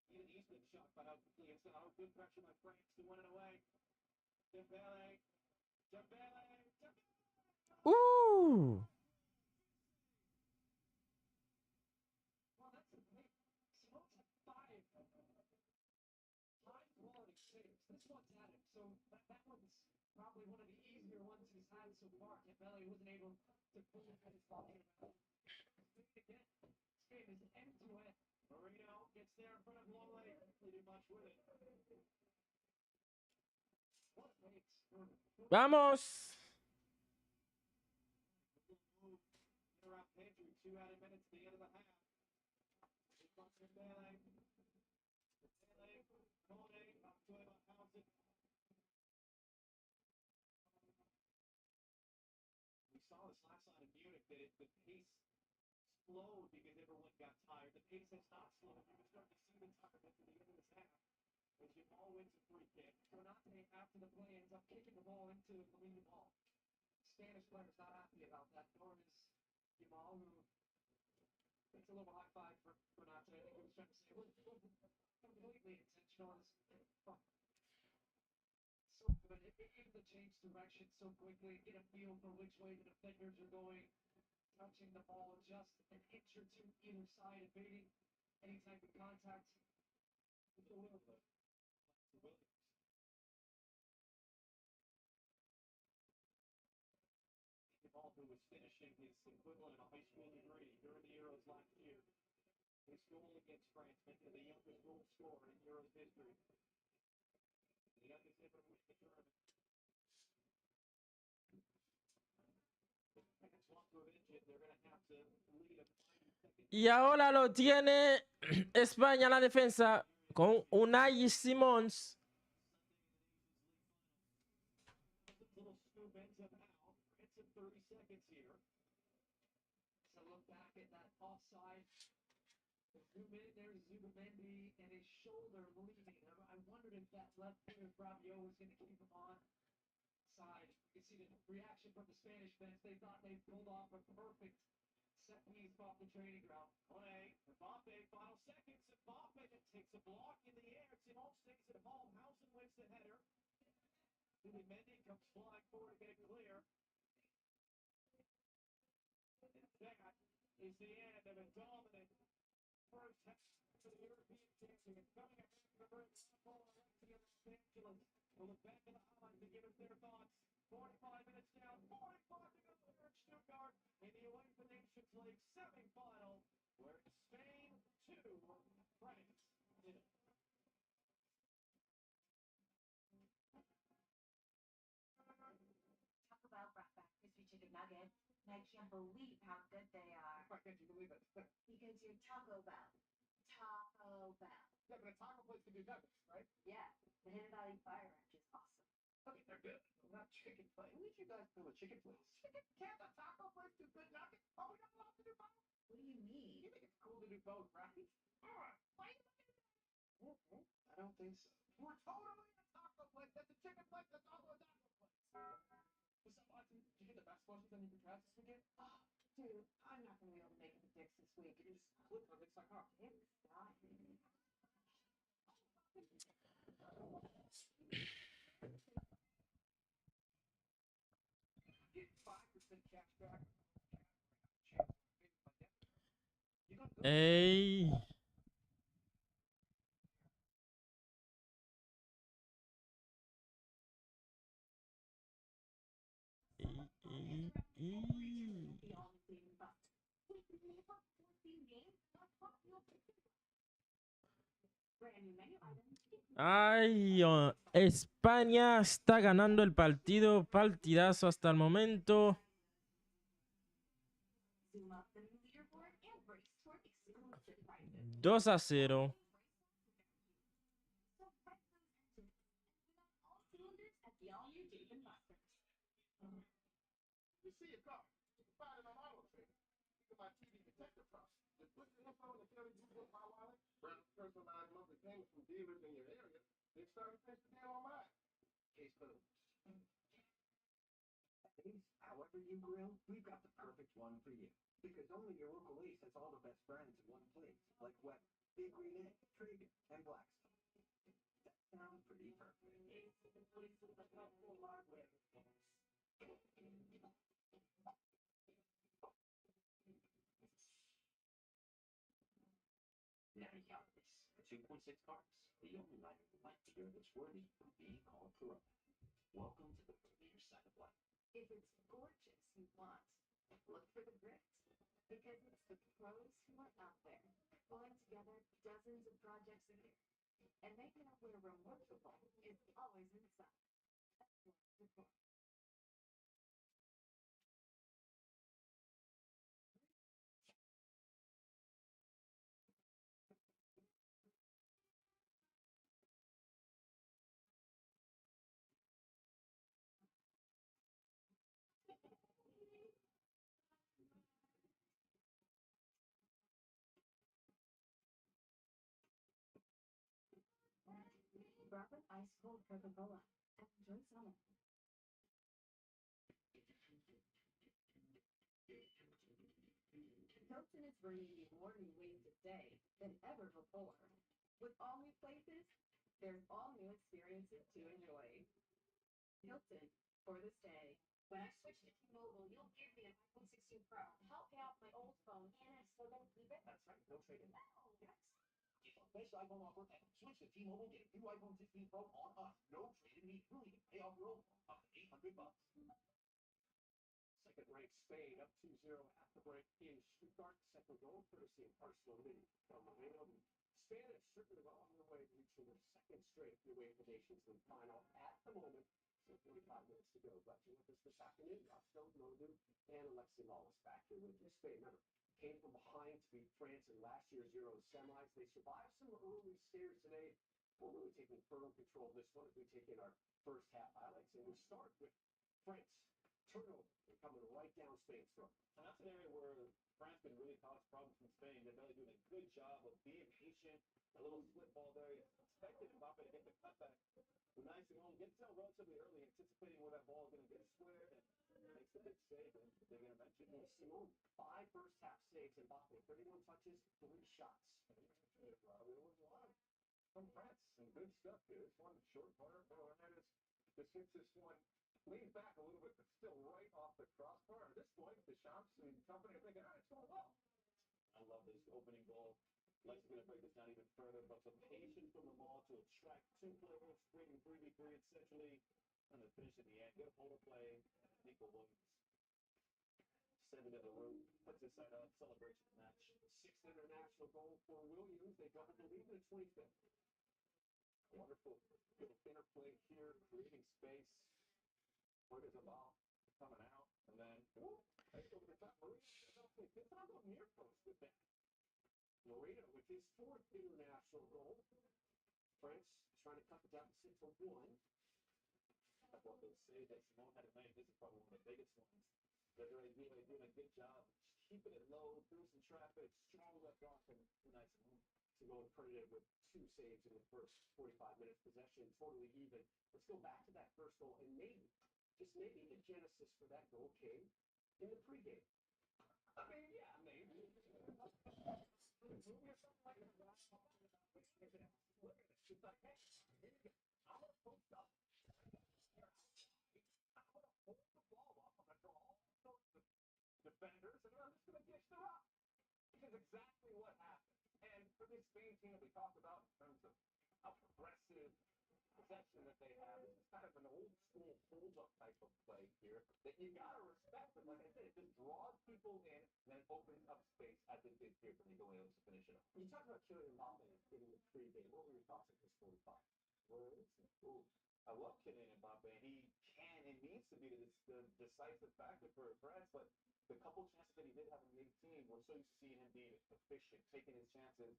Even he's been shocked by how quickly it's out. Good pressure by France to win it away. Dembele. Ooh. Well, that's a big. Simone's had 5 high-quality saves. This one's at him, so that one's probably one of the easier ones he's had so far. Dembele wasn't able to fully get his ball in. Again, this game is end-to-end. Marino gets there in front of Lole. Didn't do much with it. What a pace. Vamos. Around Pedri, 2 added minutes at the end of the half. Dembele, Kone, not good about Hausen. We saw this last night in Munich that the pace slowed because everyone got tired. The pace has not slowed. You can start to see the tiredness at the end of this half as Jamal wins a free kick. Konate, after the play, ends up kicking the ball into Lamine Yamal. Spanish player's not happy about that, nor is Yamal, who it's a little high five for Konate. I think he was trying to say it wasn't completely intentional. So good. Able to change direction so quickly, get a feel for which way the defenders are going, touching the ball just an inch or two either side, evading any type of contact with the Williams. Ball who was finishing his equivalent of a high school degree during the Euros last year. His goal against France meant the youngest goal scorer in Euros history. The youngest ever to win the tournament. France want to avenge it. They're going to have to lead a 5-second. Y ahora lo tiene España en la defensa con Unai Simons. Little scoop ends up out. It's in 30 seconds here. So look back at that offside. Zoom in, there's Zubamendi and his shoulder leaning. I wondered if that left footer Rabiot was going to keep him on side. You can see the reaction from the Spanish bench. They thought they pulled off a perfect set piece off the training ground. Play. Mbappe, final seconds. Mbappe takes a block in the air. Simon stays at home. Hausen wins the header. Mendy comes flying forward to get it clear. And that is the end of a dominant first half for the European champion. Coming up after the break, ball right to Los Angeles. We'll look back at the highlights and give us their thoughts. 45 minutes down, 45 to go here at Stuttgart in the UEFA Nations League semifinal, where Spain 2, France 0. Talk about brought back Mr. And I can't believe how good they are. Why can't you believe it? Because you're Taco Bell. Taco Bell. Yeah, but a taco place can do nuggets, right? Yeah, the Hidden Valley Fire Ranch is awesome. Okay, they're good. Not chicken place. Who did you guys build a chicken place? Chicken? Can't a taco place do good nuggets? Are we not allowed to do both? What do you mean? You think it's cool to do both, right? Why are you looking at that? I don't think so. We're totally a taco place. That's a chicken place. That's also a taco place. What's up, Watson? Did you get the basketball shoes I need for practice weekend? Oh, dude, I'm not going to be able to make it to Dick's this week. Just click on it. It's like, oh. Dick's dying. Get 5% cash back. Ey. Ay, España está ganando el partido, partidazo hasta el momento. 2-0. You see a car. You find it on Auto Trader. You can buy TV protector plus. Just put the info in the 32-bit My Wallet. Browse personalized monthly payments from dealers in your area. Then start to finish the deal online. Case closed. Ace, however you grill, we've got the perfect one for you. Because only your local Ace has all the best brands in one place. Like Wet, Big Green Egg, Traeger, and Blackstone. That sounds pretty perfect. Now you got this. 2.6 carbs. The only lighter light beer that's worthy of being called Corona. Welcome to the premier side of life. If it's gorgeous you want, look for the grit. Because it's the pros who are out there, pulling together dozens of projects a year. And making it where remarkable is always in sight. Grab an ice cold Coca-Cola and enjoy summer. Hilton is bringing you more new ways to stay than ever before. With all new places, there's all new experiences to enjoy. Hilton, for the stay. When I switch to T-Mobile, you'll give me an iPhone 16 Pro. Help pay off my old phone, and I'm still gonna keep it. That's right. No trading. Oh, yes. Get the best iPhone offer and switch to T-Mobile. Get a new iPhone 16 Pro on us. No trading. You can pay off your old phone up to $800. Second ranked Spain up 2-0 at the break in Stuttgart. Second goal courtesy of Arsenal lead from Moreno. Spain is certainly well on their way to reaching their second straight UEFA Nations League final at the moment. So 45 minutes to go. But with us this afternoon, Roscoe, Nordu, and Alexi Lawless back here with you. Spain, remember, came from behind to beat France in last year's Euro semis. They survived some early scares today. We're really taking firm control of this one as we take in our first half highlights. And we start with France. Turnover coming right down Spain's throat. And that's an area where France can really cause problems from Spain. They're really doing a good job of being patient. A little slip ball there. You expected Mbappe to get the cutback. Nice and home. Gets out relatively early, anticipating where that ball is going to get squared, and makes the big save. And they're going to mention Simone, 5 first half saves. Mbappe, 31 touches, 3 shots. It was a lot from France. Some good stuff here. This one short corner for Hernandez. Just hits this one. Leans back a little bit, but still right off the crossbar. At this point, the Champs and company are thinking, all right, it's going well. I love this opening goal. Lex is going to break this down even further, but the patience from the ball to attract 2 players, creating 3v3 essentially, and the finish in the end. Good hold of play, and Nico Williams. Send it to the room, puts his side up, celebration match. 6th international goal for Williams. They doubled the lead in the 25th. Wonderful little interplay here, creating space. Where does the ball coming out? And then, near post with that. Moreno with his fourth international goal. France trying to cut the deficit to 1. That's what they say that Simone had tonight. This is probably one of the biggest ones. They're doing a good job keeping it low through some traffic. Strong left off and nice to go accredited with 2 saves in the first 45 minutes possession. Totally even. Let's go back to that first goal and maybe, just maybe, the genesis for that goal came in the pregame. I mean, yeah, maybe. Movie or something like that. Look at this. It's like, hey, I'm gonna post up. I'm gonna hold the ball up. I'm gonna draw all sorts of defenders, and I'm just gonna dish the rock. Which is exactly what happened. And for this Spain team that we talked about in terms of how progressive possession that they have, this is kind of an old school hold-up type of play here that you gotta respect. But like I said, it just draws people in and then opens up space as it did here for Nico Williams to finish it up. You talked about Kylian Mbappe getting the pregame. What were your thoughts at this 45? Well, I love Kylian Mbappe. He can and needs to be the decisive factor for France, but the couple chances that he did have in the 18, we're so used to seeing him being efficient, taking his chances,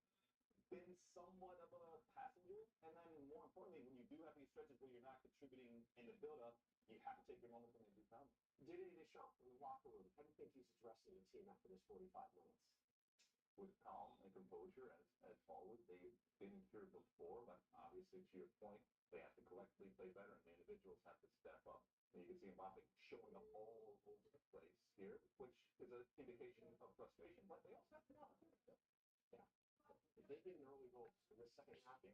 been somewhat of a passenger, and then more importantly, when you do have these stretches where you're not contributing in the build-up, you have to take your moments when they do come. Didier Deschamps in the locker room, how do you think he's addressing the team after this 45 minutes? With calm and composure, as always. They've been here before, but obviously, to your point, they have to collectively play better, and the individuals have to step up. And you can see Mbappe showing up all over the place here, which is an indication of frustration, but they also have to know. Yeah. If they get an early goal in the second half,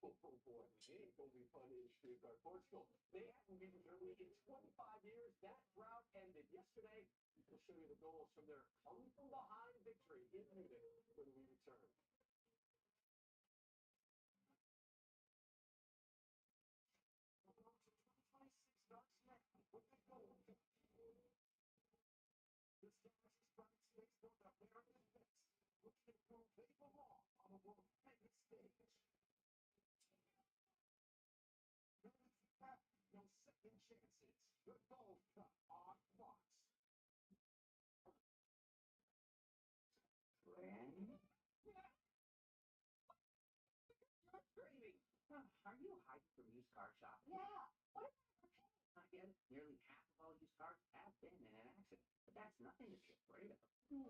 oh boy, it ain't going to be fun in Stuttgart, Portugal. They haven't beaten Germany in 25 years. That drought ended yesterday. We'll show you the goals from their come-from-behind victory in Munich when we return. The Stars strike six for the American Knicks, which can prove they belong on the world's biggest stage. No second chances. The gold cup on Fox. You're crazy. Are you hiding from used car shopping? Yeah. What I get it. Nearly half of all used cars have been in an accident, but that's nothing to be afraid of. Show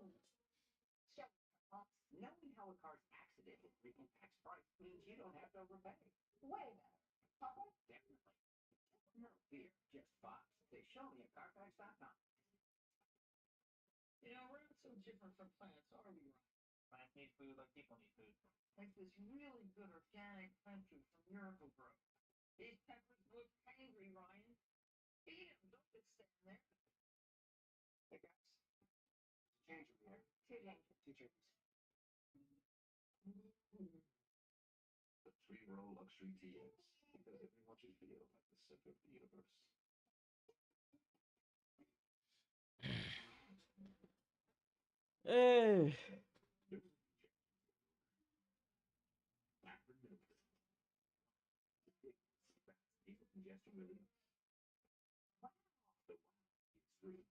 Knowing how a car's accidentally impacts price means you don't have to overpay. way better. Definitely. No fear, just Fox. They show me at Carfax.com. You know, we're not so different from plants, are we, Ryan? Plants need food like people need food. Like this really good organic country from Miracle Grow. These peppers look angry, Ryan. Eat them, don't just stand there. Hey, guys. Change over here. Two changes. 2 changes. The 3-row luxury TX, because everyone should feel like the center of the universe. Hey. Congestion relief. Wow. The wow is free.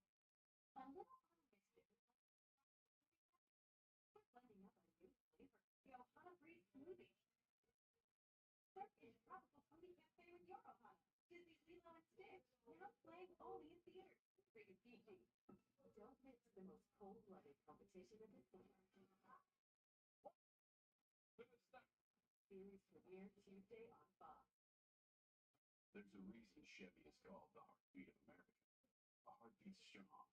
A little unmixed. We're blending up a new flavor. The Ohana Breed smoothie. There is tropical smoothie cafe with your Ohana. Disney's Lilo and Stitch. Now playing only in theaters. Rated PG. Don't miss the most cold-blooded competition of the summer. Series premiere Tuesday on Fox. There's a reason Chevy is called the heartbeat of America. A heartbeat strong,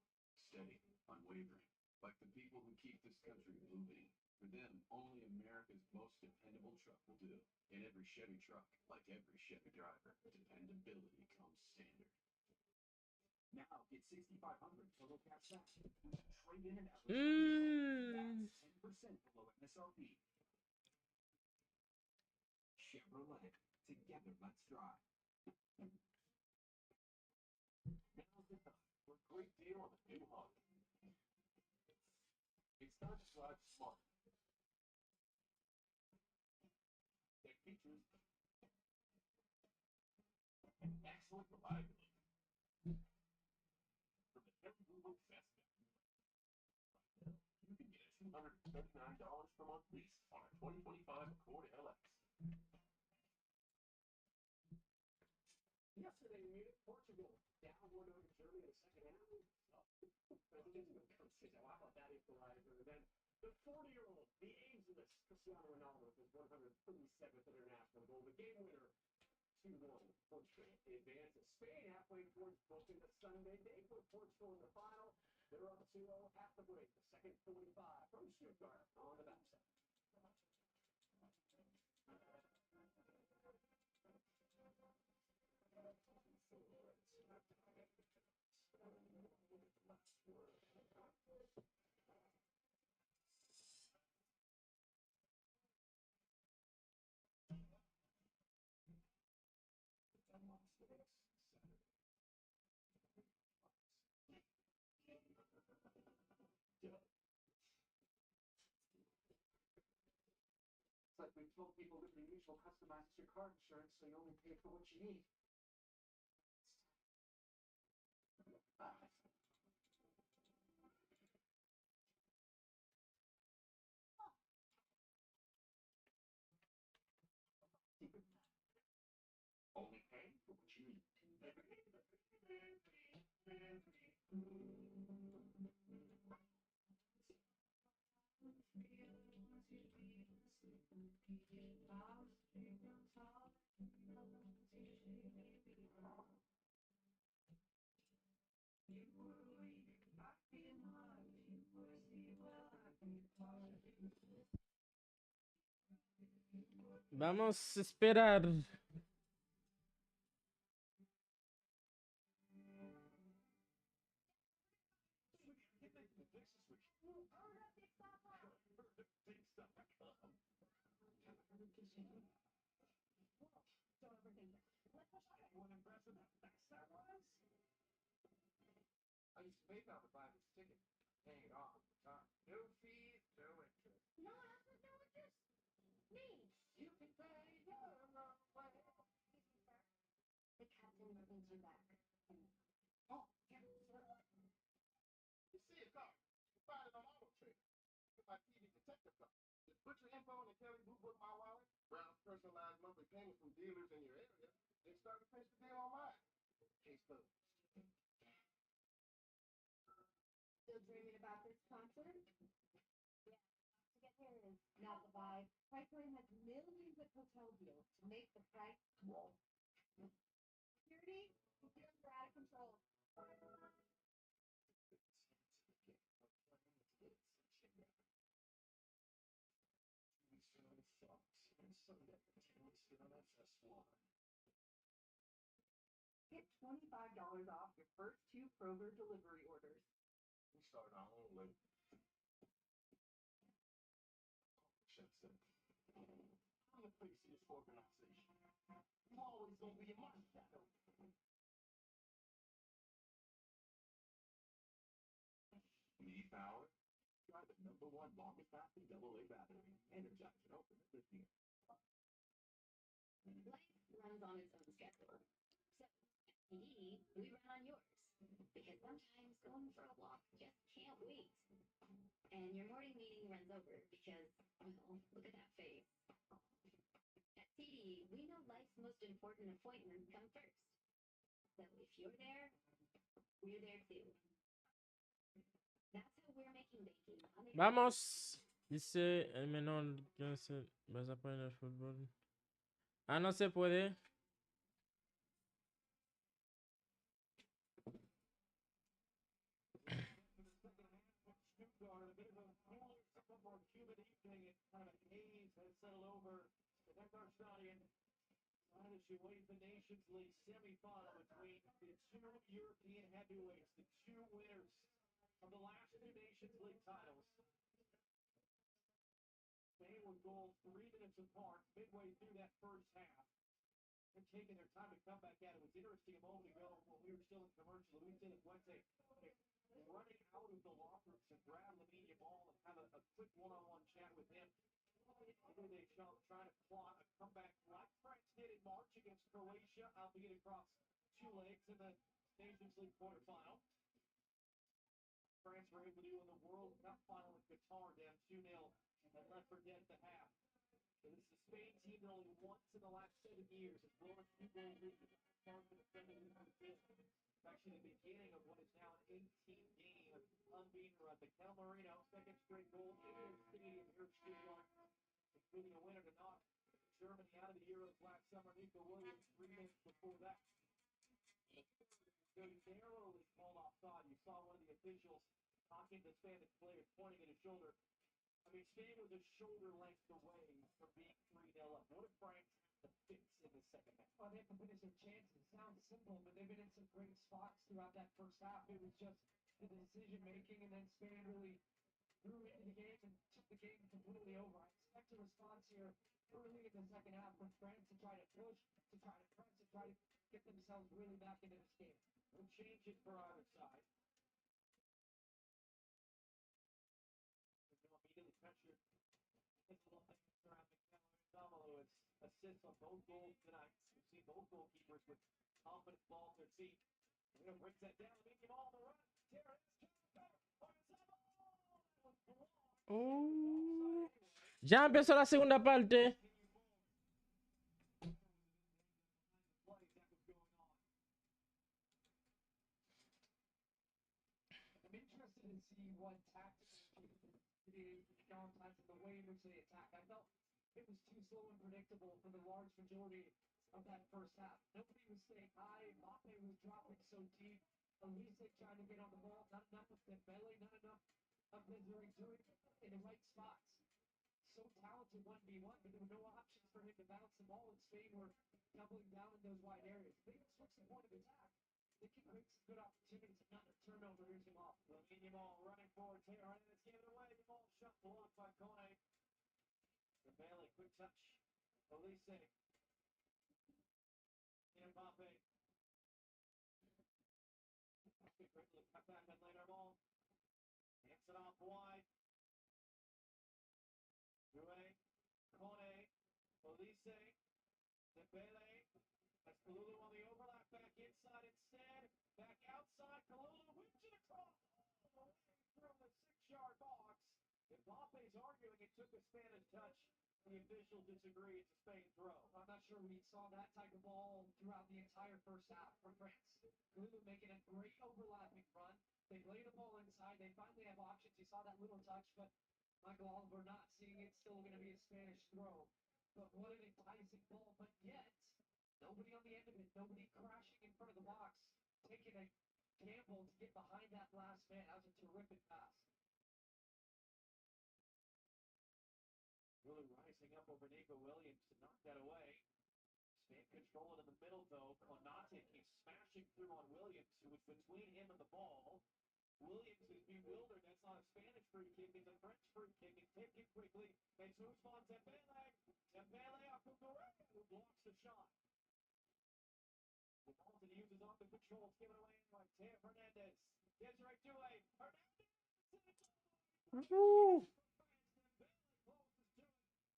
steady, unwavering. Like the people who keep this country moving. For them, only America's most dependable truck will do. In every Chevy truck, like every Chevy driver, dependability comes standard. Now get 6,500 total cash back. Trade in and out. That's 10% below MSRP. Chevrolet. Together, let's drive. Now's the time for a great deal on the new Honda. It's time to drive smart. Their features and excellent reliability. From the Chevy Google Festa, you can get a $39 per month lease on a 2025 Accord LX. Yesterday, Munich, Portugal, down 1-0 to Germany in the second half. How about that equalizer? Then the 40-year-old, the ageless Cristiano Ronaldo, with his 137th international goal, the game winner, 2-1. Portugal advances. Spain halfway towards booking the Sunday. They put Portugal in the final. They're up 2-0 at the break. The second 45 from Stuttgart on the backside. It's like we told people with the usual customizes your car insurance so you only pay for what you need. Only pay for what you need. Vamos a esperar. I used to pay about to buy this ticket, paying it off at the time. No fees, no interest. No one else would know interest? Me. You can pay your own way. The captain brings you back. Oh, yeah, sure. You see a car, you find it on Auto Trader. Get my TV detective car. Just put your info in the Kelly Blue Book My Wallet, browse personalized monthly payments from dealers in your area, then start to finish the deal online. Case closed. Still dreaming about this concert? Yeah, to get here is not the vibe. Priceline has millions of hotel deals to make the price roll. Security, you're out of control. Get $25 off your first 2 Kroger delivery orders. We start our own label. I'm the face of this organization. I'm always gonna be in my shadow. Need power? Try the #1 longest lasting AA battery. Energize and open at 50. Life runs on its own schedule. So, at TD, we run on yours. Because sometimes going for a walk just can't wait. And your morning meeting runs over because, well, look at that face. At TD, we know life's most important appointments come first. So if you're there, we're there too. That's how we're making banking. Vamos. Dice el menor que se vas a poner el fútbol. Ah, no se puede. She weighs the Nations League semifinal between the 2 European heavyweights, the 2 winners of the last 2 Nations League titles. They were goals 3 minutes apart midway through that first half. They're taking their time to come back at it. It was interesting a moment ago when we were still in commercial. Luis De La Fuente running out of the locker room to grab Lamine Yamal and have a quick one-on-one chat with him. Here they jump, trying to plot a comeback like France did in March against Croatia, albeit across 2 legs in the Nations League quarterfinal. France were able to, in the World Cup final with Qatar down 2-0 and left for dead at the half. So this is a Spain team that only once in the last 7 years has blown a 2-goal lead for the defending fifth. It's actually the beginning of what is now an 18-game unbeaten run. Mikel Marino, second straight goal in their stadium here at Stuttgart, including a winner to knock Germany out of the Euros last summer. Nico Williams 3 minutes before that. Very narrowly called offside. You saw one of the officials talking to Spanish players, pointing at his shoulder. I mean, Spain was a shoulder length away from being 3-0 up. What if France had the fix in the second half? Well, they have to finish their chances. Sounds simple, but they've been in some great spots throughout that first half. It was just the decision making, and then Spain really grew into the game and took the game completely over. I expect a response here early in the second half from France to try to push, to try to press, to try to get themselves really back into this game. No changes for either side. Immediately pressure. It's a little thing around Domelo. It's assists on both goals tonight. We've seen both goalkeepers with confident ball at their feet. We're going to break that down. Make him all the run. Oh. Ya empezó la segunda parte. I'm interested to see what tactical changes sometimes in the way in which they attack. I felt it was too slow and predictable for the large majority of that first half. Nobody was staying high. Mbappe was dropping so deep. Elise trying to get on the ball. Not enough of Dembele. Not enough of Desiree doing in the right spots. So talented 1v1, but there were no options for him to bounce the ball, and Spain were doubling down in those wide areas. They can switch the point of attack. They can create some good opportunities. Another turnover. Here's him off. Ball running forward. Taylor, let's give it away. The ball shot blocked by Kone. Dembele, quick touch. Elise. Mbappe. Great look, cut back and later ball. Hands it off wide. Drouet. Kone. Elise. Dembele. That's Kalulu on the overlap. Back inside instead. Back outside. Kalulu whips it across all the way through the 6-yard box. Mbappe's arguing it took a Spanish touch. The official disagrees. It's a Spain throw. I'm not sure we saw that type of ball throughout the entire first half from France. Kalulu making a great overlapping run. They lay the ball inside. They finally have options. You saw that little touch, but Michael Oliver not seeing it. Still going to be a Spanish throw. But what an enticing ball. But yet, nobody on the end of it. Nobody crashing in front of the box. Taking a gamble to get behind that last man. That was a terrific pass. Really rising up over Nico Williams to knock that away. Spain control it in the middle, though. Konate keeps smashing through on Williams, who was between him and the ball. Williams is bewildered. That's not a Spanish free kick. It's a French free kick. And taken quickly. It's Ousmane Dembele. Dembele off of Drouet, who blocks the shot. The Dalton uses off the control. It's given away by Teo Hernandez. Desiree Drouet. Hernandez. Woo.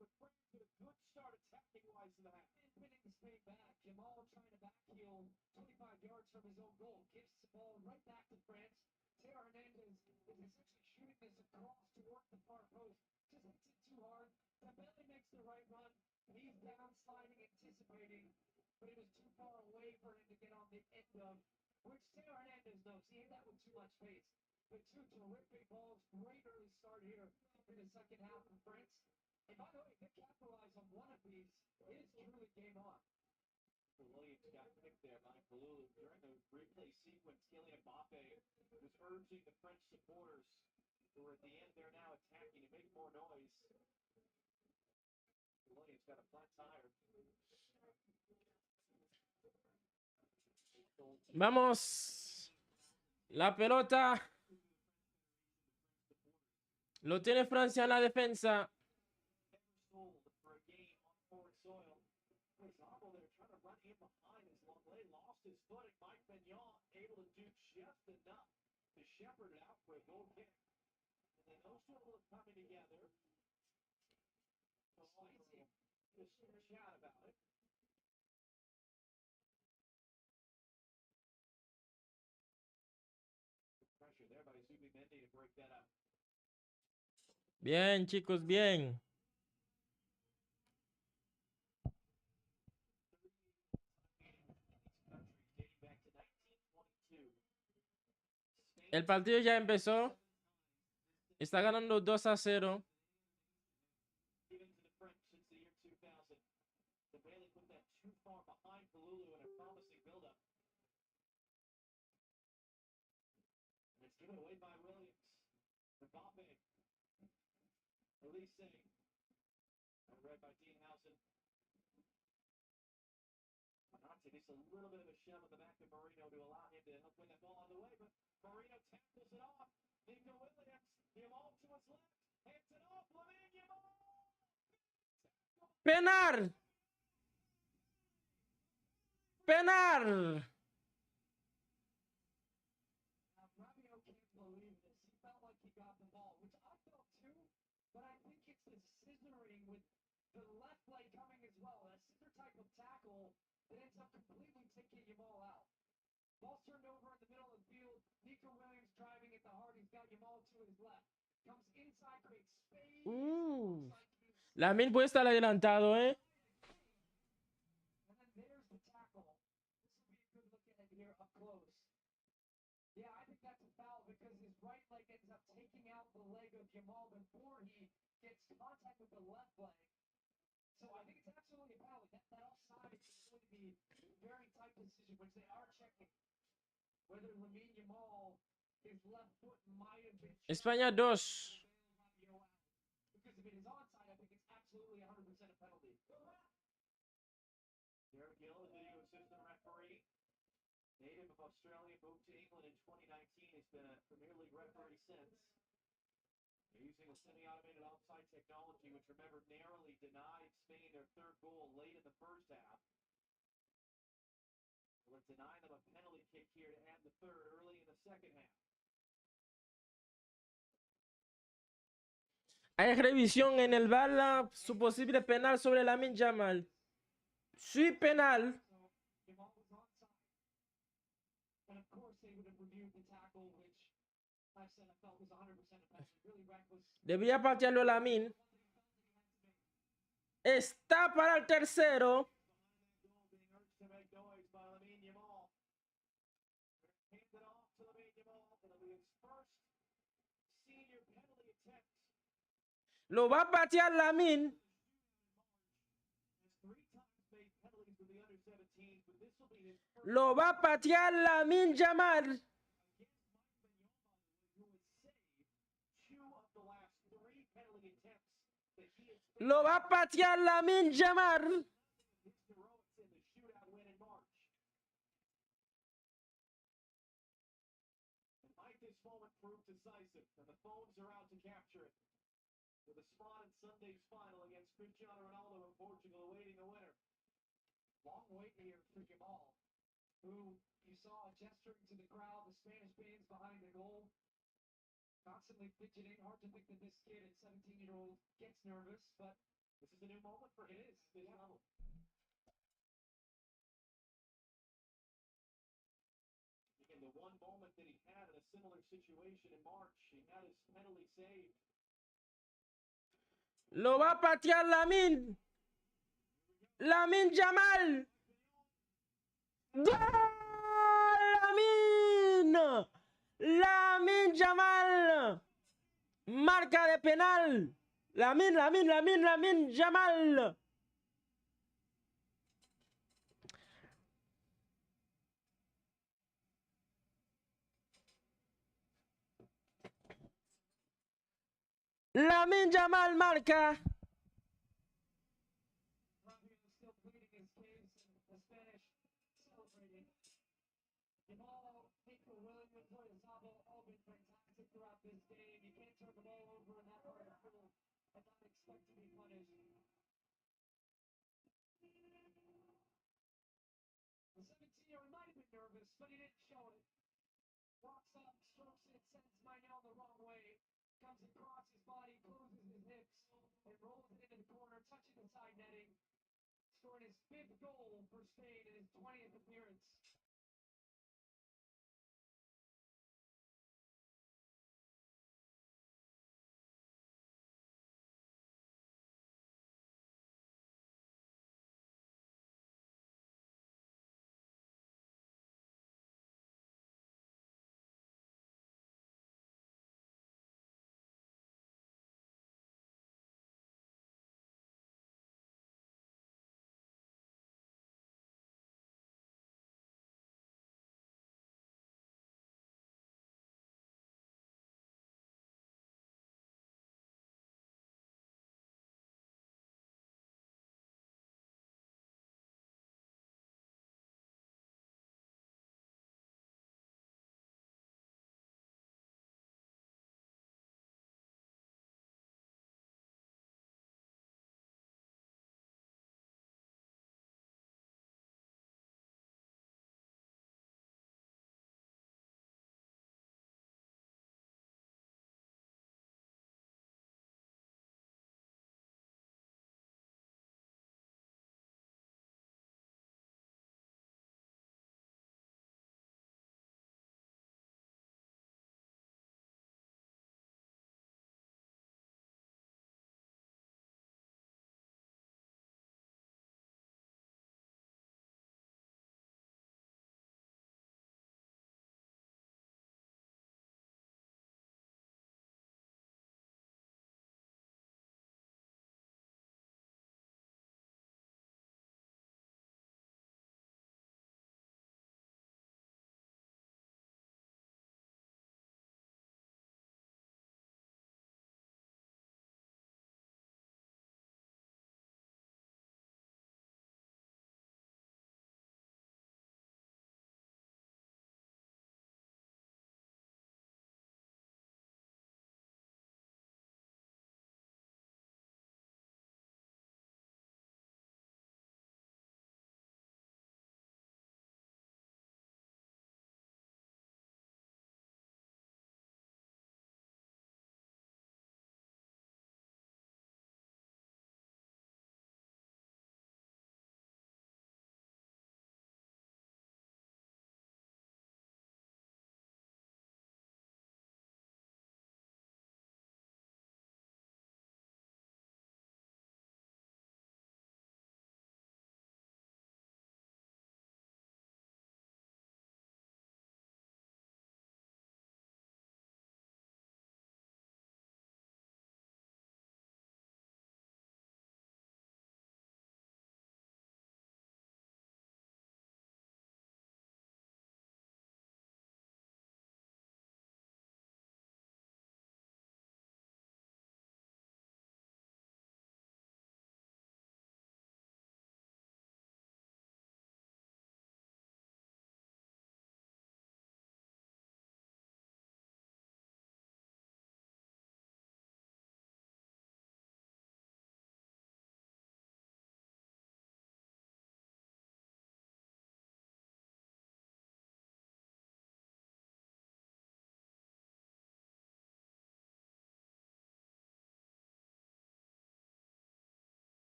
Good start attacking-wise in the half. Pinning Spain back. Jamal trying to backheel 25 yards from his own goal. Gives the ball right back to France. Teo Hernandez is essentially shooting this across toward the far post. Just hits it too hard. Dembele makes the right run. He's down, sliding, anticipating. But it was too far away for him to get on the end of, which Teo Hernandez knows. He hit that with too much pace. But two terrific balls. Great early start here in the second half from France. And by the way, if they capitalize on one of these, it is truly game on. Williams got picked there by Kalulu. During the replay sequence, Kylian Mbappe was urging the French supporters who are at the end there now attacking to make more noise. Williams got a flat tire. Vamos. La pelota. Lo tiene Francia en la defensa. Lost his footing. Mike Mignon able to do just enough to shepherd it out for a goal kick. And then those two are coming together. Just chat about it. Pressure there by Zubimendi to break that up. Bien, chicos, bien. El partido ya empezó. Está ganando 2-0. ¡Penar! ¡Penar! Lamine puede estar adelantado, ¿eh? España 2. Hay revisión en el VAR su posible penal sobre Lamine Yamal. Sí, penal. Debía patearlo Lamine. Está para el tercero. Lo va a patear Lamine. Lo va a patear Lamine Yamal. Lo va a patear Lamine Yamal. Lo va a patear Lamine. Lamine Yamal. ¡Gol! Lamine. Lamine Yamal. Marca de penal. Lamine Yamal. Lamine Yamal marca.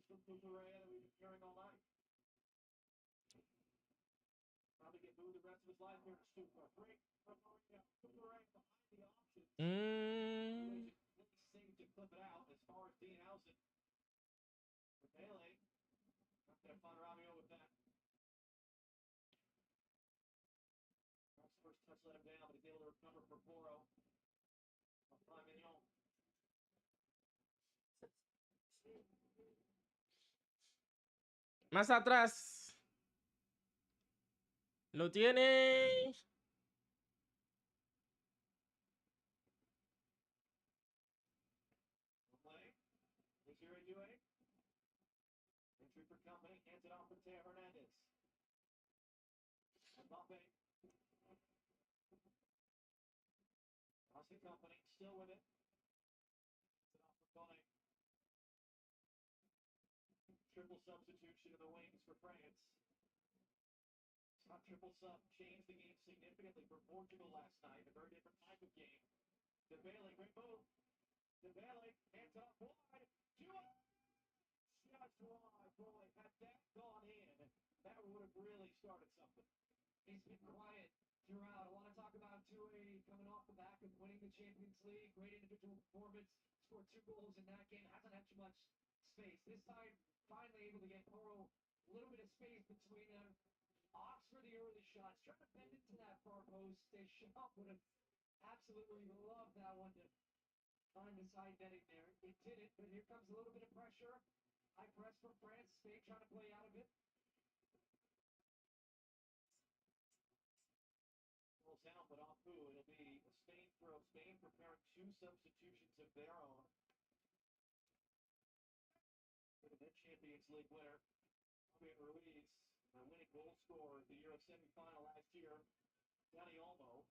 from Cucurella that we've been hearing all night. Probably get booed the rest of his life here in Stuttgart. Great from Cucurella behind the options. Really seemed to clip it out as far as Dean Housen. Pele. Not going to find Romeo with that. First touch let him down, but he's able to recover for Boro. Más atrás. Lo tiene. Entry for company, hands it off for Teo Hernandez. Mbappe. Austin Company, still with it. Hands it off for Kone. Triple substitution in the wings for France. It's not triple sub, changed the game significantly for Portugal last night. A very different type of game. Dembele, great move. Dembele, hands it off wide. Shots wide, boy. Had that gone in, that would have really started something. He's been quiet throughout. I want to talk about Toure coming off the back of winning the Champions League. Great individual performance. Scored 2 goals in that game. Hasn't had too much space. This time, finally able to get Poro a little bit of space between them. Opts for the early shots. Trying to bend into that far post. They shot would have absolutely loved that one to find the side netting there. It didn't, but here comes a little bit of pressure. High press from France. Spain trying to play out of it. Down, but off who? It'll be a Spain throw. Spain preparing 2 substitutions of their own. For the Champions League winner, Javier Ruiz, the winning goal scorer of the Euro semifinal last year, Dani Olmo.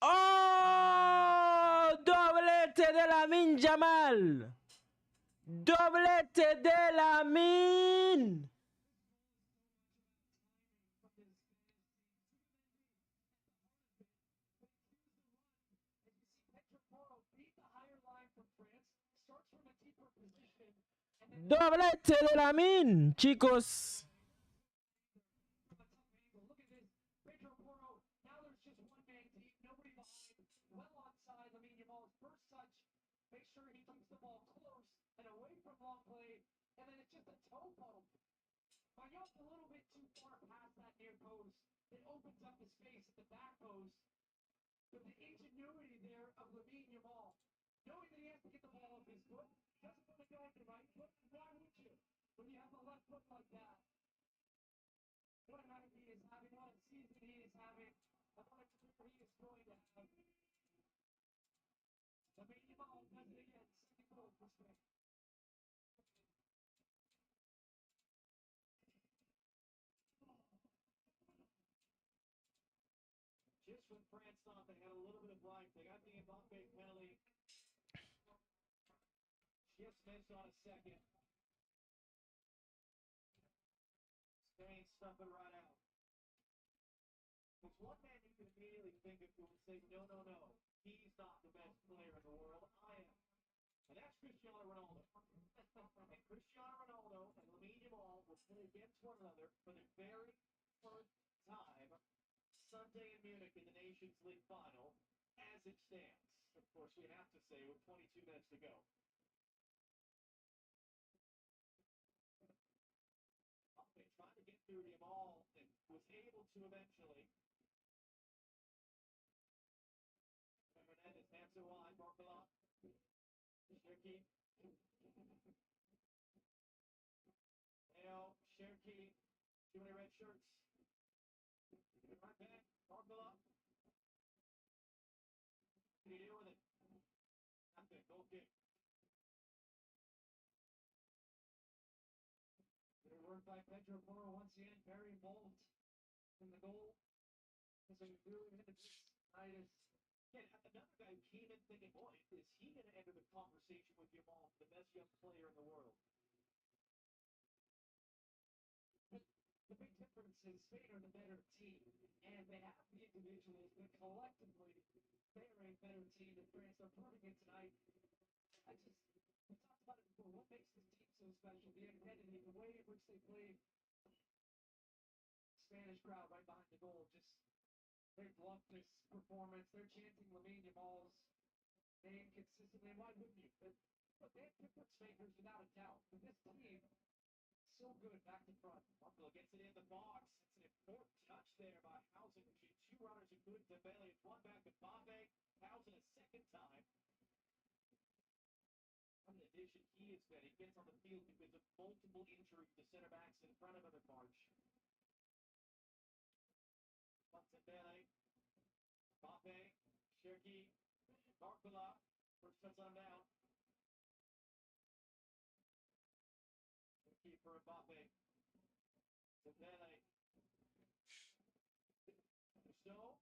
¡Oh! ¡Doblete de Lamine Yamal! ¡Doblete de Lamine! Doblete de Lamine, chicos. Make sure he keeps the ball close and away from long play, and then it's just a toe puddle. Magnot's a little bit too far past that near post. It opens up the space at the back post. But the ingenuity there of Lamine Yamal, knowing that he has to get the ball off his foot, doesn't want to go with the right foot. Why would you? When you have a left foot like that. What a night he is having, what a season he is having, and what a career he is going to have. Lamine Yamal does it again, second goal for Spain. Just when France thought they had a little bit of life, they got the Mbappe penalty. Just missed on a second. Spain stuff it right out. There's one man you can immediately think of who would say, no, no, no, he's not the best player in the world, I am. And that's Cristiano Ronaldo. And Cristiano Ronaldo and Lamine Yamal will play against one another for the very first time Sunday in Munich in the Nations League final, as it stands. Of course, we have to say, with 22 minutes to go. Mbappe trying to get through to Yamal and was able to eventually. Hernandez hands it wide, Barcola. Cherki. Leo, Cherki. Too many red shirts. Right back, Barcola. What do you do with it? Nothing, goal kick. Good work by Pedro Porro once again, very involved in the goal. So we really hit the Titus. Again, another guy who came in thinking, boy, is he going to enter the conversation with Yamal for the best young player in the world? But the big difference is Spain are the better team, and they have the individuals, but collectively, they are a better team than France. They're proving it tonight. We talked about it before. What makes this team so special? The identity, the way in which they play. Spanish crowd right behind the goal, just they love this performance. They're chanting Lamine Yamal's name consistently. Why wouldn't you? But they have difference makers without a doubt. But this team, so good back to front. Buffalo gets it in the box. It's an important touch there by Housen. Two runners are good. Dembele, it's one back to Mbappe. Housen a second time. What an addition he has been. He gets on the field because of multiple injuries to center backs in front of him in March. Dembele, Mbappe, Cherki, Barcola, first touch on down. Cherki for Mbappe. Dembele. Rousseau,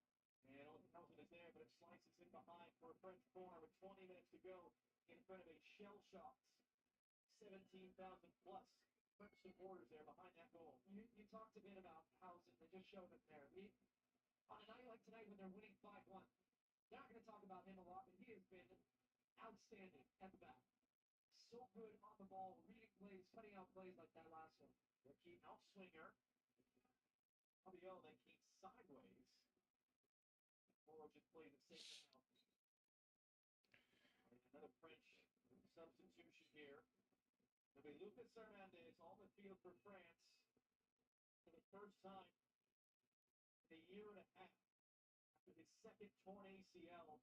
and Housen is there, but it slices in behind for a French corner with 20 minutes to go in front of a shell-shocked 17,000 plus French supporters there behind that goal. You talked a bit about Housen. They just showed it there. On a night like tonight when they're winning 5-1, they're not going to talk about him a lot, but he has been outstanding at the back. So good on the ball, reading plays, cutting out plays like that last one. Ricky outswinger. Fabio then came sideways. Moro just played the same amount. And another French substitution here. It'll be Lucas Hernandez on the field for France for the first time in a year and a half after his second torn ACL.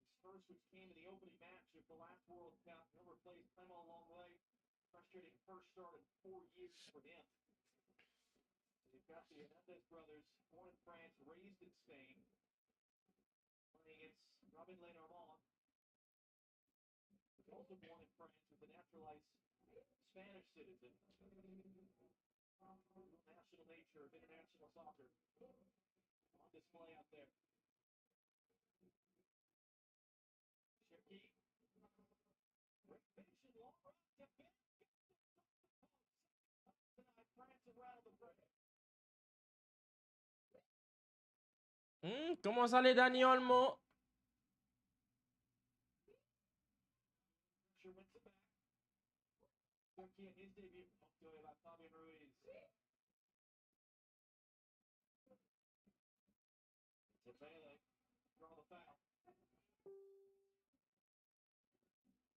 His first, which came in the opening match of the last World Cup. He'll replace Clement Longley. Frustrating first start in 4 years for him. You've got the Hernandez brothers, born in France, raised in Spain, playing against Robin Lenormand, who's also born in France, with a naturalized Spanish citizen. National nature of international soccer on display out there. ¿Cómo sale Dani Olmo?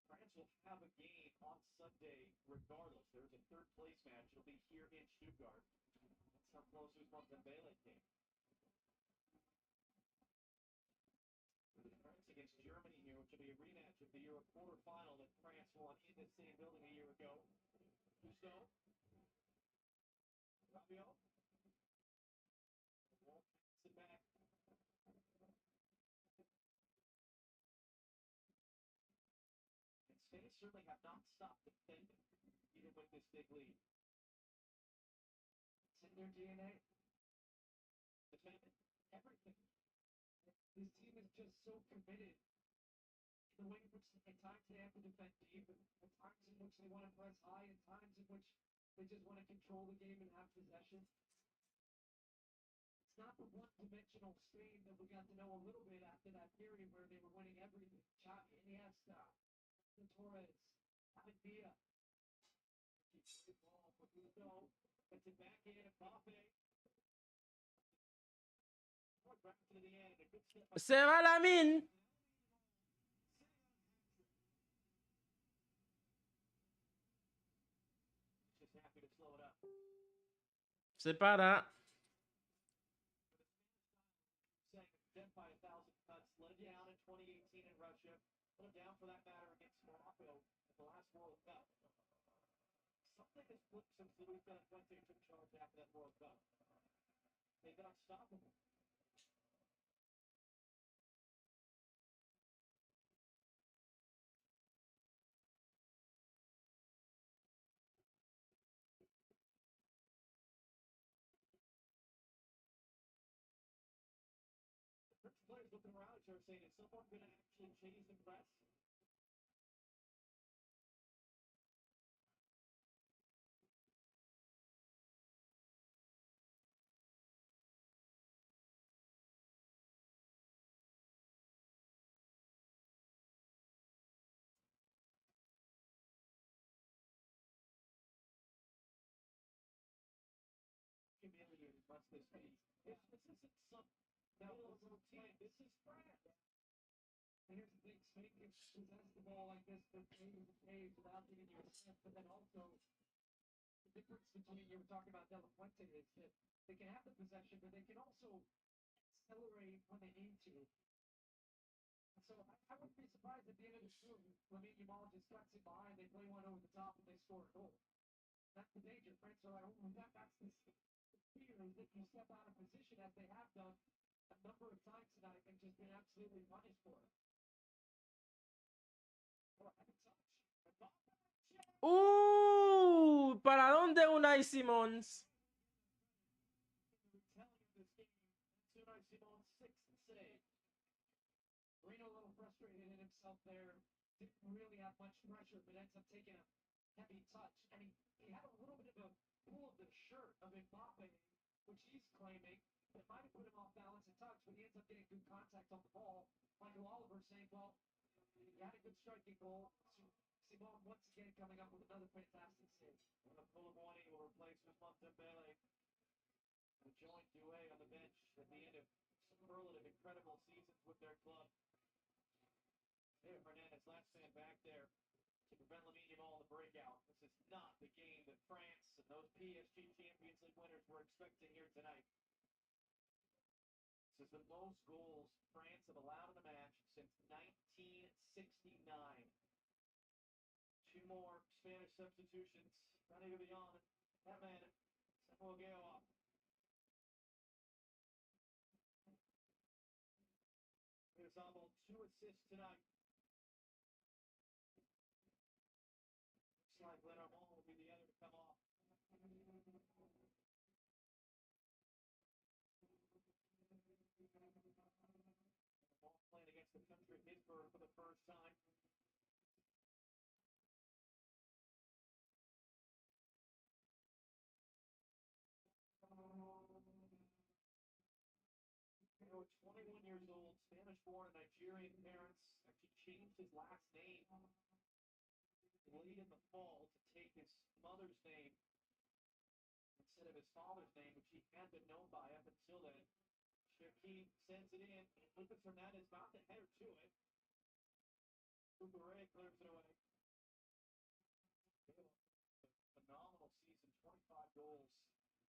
France will have a game on Sunday regardless. There's a third place match. It'll be here in Stuttgart. That's how close Usman Dembele came. France against Germany here, which will be a rematch of the Euro quarterfinal that France won in the same building a year ago. Gusto. Rabiot. Won't pass it back. And Spain certainly have not stopped defending, even with this big lead. It's in their DNA. Defending everything. This team is just so committed in the way in which at times they have to defend deep, and at times in which they want to press high, and times in which they just want to control the game and have possession. It's not the one-dimensional Spain that we got to know a little bit after that period where they were winning everything. Xavi, Iniesta, Torres, David Villa. Great ball for Gusto. Gets it back in, Mbappe. Back to the end. A good step. Se va Lamin. Just happy to slow it up. Se para. Death by 1,000 cuts. Led down in 2018 in Russia. Led down for that matter against Morocco at the last World Cup. Something has flipped since Luis de la Fuente took charge after that World Cup. They've been unstoppable. Players looking around each other saying, is someone going to actually change the press? Humiliated must this be. Yeah, this isn't some little team. This is France. And here's the thing, Spain can possess the ball like this for days and days without giving you a sense, but then also the difference between you were talking about De La Fuente is that they can have the possession, but they can also accelerate when they need to. And so I wouldn't be surprised at the end of the show, Lamine Yamal just cuts it behind, they play one over the top, and they score a goal. That's the danger. France are like, oh, that's the fear is that you step out of position as they have done a number of times tonight and just been absolutely punished for it. ¿Para dónde Unai Simons? Marino a little frustrated in himself there. Didn't really have much pressure, but ends up taking a heavy touch. And he had a little bit of a pull of the shirt of Mbappe, which he's claiming that might have put him off balance a touch, but he ends up getting good contact on the ball. Michael Oliver saying, well, he had a good striking goal. Simon once again coming up with another fantastic save. And the Colomoni will replace Usman Dembele. The joint duet on the bench at the end of superlative, incredible seasons with their club. Theo Hernandez, last man back there to prevent Lamine Yamal the breakout. This is not the game that France and those PSG Champions League winners were expecting here tonight. This is the most goals France have allowed in a match since 1969. Two more Spanish substitutions. Running to the on. That man, Samuel Gao. Here's almost 2 assists tonight. Looks like Lenormand will be the other to come off. Ball playing against the country of Pittsburgh for the first time. 21 years old, Spanish-born and Nigerian parents, actually changed his last name late in the fall to take his mother's name instead of his father's name, which he had been known by up until then. Cherki sends it in, and Lucas Hernandez got the header to it. Cucurella clears it away. Phenomenal season, 25 goals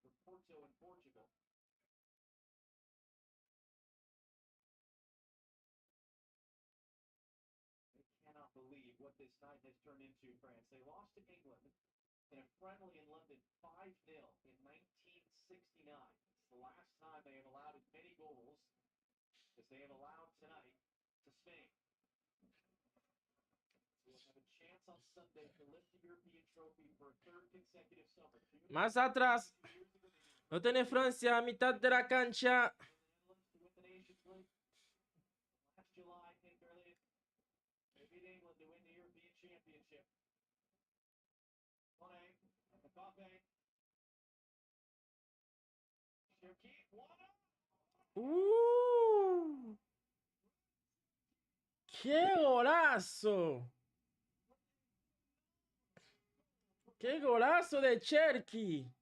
for Porto in Portugal. They cannot believe what this night has turned into, France. They lost to England in a friendly in London 5-0 in 1969. It's the last time they have allowed as many goals as they have allowed tonight to Spain. We'll have a chance on Sunday to lift the European trophy for a third consecutive summer. Más atrás. Lo tiene Francia a mitad de la cancha. Last July in Berlin, they beat England to win the European Championship. Mane, Mbappe, Cherki, ¡Qué golazo! ¡Qué golazo de Cherki!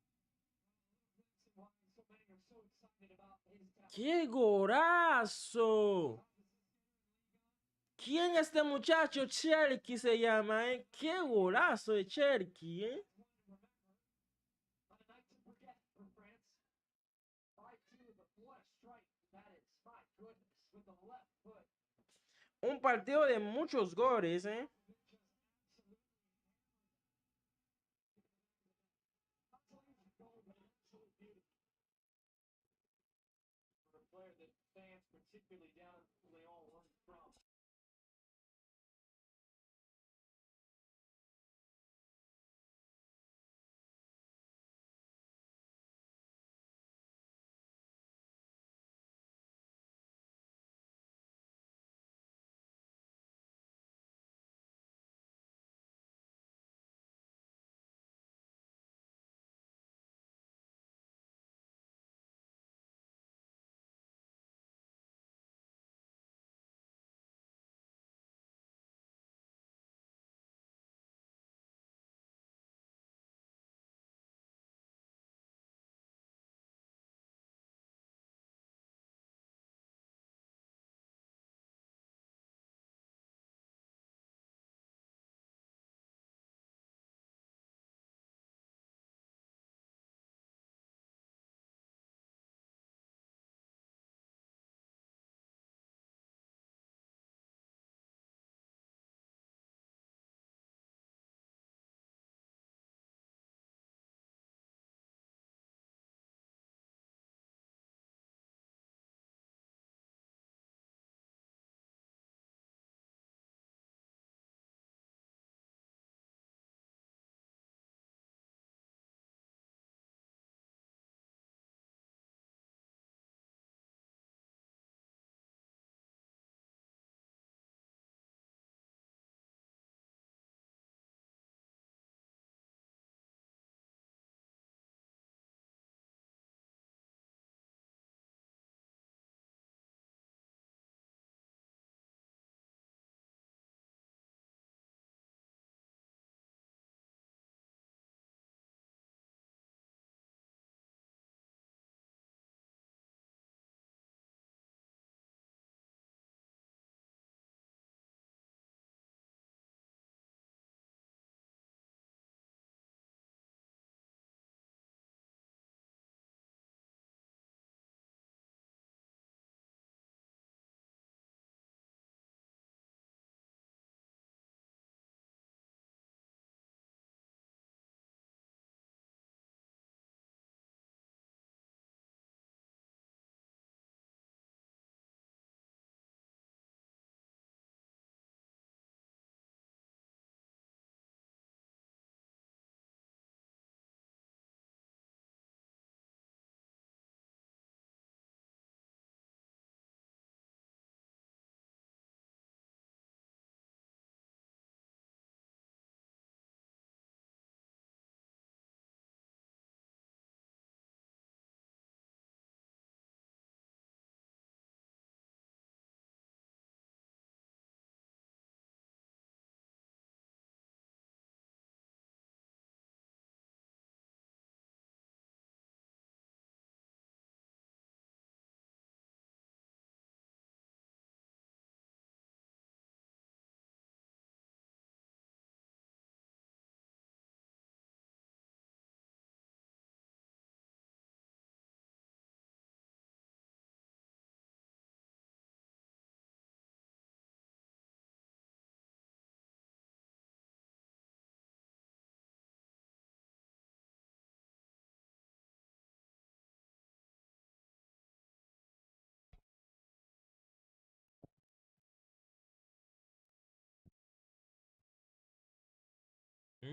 ¡Qué golazo! ¿Quién es este muchacho? Cherki se llama, ¿eh? ¡Qué golazo de Cherki, eh! Un partido de muchos goles, ¿eh? player that fans, particularly down in Lyon, learned from.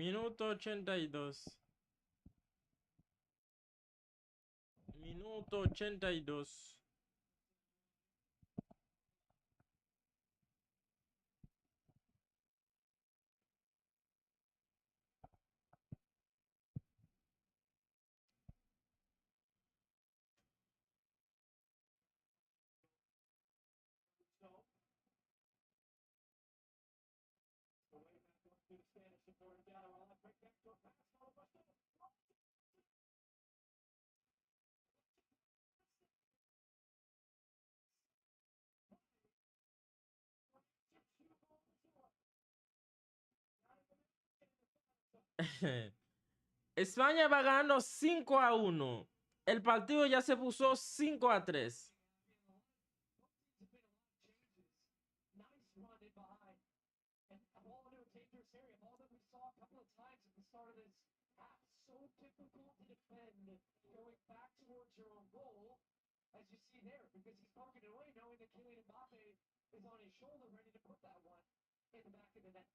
Minuto 82. Minuto 82. España va ganando 5-1. El partido ya se puso 5-3. Difficult to defend going back towards your own goal, as you see there, because he's poking it away, knowing that Kylian Mbappe is on his shoulder, ready to put that one in the back of the net.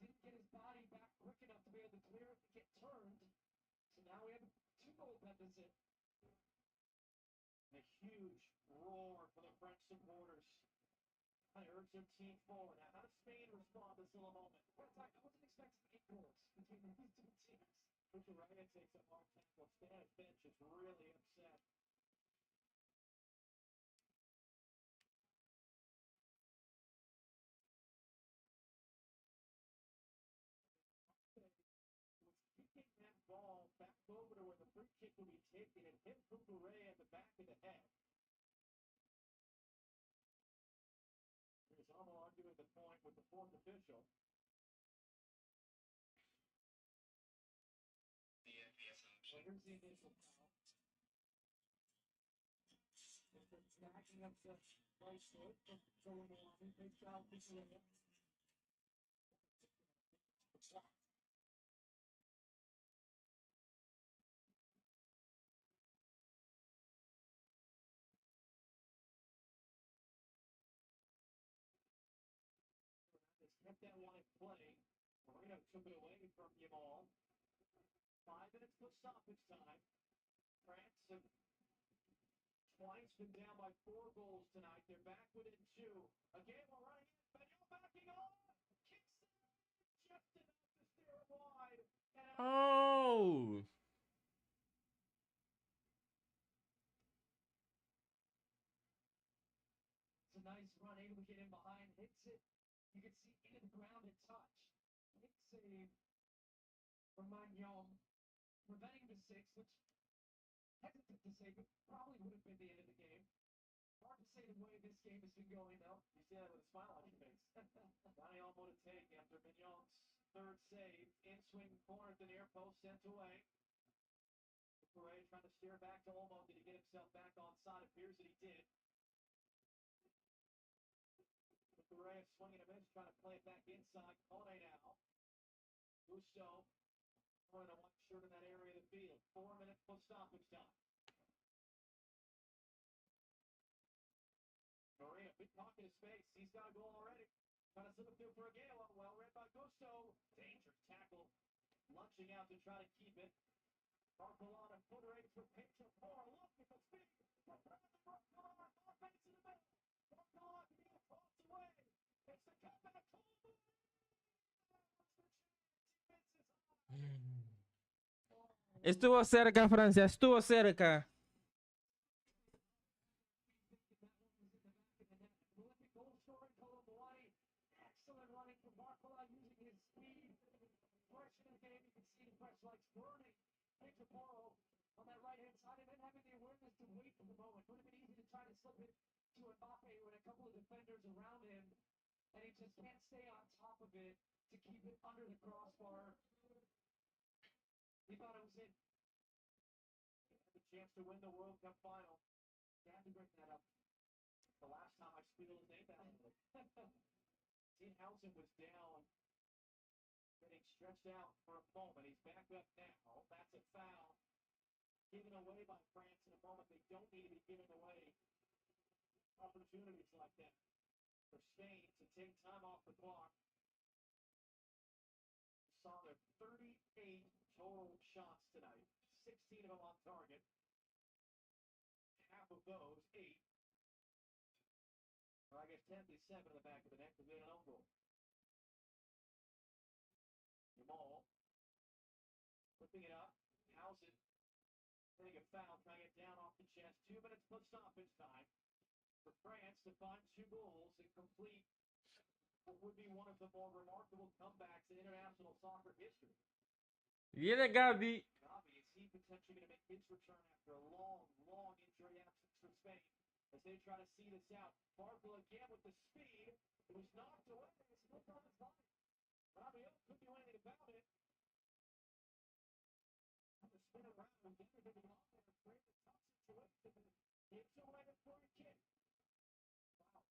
Didn't get his body back quick enough to be able to clear it and get turned. So now we have a 2-goal deficit. A huge roar for the French supporters. I urge their team forward. Now, how does Spain respond to still a moment? I wasn't expecting 8 goals between these two teams. Kukuraya takes a hard tackle. Spanish bench is really upset. Kicking that ball back over to where the free kick will be taken and hit Kukuraya at the back of the head. There's Almo arguing the point with the fourth official. Here's the initial foul. Backing up the right foot from going along. Big foul, Kukuraya. Kept that line play. Marino took it away from Yamal. 5 minutes till stoppage time. France have twice been down by 4 goals tonight. They're back within 2. Again, we're running in. Benio backing off. Kicks it just enough to steer it wide. Oh! It's a nice run, able to get in behind, hits it. You can see into the ground and touch. Hit save from Magnon, preventing the 6, which hesitant to say, but probably would have been the end of the game. Hard to say the way this game has been going, though. You see that with a smile on your face. Johnny Almo to take after Mignon's third save. In swing corner at the near post, sent away. Correa trying to steer back to Olmo. Did he get himself back on side? Appears that he did. Correa swinging a miss, trying to play it back inside. Kone now. Gusto wearing a white shirt in that area of the field. 4 minutes plus stoppage time. Correa, big pocket of space. He's got a goal already. Trying to slip it through for a Gale. Well read by Gusto. Dangerous tackle. Lunching out to try to keep it. Barcelona foot race for Pedro Porro. Look at the speed. Preparing the Barcelona offense in the middle. Barcelona to get across the way. It's the comeback. Estuvo cerca, Francia. Estuvo cerca. Excellent running from Barcola using his speed. Fresh in the game, you can see the fresh lights burning. Pedro Porro on that right-hand side, and then having the awareness to wait for the moment. Would have been easy to try to slip it to Mbappe with a couple of defenders around him, and he just can't stay on top of it to keep it under the crossbar. He thought it was in. He had the chance to win the World Cup final. He had to bring that up. The last time I spilled his name out. Dean Housen was down, getting stretched out for a moment. He's back up now. That's a foul. Given away by France in a moment. They don't need to be giving away opportunities like that for Spain to take time off the clock. Saw their 30 16 of them on target. Half of those, 8. Or I guess technically 7 in the back of the net because we had an own goal. Jamal flipping it up. How's it? Getting a foul, trying it down off the chest. 2 minutes plus stoppage time for France to find 2 goals and complete what would be one of the more remarkable comebacks in international soccer history. Viene Gabi. Gabi, is he potentially going to make his return after a long, long injury absence for Spain as they try to see this out? Barkel again with the speed. It was knocked away. It's still on his line. Rabiot couldn't do anything about it. Had to spin around and get everything on there. Create a tough situation. It's away for a kick. Wow.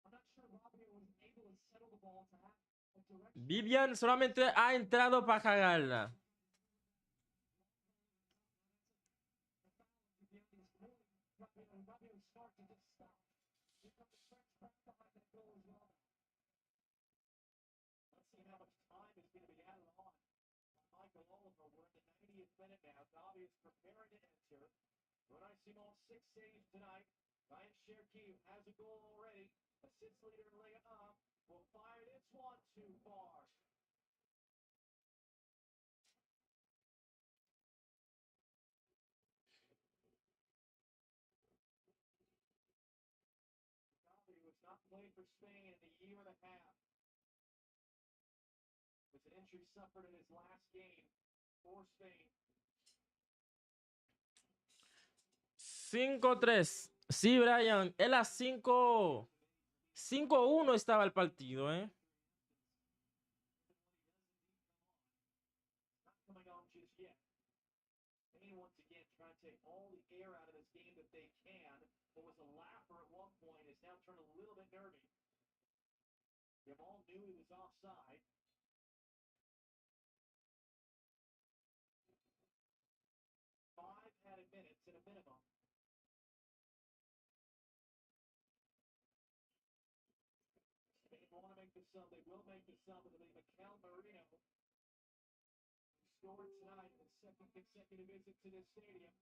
I'm not sure Rabiot was able to settle the ball to have a direct. Vivian solamente ha entrado para cagarla. Rabiot smart to just stop. Here comes the French back behind that goal as well. Let's see how much time is going to be added on. Michael Oliver, we're in the 90th minute now. Gabi is preparing to enter. Unai Simon, 6 saves tonight. Ryan Cherki has a goal already. Assists leader Leah will fire this one too far. Gabi was not played for Spain in a year and a half. With an injury suffered in his last game for Spain. 5-3. Sí, Brian. Es las 5-1 estaba el partido, ¿eh? Not coming on just yet. Spain once again trying to take all the air out of this game that they can. What was a laugher at one point is now turned a little bit nervy. Jamal knew he was offside. 5 added minutes at a minimum. Spain want to make the sub. They will make the sub. It'll be Mikel Merino, who scored tonight in his second consecutive visit to this stadium.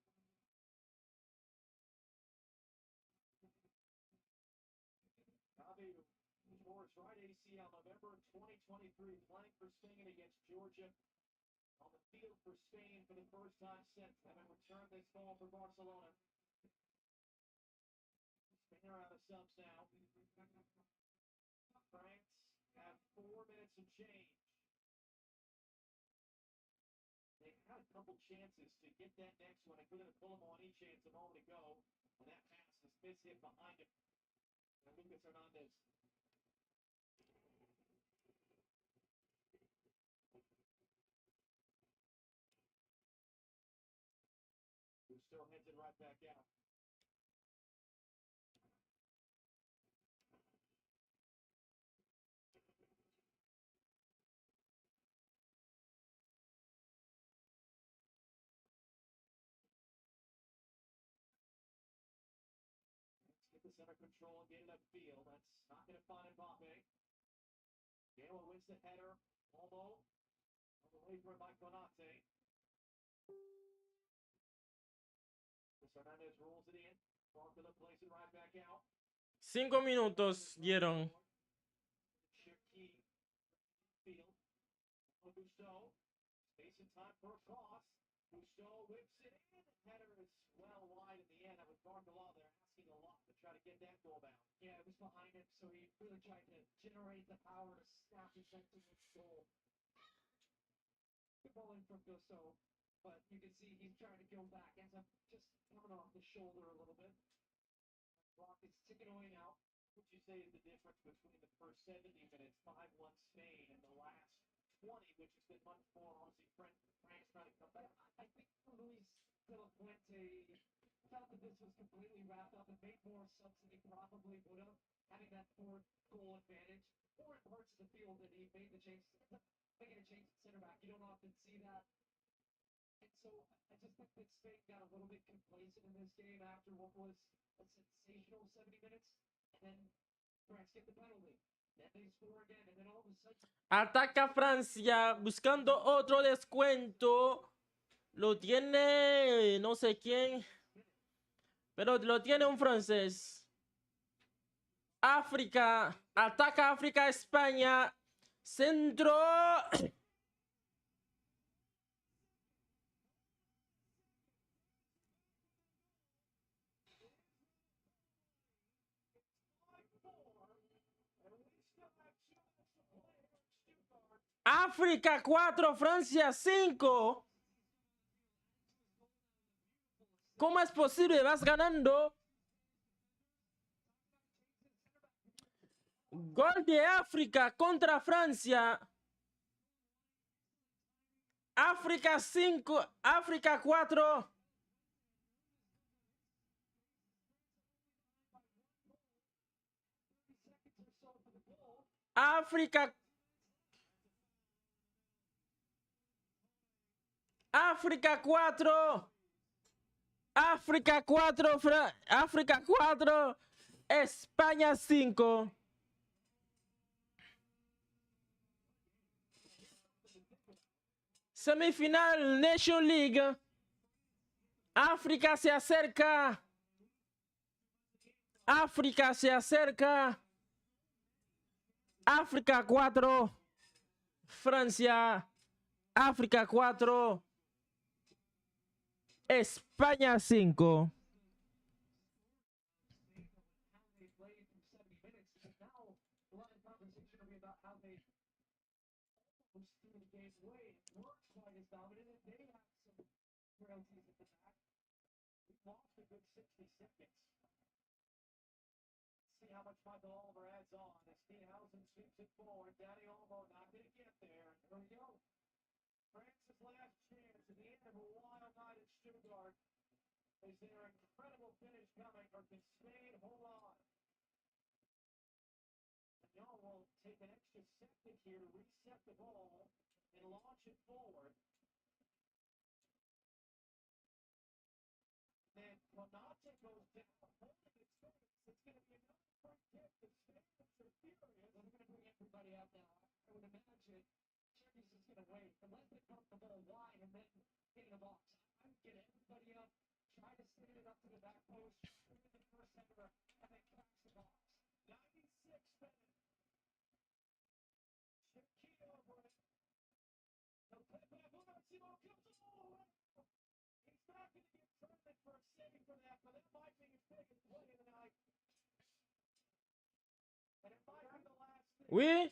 Gabi tore his right ACL November 2023, playing for Spain against Georgia. On the field for Spain for the first time since having returned this fall for Barcelona. Spain are out of subs now. France have 4 minutes of change. They had a couple chances to get that next one. They couldn't pull them on each chance a moment ago. And that pass is mishit behind him. And Lucas Hernandez. Who still heads it right back out. Get the center control and get it upfield. That's not going to find Mbappe. Gale wins the header. Almo on the way for Mike Bonate. Hernandez rolls it in. Barker plays it right back out. 5 minutos dieron. Cherki field. Gusto. Space and time for a cross. Gusto whips it in. Header is well wide in the end. With Barcola there asking a lot to try to get that goal back. Yeah, it was behind him, so he really tried to generate the power to snap his head to his goal. Good ball in from Gusto, but you can see he's trying to go back. Ends up just coming off the shoulder a little bit. Clock is ticking away now. What would you say is the difference between the first 70 minutes, 5-1 Spain, and the last 20, which has been much more, obviously, France trying to come back? I think Luis de la Fuente felt that this was completely wrapped up and made more subs than he probably would have, having that 4th goal advantage. Or in parts of the field that he made the change, making a change at center back. You don't often see that. And so I just think that Spain got a little bit complacent in this game after what was a sensational 70 minutes. And then France get the penalty. Then they score again. And then all of a sudden... Ataca Francia buscando otro descuento. Lo tiene no sé quién, pero lo tiene un francés. África, ataca África, España, centro. África 4, Francia 5. ¿Cómo es posible? Vas ganando. Gol de África contra Francia. África 5, África 4. África. África 4. África 4. África 4. España 5. Semifinal Nation League. África se acerca. África se acerca. África 4. Francia. África 4. España 5. See how much Michael Oliver adds on as Steenhausen sweeps it forward. Danny Olmo not going to get there. Here we go. France's last chance at the end of a wild night at Stuttgart. Is there an incredible finish coming, or can Spain hold on? And y'all will take an extra second here to reset the ball and launch it forward. Then Konate goes down, holding his face. It's going to be another free kick. The fans are furious. They're going to bring everybody out now. I would imagine Cherries is going to wait and let them dump the ball wide and then get in the box. I would get everybody up, try to stand it up to the back post, bring in the first center, and then cracks the box. 96 minutes. Shakir over it. No putback. Unazimo comes all He's not going to get credit for a save for that, but that might be his biggest play of the night. And it might be the last thing. Oui.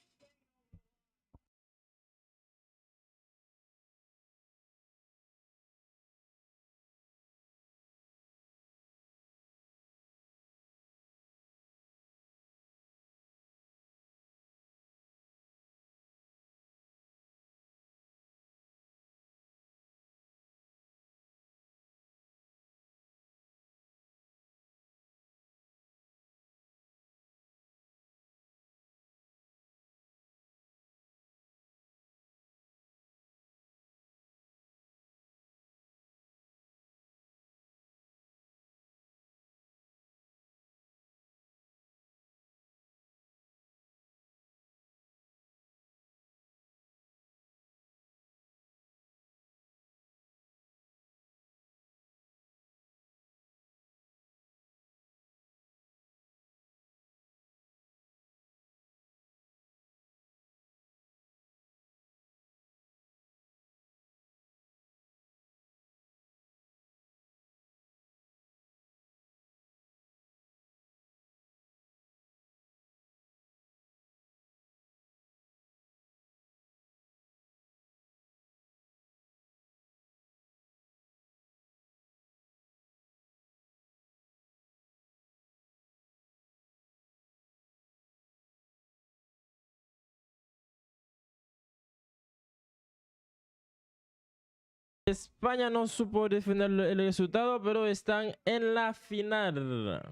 España no supo defender el resultado, pero están en la final.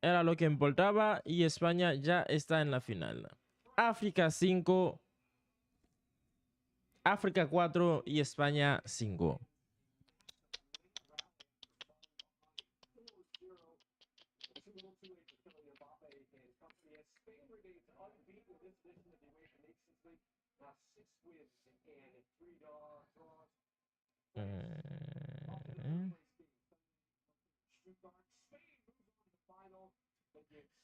Era lo que importaba y España ya está en la final. África 5, África 4 y España 5. Stuttgart, Spain moves on to the final against